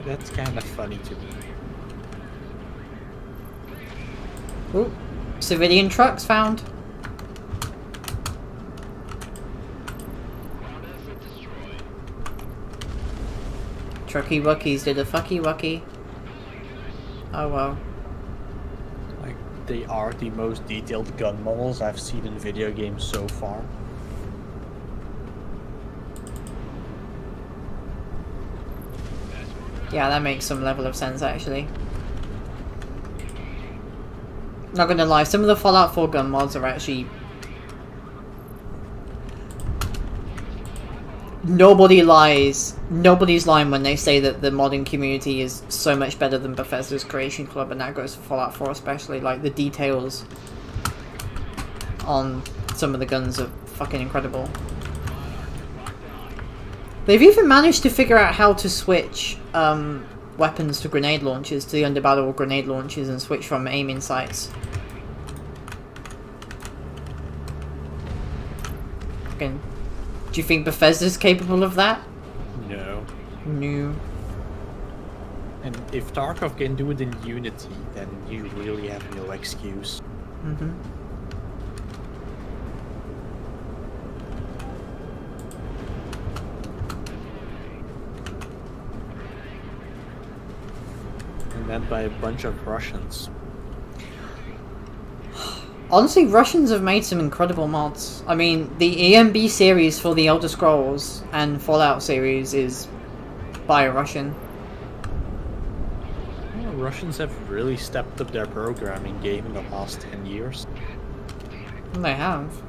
That's kind of funny to me.
Ooh, civilian trucks found. Trucky Wuckies did a fucky wucky. Oh well.
Like, they are the most detailed gun models I've seen in video games so far.
Yeah, that makes some level of sense actually. Not gonna lie, some of the Fallout 4 gun mods are actually... Nobody's lying when they say that the modding community is so much better than Bethesda's Creation Club, and that goes for Fallout 4 especially. Like, the details on some of the guns are fucking incredible. They've even managed to figure out how to switch weapons to grenade launchers, to the underbarrel grenade launchers, and switch from aiming sights. Fucking... Do you think Bethesda's capable of that?
No.
No.
And if Tarkov can do it in Unity, then you really have no excuse.
Mm-hmm.
And then by a bunch of Russians.
Honestly, Russians have made some incredible mods. I mean, the AMD series for the Elder Scrolls and Fallout series is by a Russian.
Well, Russians have really stepped up their programming game in the past 10 years.
They have.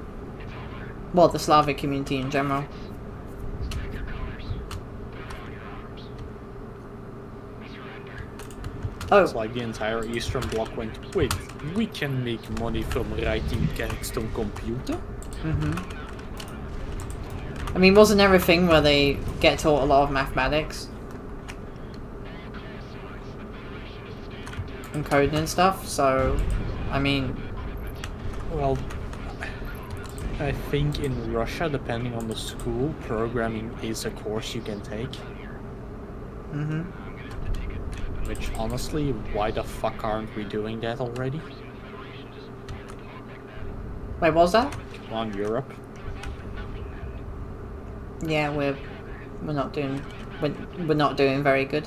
Well, the Slavic community in general. Oh.
It's like the entire Eastern Bloc went, wait, we can make money from writing text on computer?
Mm-hmm. I mean, wasn't there a thing where they get taught a lot of mathematics? And coding and stuff, so, I mean...
Well, I think in Russia, depending on the school, programming is a course you can take.
Mm-hmm.
Which, honestly, why the fuck aren't we doing that already?
Wait, what was that?
Come on, Europe.
Yeah, we're not doing very good.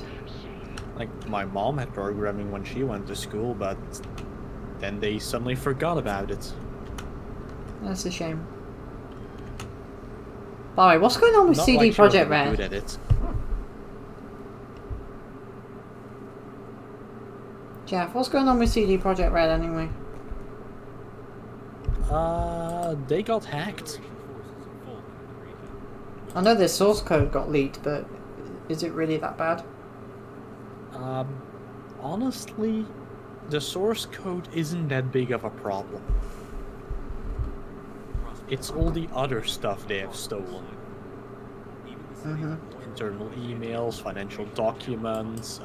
Like, my mom had programming when she went to school, but then they suddenly forgot about it.
That's a shame. By the way, what's going on with
Not
CD
like she was
Projekt
very good
Red?
at it.
Jeff, what's going on with CD Projekt Red anyway?
They got hacked.
I know their source code got leaked, but is it really that bad?
Honestly, the source code isn't that big of a problem. It's all the other stuff they have stolen.
Mm-hmm.
Internal emails, financial documents,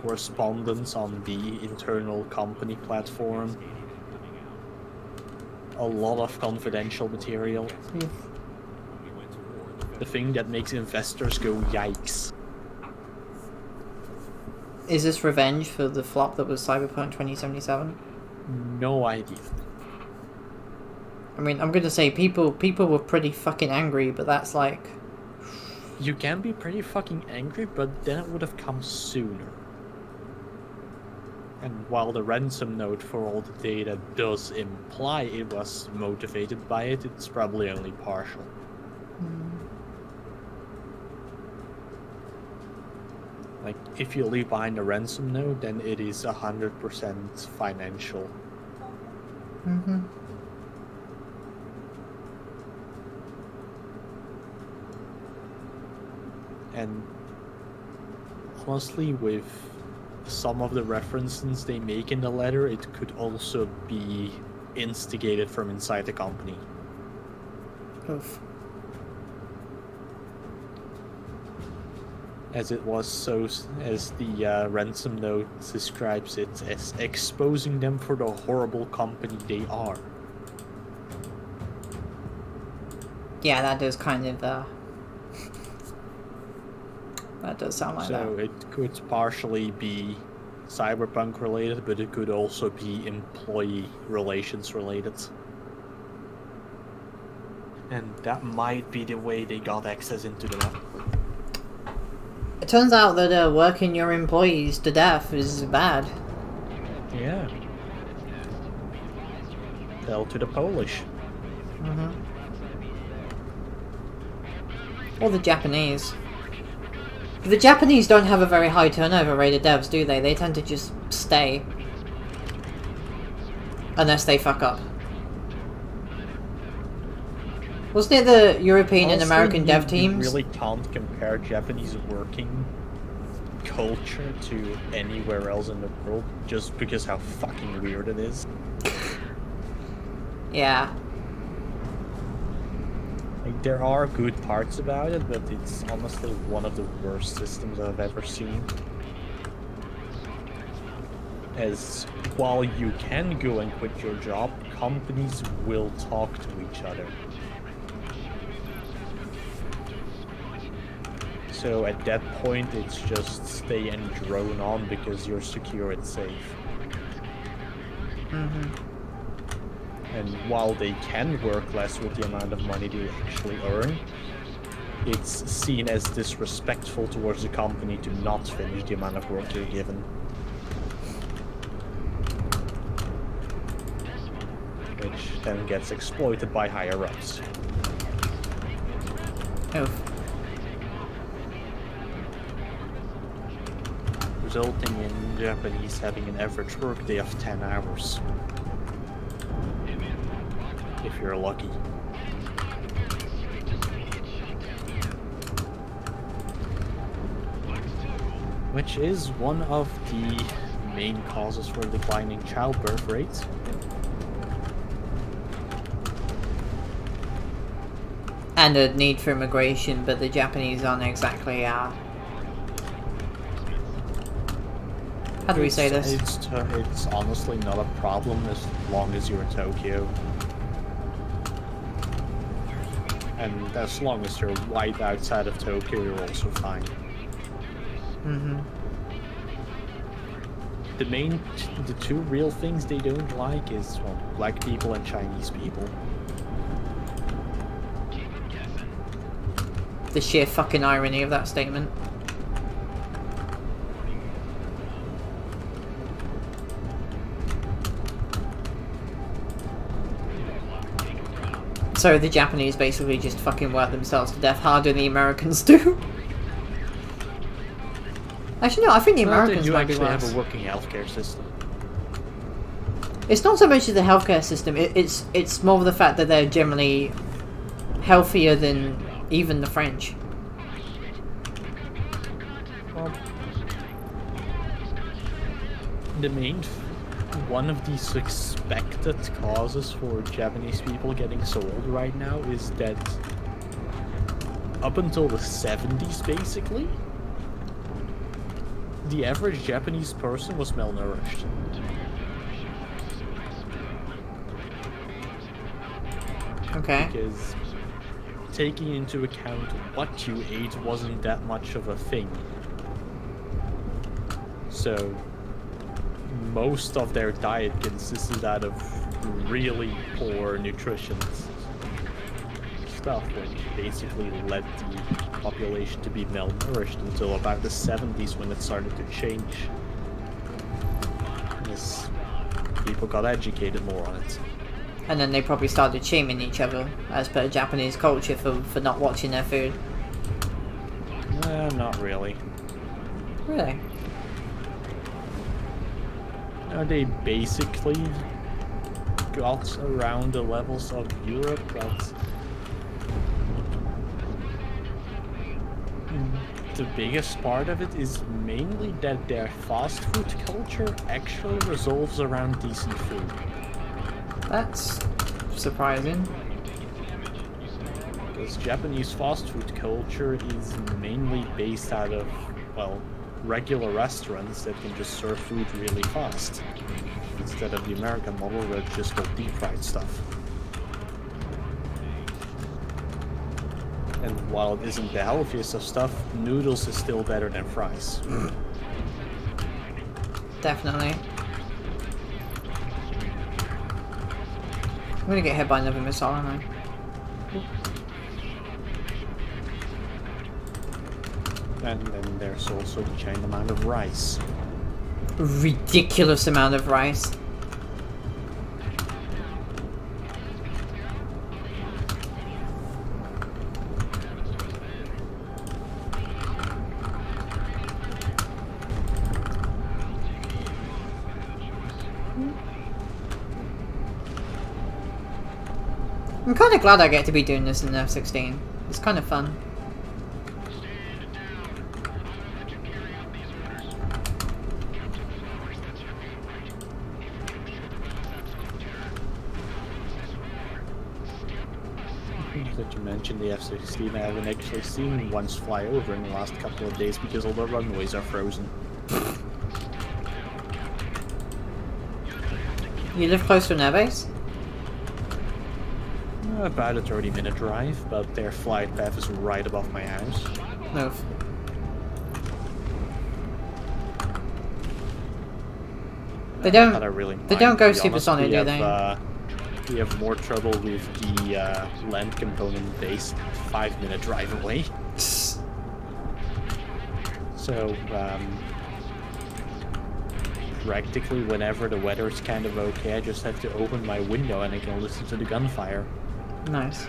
correspondence on the internal company platform. A lot of confidential material. The thing that makes investors go yikes.
Is this revenge for the flop that was Cyberpunk 2077?
No idea.
I mean, I'm gonna say people were pretty fucking angry, but that's like...
You can be pretty fucking angry, but then it would have come sooner. And while the ransom note for all the data does imply it was motivated by it, it's probably only partial. Like, if you leave behind a ransom note, then it is 100% financial.
Mm-hmm.
And honestly, with some of the references they make in the letter, it could also be instigated from inside the company.
Oof.
As it was so, as the ransom note describes it, as exposing them for the horrible company they are.
Yeah, that does kind of, that does sound like that.
So it could partially be cyberpunk related, but it could also be employee relations related. And that might be the way they got access into the network.
It turns out that working your employees to death is bad.
Yeah. Tell to the Polish.
Mm-hmm. Or the Japanese. The Japanese don't have a very high turnover rate of devs, do they? They tend to just stay. Unless they fuck up. Wasn't it the European and
Honestly,
American dev
you
teams?
really can't compare Japanese working culture to anywhere else in the world just because how fucking weird it is.
Yeah.
Like, there are good parts about it, but it's honestly one of the worst systems I've ever seen. As while you can go and quit your job, companies will talk to each other. So at that point, it's just stay and drone on because you're secure and safe.
Mm-hmm.
And while they can work less with the amount of money they actually earn, it's seen as disrespectful towards the company to not finish the amount of work you're given. Which then gets exploited by higher-ups.
Oof.
Resulting in Japanese having an average workday of 10 hours. If you're lucky. Which is one of the main causes for declining childbirth rates.
And a need for immigration, but the Japanese aren't exactly, how do we say this?
It's honestly not a problem as long as you're in Tokyo. And as long as you're right outside of Tokyo, you're also fine.
Mm-hmm.
The two real things they don't like is, well, black people and Chinese people.
The sheer fucking irony of that statement. So the Japanese basically just fucking work themselves to death harder than the Americans do. Actually, no, I think the Americans might be
actually
worse.
have a working healthcare system.
It's not so much of the healthcare system, it's more of the fact that they're generally healthier than even the French.
Well, one of the suspected causes for Japanese people getting so old right now is that up until the 70s, basically, the average Japanese person was malnourished.
Okay.
Because taking into account what you ate wasn't that much of a thing. So most of their diet consisted out of really poor nutrition stuff, which basically led the population to be malnourished until about the 70s when it started to change. As people got educated more on it.
And then they probably started shaming each other, as per Japanese culture, for not watching their food.
Not really.
Really?
They basically got around the levels of Europe, but the biggest part of it is mainly that their fast food culture actually revolves around decent food.
That's surprising.
Because Japanese fast food culture is mainly based out of, well, regular restaurants that can just serve food really fast, instead of the American model where it's just called deep fried stuff. And while it isn't the healthiest of stuff, noodles is still better than fries.
Definitely. I'm gonna get hit by another missile, aren't I?
And then there's also the giant amount of rice.
Ridiculous amount of rice. I'm kind of glad I get to be doing this in the F-16. It's kind of fun.
That you mentioned the F-16, I haven't actually seen ones fly over in the last couple of days because all the runways are frozen.
You live close to an airbase?
About a 30-minute drive, but their flight path is right above my house.
Move. They don't.
Not really
They
mind,
don't go
to be honest.
supersonic, do they?
We have more trouble with the land component based 5-minute drive away. So, practically whenever the weather's kind of okay, I just have to open my window and I can listen to the gunfire.
Nice.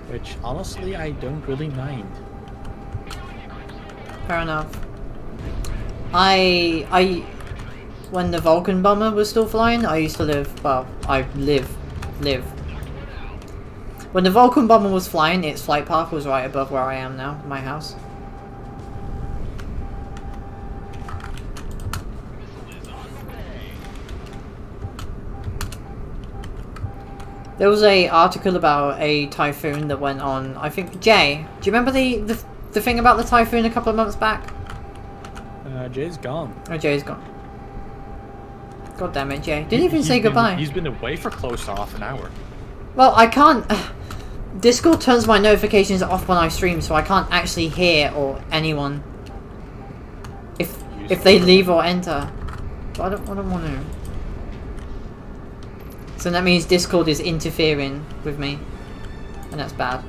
Which, honestly, I don't really mind.
Fair enough. When the Vulcan bomber was still flying, I used to live. Well, I live. When the Vulcan bomber was flying, its flight path was right above where I am now, my house. There was a article about a typhoon that went on. I think Jay, do you remember the thing about the typhoon a couple of months back?
Jay's gone.
Oh, Jay's gone. God damn it, Jay! Didn't even say goodbye.
He's been away for close to half an hour.
Well, I can't. Discord turns my notifications off when I stream, so I can't actually hear or anyone if they leave or enter. But I don't want to. So that means Discord is interfering with me, and that's bad.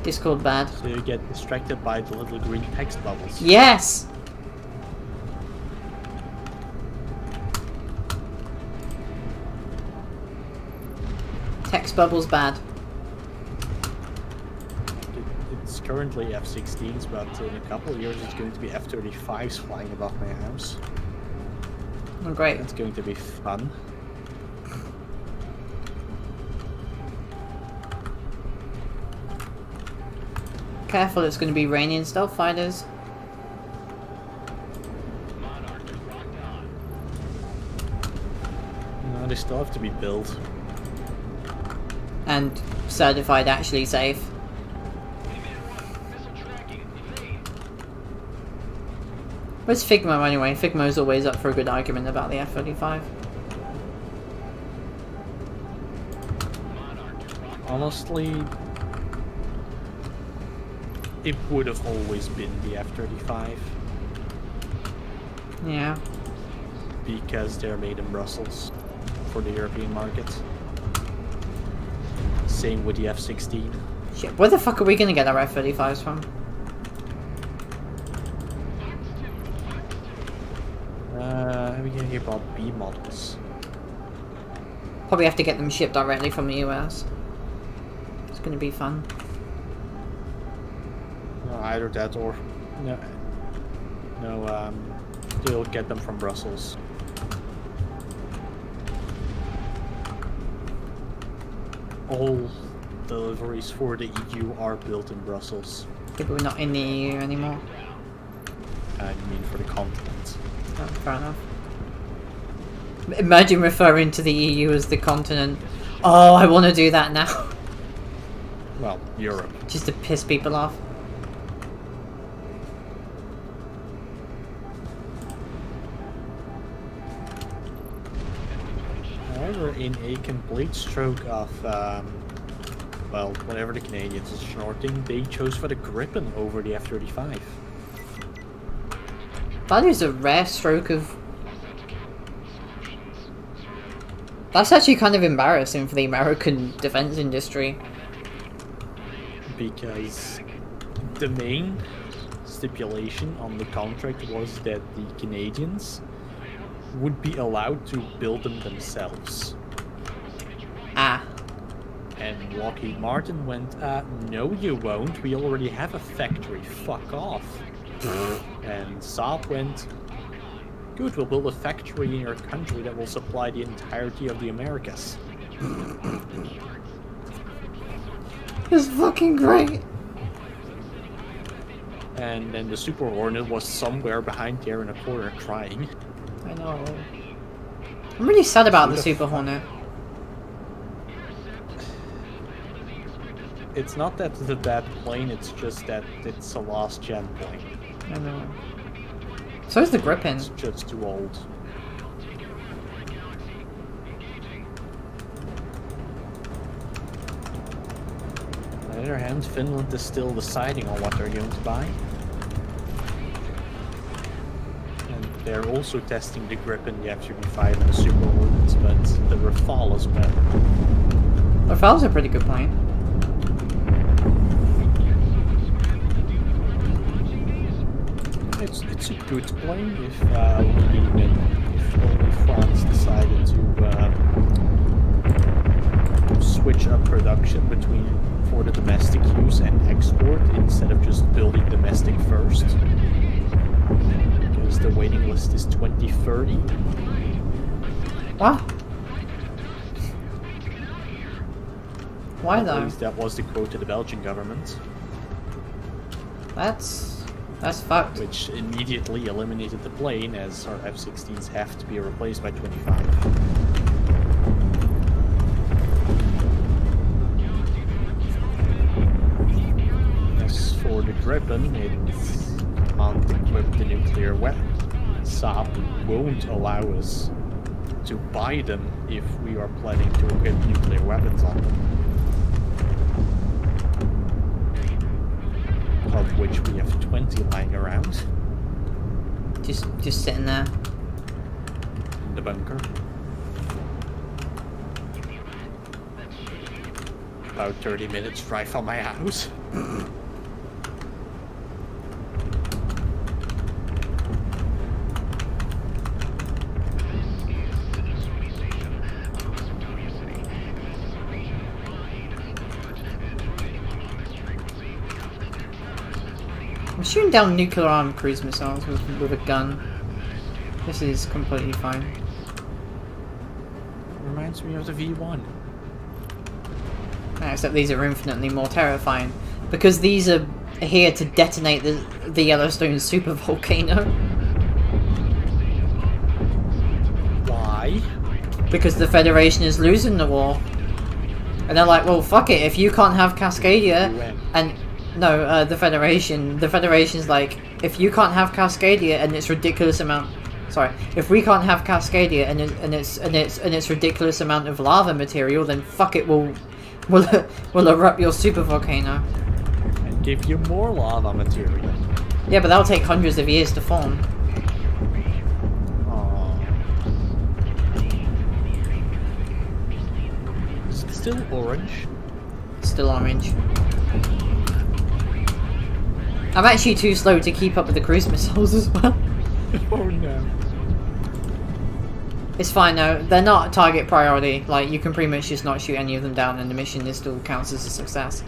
Discord bad.
So you get distracted by the little green text bubbles.
Yes! Text bubbles bad.
It's currently F-16s, but in a couple of years it's going to be F-35s flying above my house.
Oh, great.
It's going to be fun.
Careful, it's going to be raining stealth fighters.
No, they still have to be built.
And certified actually safe. Where's Figmo anyway? Figmo's always up for a good argument about the F-35.
Honestly, it would have always been the F-35.
Yeah.
Because they're made in Brussels for the European market. Same with the F-16.
Shit, where the fuck are we gonna get our F-35s from?
We can hear about B models.
Probably have to get them shipped directly from the US. It's gonna be fun.
Either that or they'll get them from Brussels. All deliveries for the EU are built in Brussels.
Yeah, but we're not in the EU anymore.
I mean for the continent.
Oh, fair enough. Imagine referring to the EU as the continent. Oh, I want to do that now.
Well, Europe.
Just to piss people off.
However, in a complete stroke of, well, whenever the Canadians are snorting, they chose for the Gripen over the F-35.
That is a rare stroke of... That's actually kind of embarrassing for the American defense industry.
Because the main stipulation on the contract was that the Canadians would be allowed to build them themselves.
Ah.
And And Lockheed Martin went, no you won't, we already have a factory, fuck off. And Saab went, good, we'll build a factory in your country that will supply the entirety of the Americas.
It's fucking great.
And then the Super Hornet was somewhere behind there in a corner crying.
I know. I'm really sad about the Super Hornet.
It's not that it's a bad plane, it's just that it's a last gen plane.
I know. So is the Gripen.
It's just too old. On the other hand, Finland is still deciding on what they're going to buy. And they're also testing the Gripen, the F-35 and the Super Hornets, but the Rafale is better.
Rafale's a pretty good plane.
It's a good plane if only France decided to switch up production for the domestic use and export instead of just building domestic first. Because the waiting list is 2030.
What? Why
At
though?
least that was the quote to the Belgian government.
That's fucked.
Which immediately eliminated the plane, as our F-16s have to be replaced by 25. As for the Gripen, it can't equip the nuclear weapon. Saab won't allow us to buy them if we are planning to equip nuclear weapons on them. Of which we have 20 lying around.
Just sitting there.
In the bunker. About 30 minutes drive from my house.
I'm shooting down nuclear armed cruise missiles with a gun. This is completely fine.
Reminds me of the V1.
Except these are infinitely more terrifying. Because these are here to detonate the Yellowstone supervolcano.
Why?
Because the Federation is losing the war. And they're like, well, fuck it, if you can't have Cascadia, and... No, the Federation's like, if you can't have Cascadia and its ridiculous amount... Sorry, if we can't have Cascadia and its ridiculous amount of lava material, then fuck it, we'll erupt your supervolcano.
And give you more lava material.
Yeah, but that'll take hundreds of years to form.
Is it still orange?
Still orange. I'm actually too slow to keep up with the cruise missiles as well.
Oh no.
It's fine though, they're not target priority. Like, you can pretty much just not shoot any of them down and the mission still counts as a success.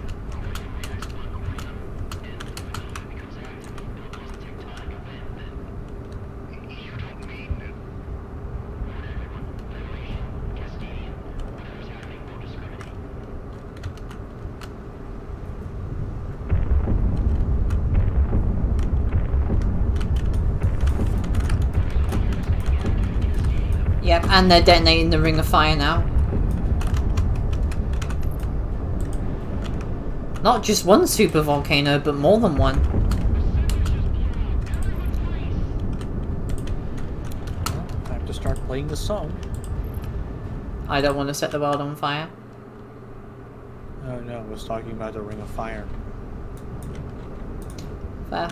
Yep, and they're detonating the Ring of Fire now. Not just one supervolcano, but more than one.
Well, time to start playing the song.
I don't want to set the world on fire.
Oh no, I was talking about the Ring of Fire.
Fair.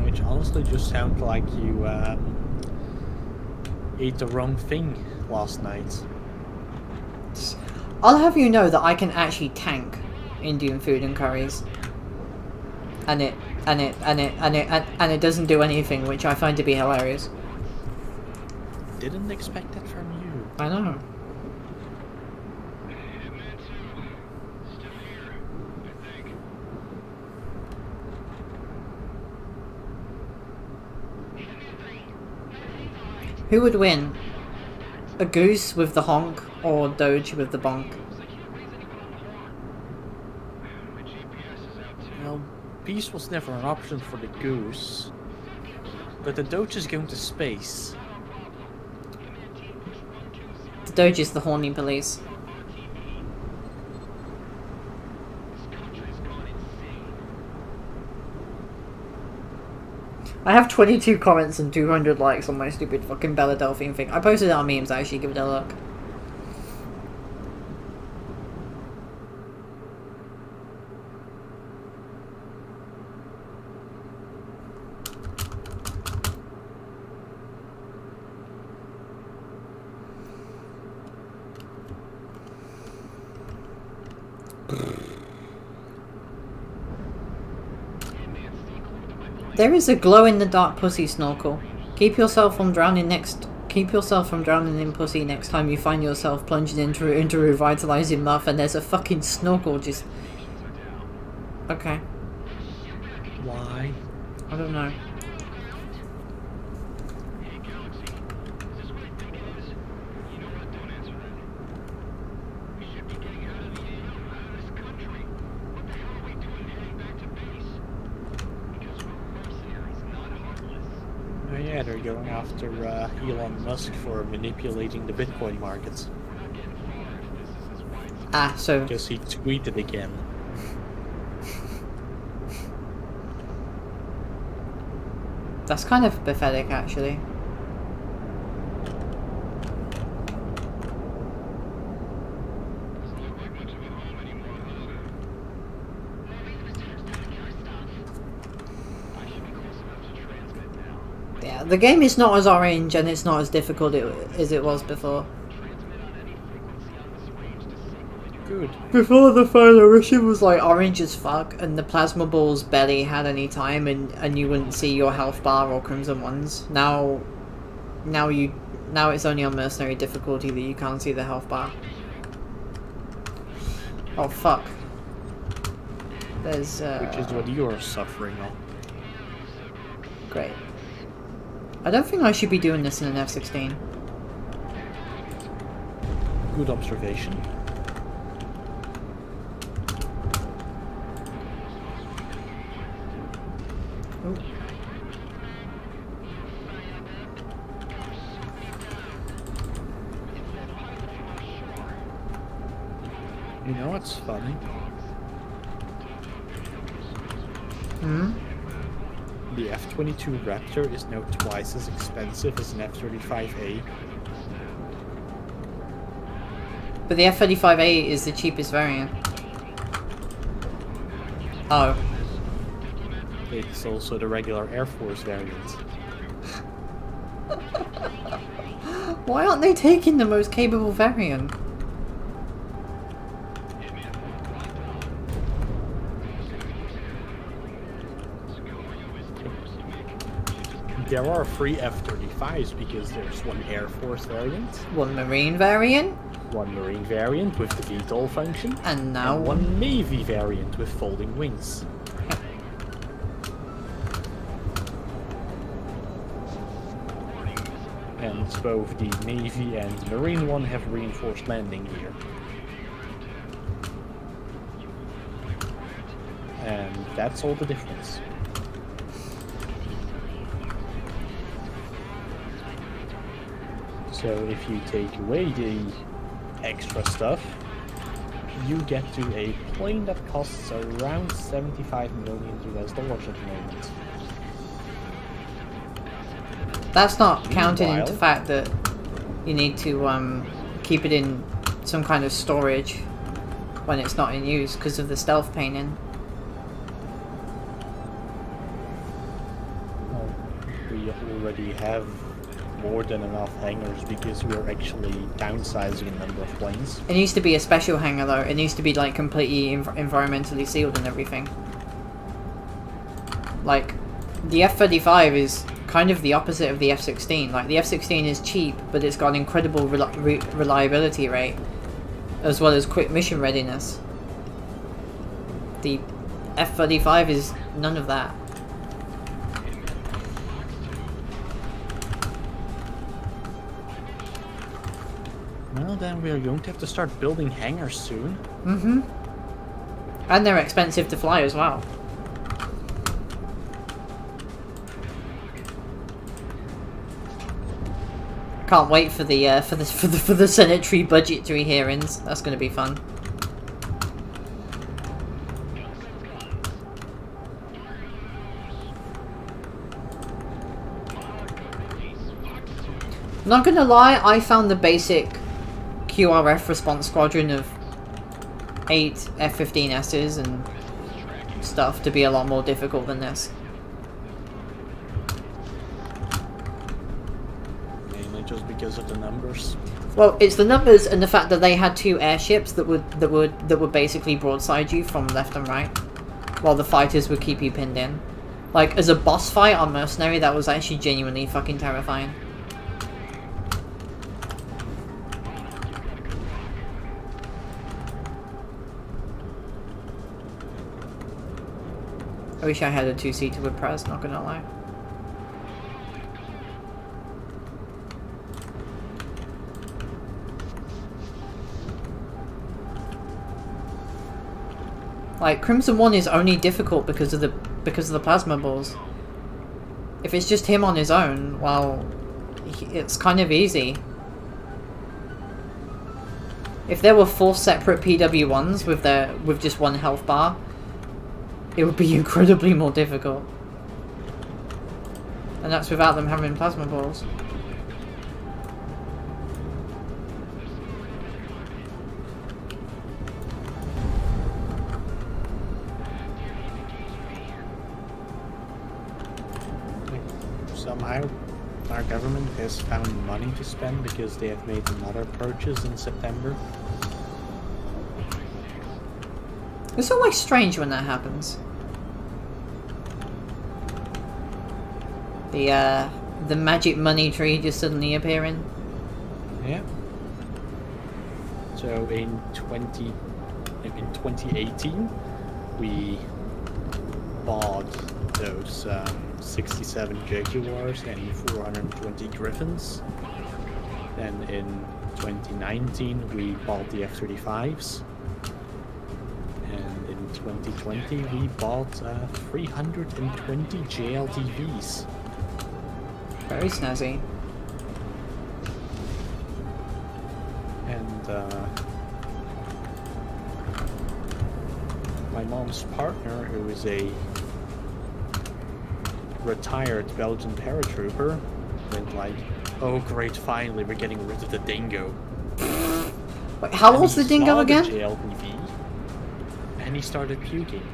Which honestly just sounds like you ate the wrong thing last night.
I'll have you know that I can actually tank Indian food and curries. And it doesn't do anything, which I find to be hilarious.
Didn't expect that from you.
I know. Who would win? A goose with the honk or Doge with the bonk?
Well, peace was never an option for the goose. But the Doge is going to space.
The Doge is the horny police. I have 22 comments and 200 likes on my stupid fucking Philadelphian thing. I posted it on memes, actually, give it a look. There is a glow-in-the-dark pussy snorkel. Keep yourself from drowning in pussy next time you find yourself plunging into revitalizing muff and there's a fucking snorkel just... Okay.
Why?
I don't know.
Oh yeah, they're going after Elon Musk for manipulating the Bitcoin markets.
Ah, so...
Because he tweeted again.
That's kind of pathetic, actually. Yeah, the game is not as orange and it's not as difficult as it was before.
Good.
Before the final mission was like orange as fuck and the plasma balls barely had any time and you wouldn't see your health bar or crimson ones. Now it's only on Mercenary difficulty that you can't see the health bar. Oh fuck. There's
Which is what you're suffering on.
Great. I don't think I should be doing this in an F-16.
Good observation.
Ooh.
You know what's funny?
Hmm?
The F-22 Raptor is now twice as expensive as an F-35A.
But the F-35A is the cheapest variant. Oh.
It's also the regular Air Force variant.
Why aren't they taking the most capable variant?
There are 3 F-35s because there's one Air Force variant,
One Marine variant,
one Marine variant with the VTOL function,
and now
and one Navy variant with folding wings. And both the Navy and the Marine one have reinforced landing gear. And that's all the difference. So if you take away the extra stuff, you get to a plane that costs around 75 million US dollars at the moment.
that's not counting
Meanwhile-
into the fact that you need to keep it in some kind of storage when it's not in use because of the stealth painting.
Well, we already have more than enough hangars because we're actually downsizing a number of planes.
It needs to be a special hangar though. It needs to be like completely environmentally sealed and everything. Like, the F-35 is kind of the opposite of the F-16. Like, the F-16 is cheap, but it's got an incredible reliability rate, as well as quick mission readiness. The F-35 is none of that.
Well, then we are going to have to start building hangars soon.
Mm-hmm. And they're expensive to fly as well. Can't wait for the for the Senate budgetary hearings. That's going to be fun. Not gonna lie, I found the basic QRF response squadron of 8 F-15Ss and stuff to be a lot more difficult than this.
Mainly just because of the numbers.
Well, it's the numbers and the fact that they had 2 airships that would basically broadside you from left and right, while the fighters would keep you pinned in. Like, as a boss fight on Mercenary, that was actually genuinely fucking terrifying. I wish I had a 2-seater with Prez, not gonna lie. Like, Crimson 1 is only difficult because of the plasma balls. If it's just him on his own, well, it's kind of easy. If there were 4 separate PW1s with just 1 health bar, it would be incredibly more difficult. And that's without them having plasma balls.
Somehow, our government has found money to spend because they have made another purchase in September.
It's always strange when that happens. The magic money tree just suddenly appearing.
Yeah. So in 2018, we bought those 67 Jaguars and 420 Griffins. Then in 2019, we bought the F-35s. And in 2020, we bought 320 JLTVs.
Very snazzy.
And my mom's partner, who is a retired Belgian paratrooper, went like, "Oh great, finally we're getting rid of the dingo."
Wait, how
And
old's
he
the dingo
saw
again?
The JLTV, and he started puking.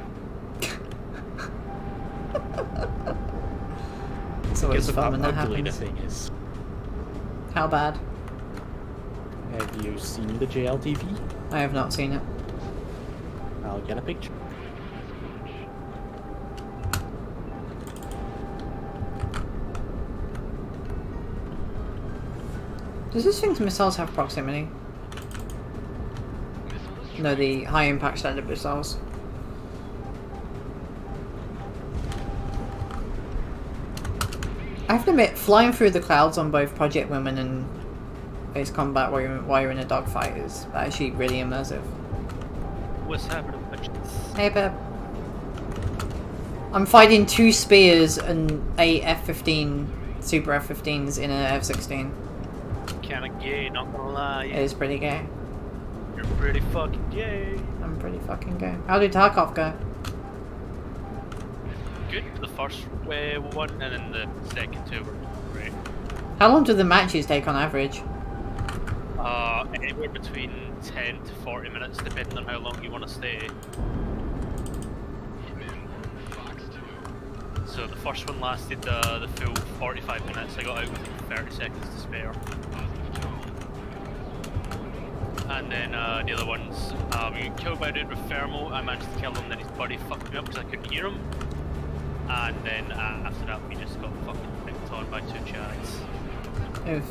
It's always
Because of
fun
how
when that
ugly the
happens.
thing is.
How bad?
Have you seen the JLTV?
I have not seen it.
I'll get a picture.
Does this thing's missiles have proximity? No, the high impact standard missiles. I have to admit, flying through the clouds on both Project Women and Ace Combat while you're in a dogfight is actually really immersive.
What's happening, bitches?
Hey, Pep. I'm fighting 2 spears and 8 F-15 Super F-15s in an F-16.
Kinda gay, not gonna lie.
It is pretty gay.
You're pretty fucking gay.
I'm pretty fucking gay. How did Tarkov go?
Good, the first one, and then the second 2 were great.
How long do the matches take on average?
Anywhere between 10 to 40 minutes, depending on how long you want to stay. So the first one lasted the full 45 minutes. I got out with 30 seconds to spare. And then the other ones, we got killed by a dude with thermal. I managed to kill him, then his buddy fucked me up because I couldn't hear him. And then after that, we just got fucking picked on by 2 chads.
Oof.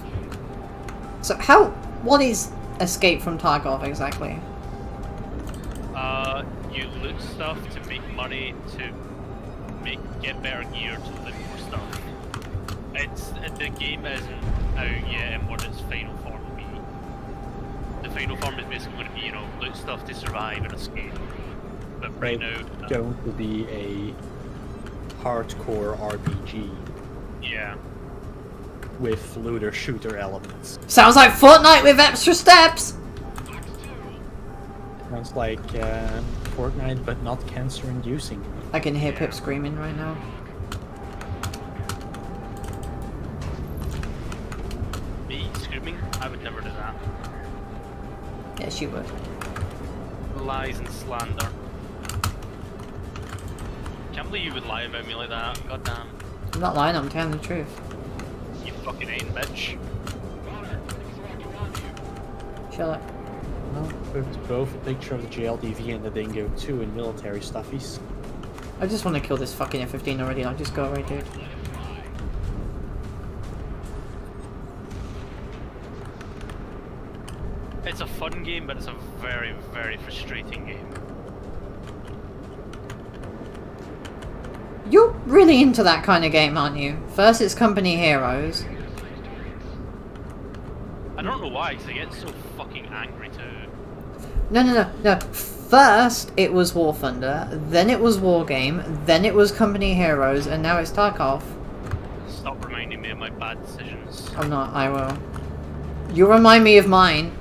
So what is Escape from Tarkov exactly?
You loot stuff to make money to get better gear to loot more stuff. The game isn't out yet in what its final form will be. final form is basically going to be, you know, loot stuff to survive and escape. But right now,
going to be a hardcore RPG
yeah.
with looter shooter elements.
Sounds like Fortnite with extra steps!
Sounds like Fortnite, but not cancer-inducing.
I can hear Pip screaming right now.
Me screaming? I would never do that.
Yes, you would.
Lies and slander. Can't believe you would lie about me like that. God damn.
I'm not lying, I'm telling the truth.
You fucking ain't, bitch.
Shut up.
Well, with both a picture of the JLDV and the Dingo 2 in military stuffies.
I just want to kill this fucking F-15 already, I'll just go away, dude.
It's a fun game, but it's a very, very frustrating game.
You're really into that kind of game, aren't you? First it's Company Heroes.
I don't know why, because I get so fucking angry to...
No. First it was War Thunder, then it was War Game, then it was Company Heroes, and now it's Tarkov.
Stop reminding me of my bad decisions.
I'm not, I will. You remind me of mine.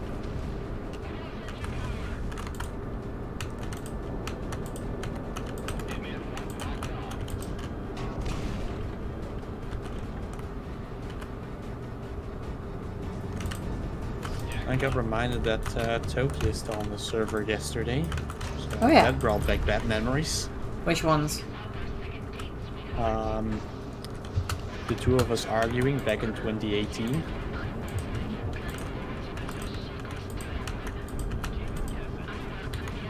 I got reminded that Tokyo is still on the server yesterday. So
Oh, yeah.
That brought back bad memories.
Which ones?
The two of us arguing back in 2018.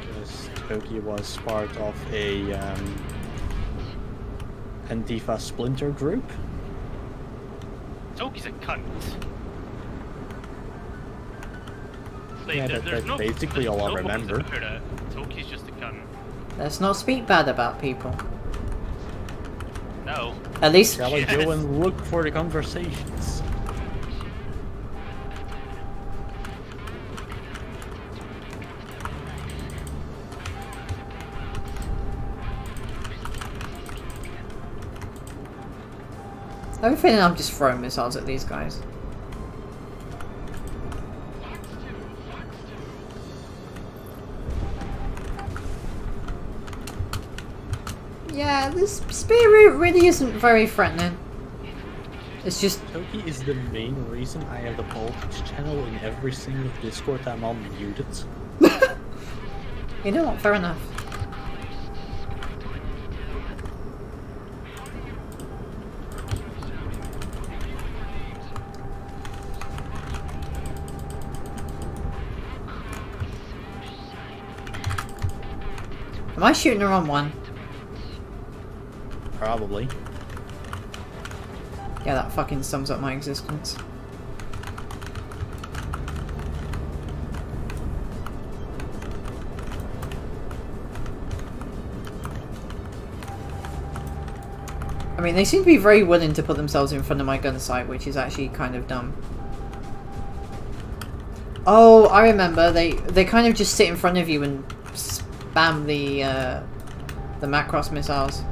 Because Tokyo was part of a Antifa splinter group.
Toki's a cunt. Like,
Yeah,
there's
that's basically all I
no
remember.
about it. Toki's just a cunt.
Let's not speak bad about people.
No.
At least...
Shall I go and look for the conversations?
I have a feeling I'm just throwing missiles at these guys. Yeah, this spear really isn't very threatening. It's just...
Toki is the main reason I have the politics channel in every single Discord I'm on muted.
You know what, fair enough. Am I shooting the wrong one?
Probably.
Yeah, that fucking sums up my existence. I mean, they seem to be very willing to put themselves in front of my gun sight, which is actually kind of dumb. Oh, I remember. They kind of just sit in front of you and spam the Macross missiles.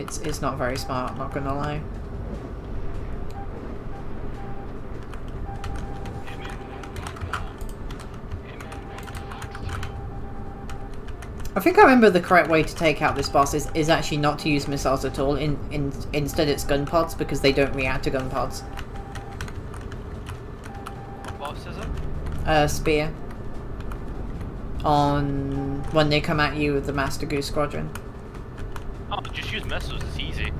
It's not very smart, I'm not gonna lie. I think I remember the correct way to take out this boss is actually not to use missiles at all. Instead it's gun pods, because they don't react to gun pods.
What boss is it?
Spear. On when they come at you with the Master Goose Squadron.
Oh, just use missiles, it's easy.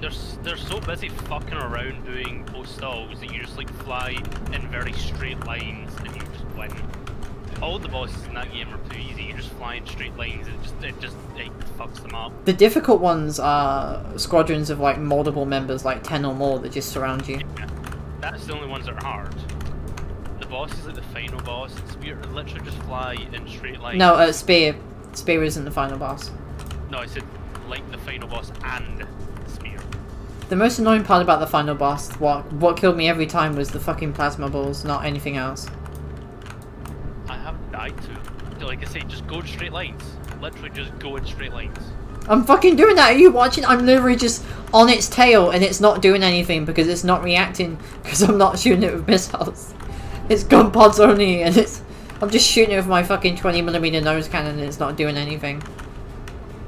They're so busy fucking around doing post stalls that you just like fly in very straight lines and you just win. All the bosses in that game are too easy, you just fly in straight lines, it fucks them up.
The difficult ones are squadrons of like multiple members, like 10 or more, that just surround you.
Yeah, that's the only ones that are hard. The boss is like the final boss, you literally just fly in straight lines.
No, Spear. Spear isn't the final boss.
No, I said like the final boss and Spear.
The most annoying part about the final boss, what killed me every time was the fucking plasma balls, not anything else.
I haven't died to. Like I say, just go in straight lines. Literally just go in straight lines.
I'm fucking doing that. Are you watching? I'm literally just on its tail and it's not doing anything because it's not reacting because I'm not shooting it with missiles. It's gun pods only and I'm just shooting it with my fucking 20mm nose cannon and it's not doing anything.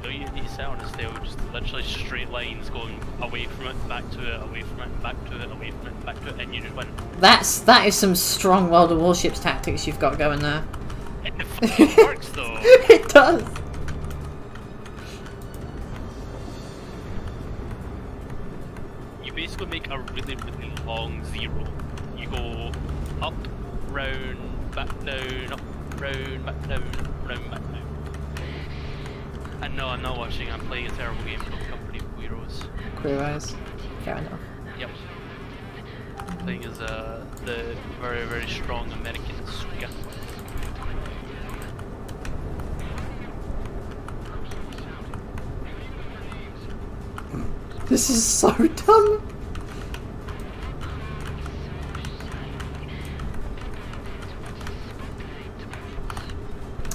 No, you need to set on its tail, just literally straight lines going away from it, back to it, away from it, back to it, away from it, back to it, and you just win.
That is some strong World of Warships tactics you've got going there.
It fucking works though.
It does.
You basically make a really, really long zero. You go up, round, back down, up, round, back down, round, back down. And no, I'm not watching, I'm playing a terrible game from Company of Heroes.
Queeros. Fair enough.
Yep. Playing as the very, very strong American Suga.
This is so dumb.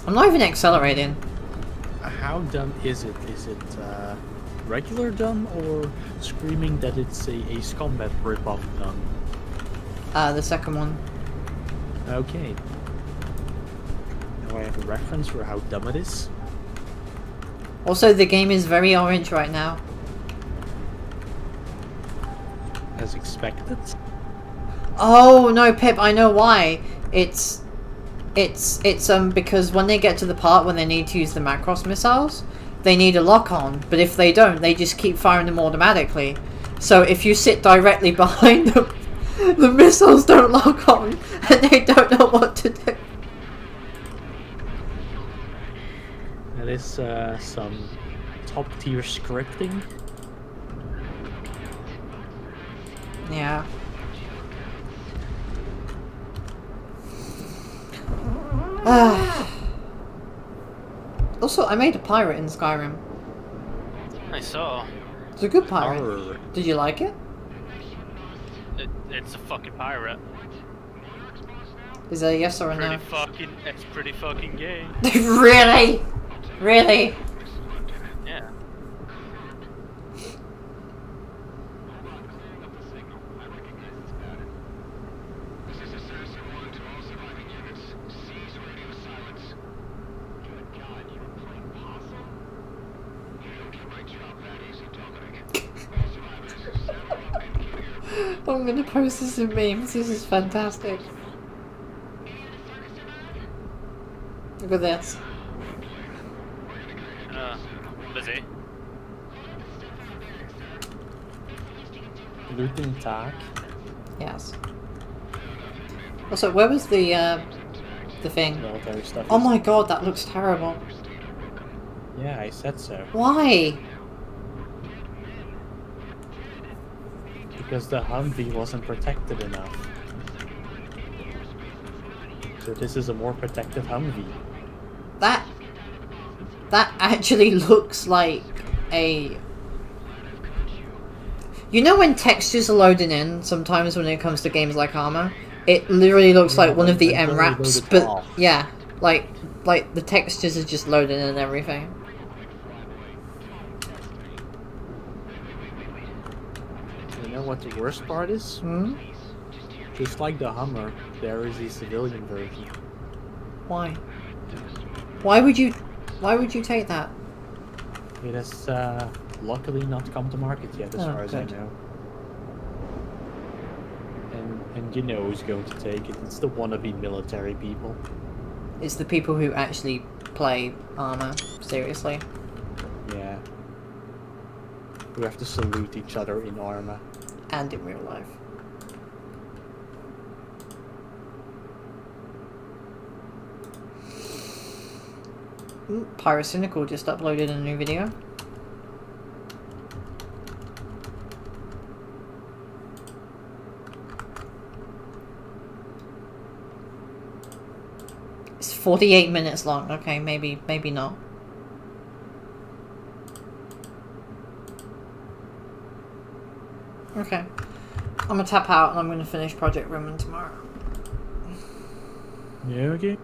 I'm not even accelerating.
How dumb is it? Is it regular dumb or screaming that it's a Scombat ripoff dumb?
The second one.
Okay. Now I have a reference for how dumb it is.
Also, the game is very orange right now.
As expected.
Oh no, Pip! I know why. It's because when they get to the part when they need to use the Macross missiles, they need a lock on. But if they don't, they just keep firing them automatically. So if you sit directly behind them, the missiles don't lock on, and they don't know what to do.
That is some top tier scripting.
Yeah. Also, I made a pirate in Skyrim.
I saw.
It's a good pirate.
Arr.
Did you like it?
It's a fucking pirate.
Is that a yes or a no?
It's pretty fucking gay.
Really? Really?
Yeah.
I'm gonna post this in memes. This is fantastic. Look at this.
Busy.
Looting tag.
Yes. Also, where was the thing?
Military stuff.
Oh my god, that looks terrible.
Yeah, I said so.
Why?
Because the Humvee wasn't protected enough. So this is a more protected Humvee.
That actually looks like a... You know when textures are loading in, sometimes when it comes to games like Arma? It literally looks like one of the MRAPs, but yeah, like the textures are just loading in and everything.
You know what the worst part is?
Hmm?
Just like the Hummer, there is a civilian version.
Why? Why would you take that?
It has luckily not come to market yet, as far as I
good.
know. And you know who's going to take it. It's the wannabe military people.
It's the people who actually play Arma, seriously.
Yeah. Who have to salute each other in Arma.
And in real life. Ooh, Pyrocynical just uploaded a new video. It's 48 minutes long. Okay, maybe not. Okay. I'm gonna tap out and I'm gonna finish Project Roman tomorrow.
Yeah, okay.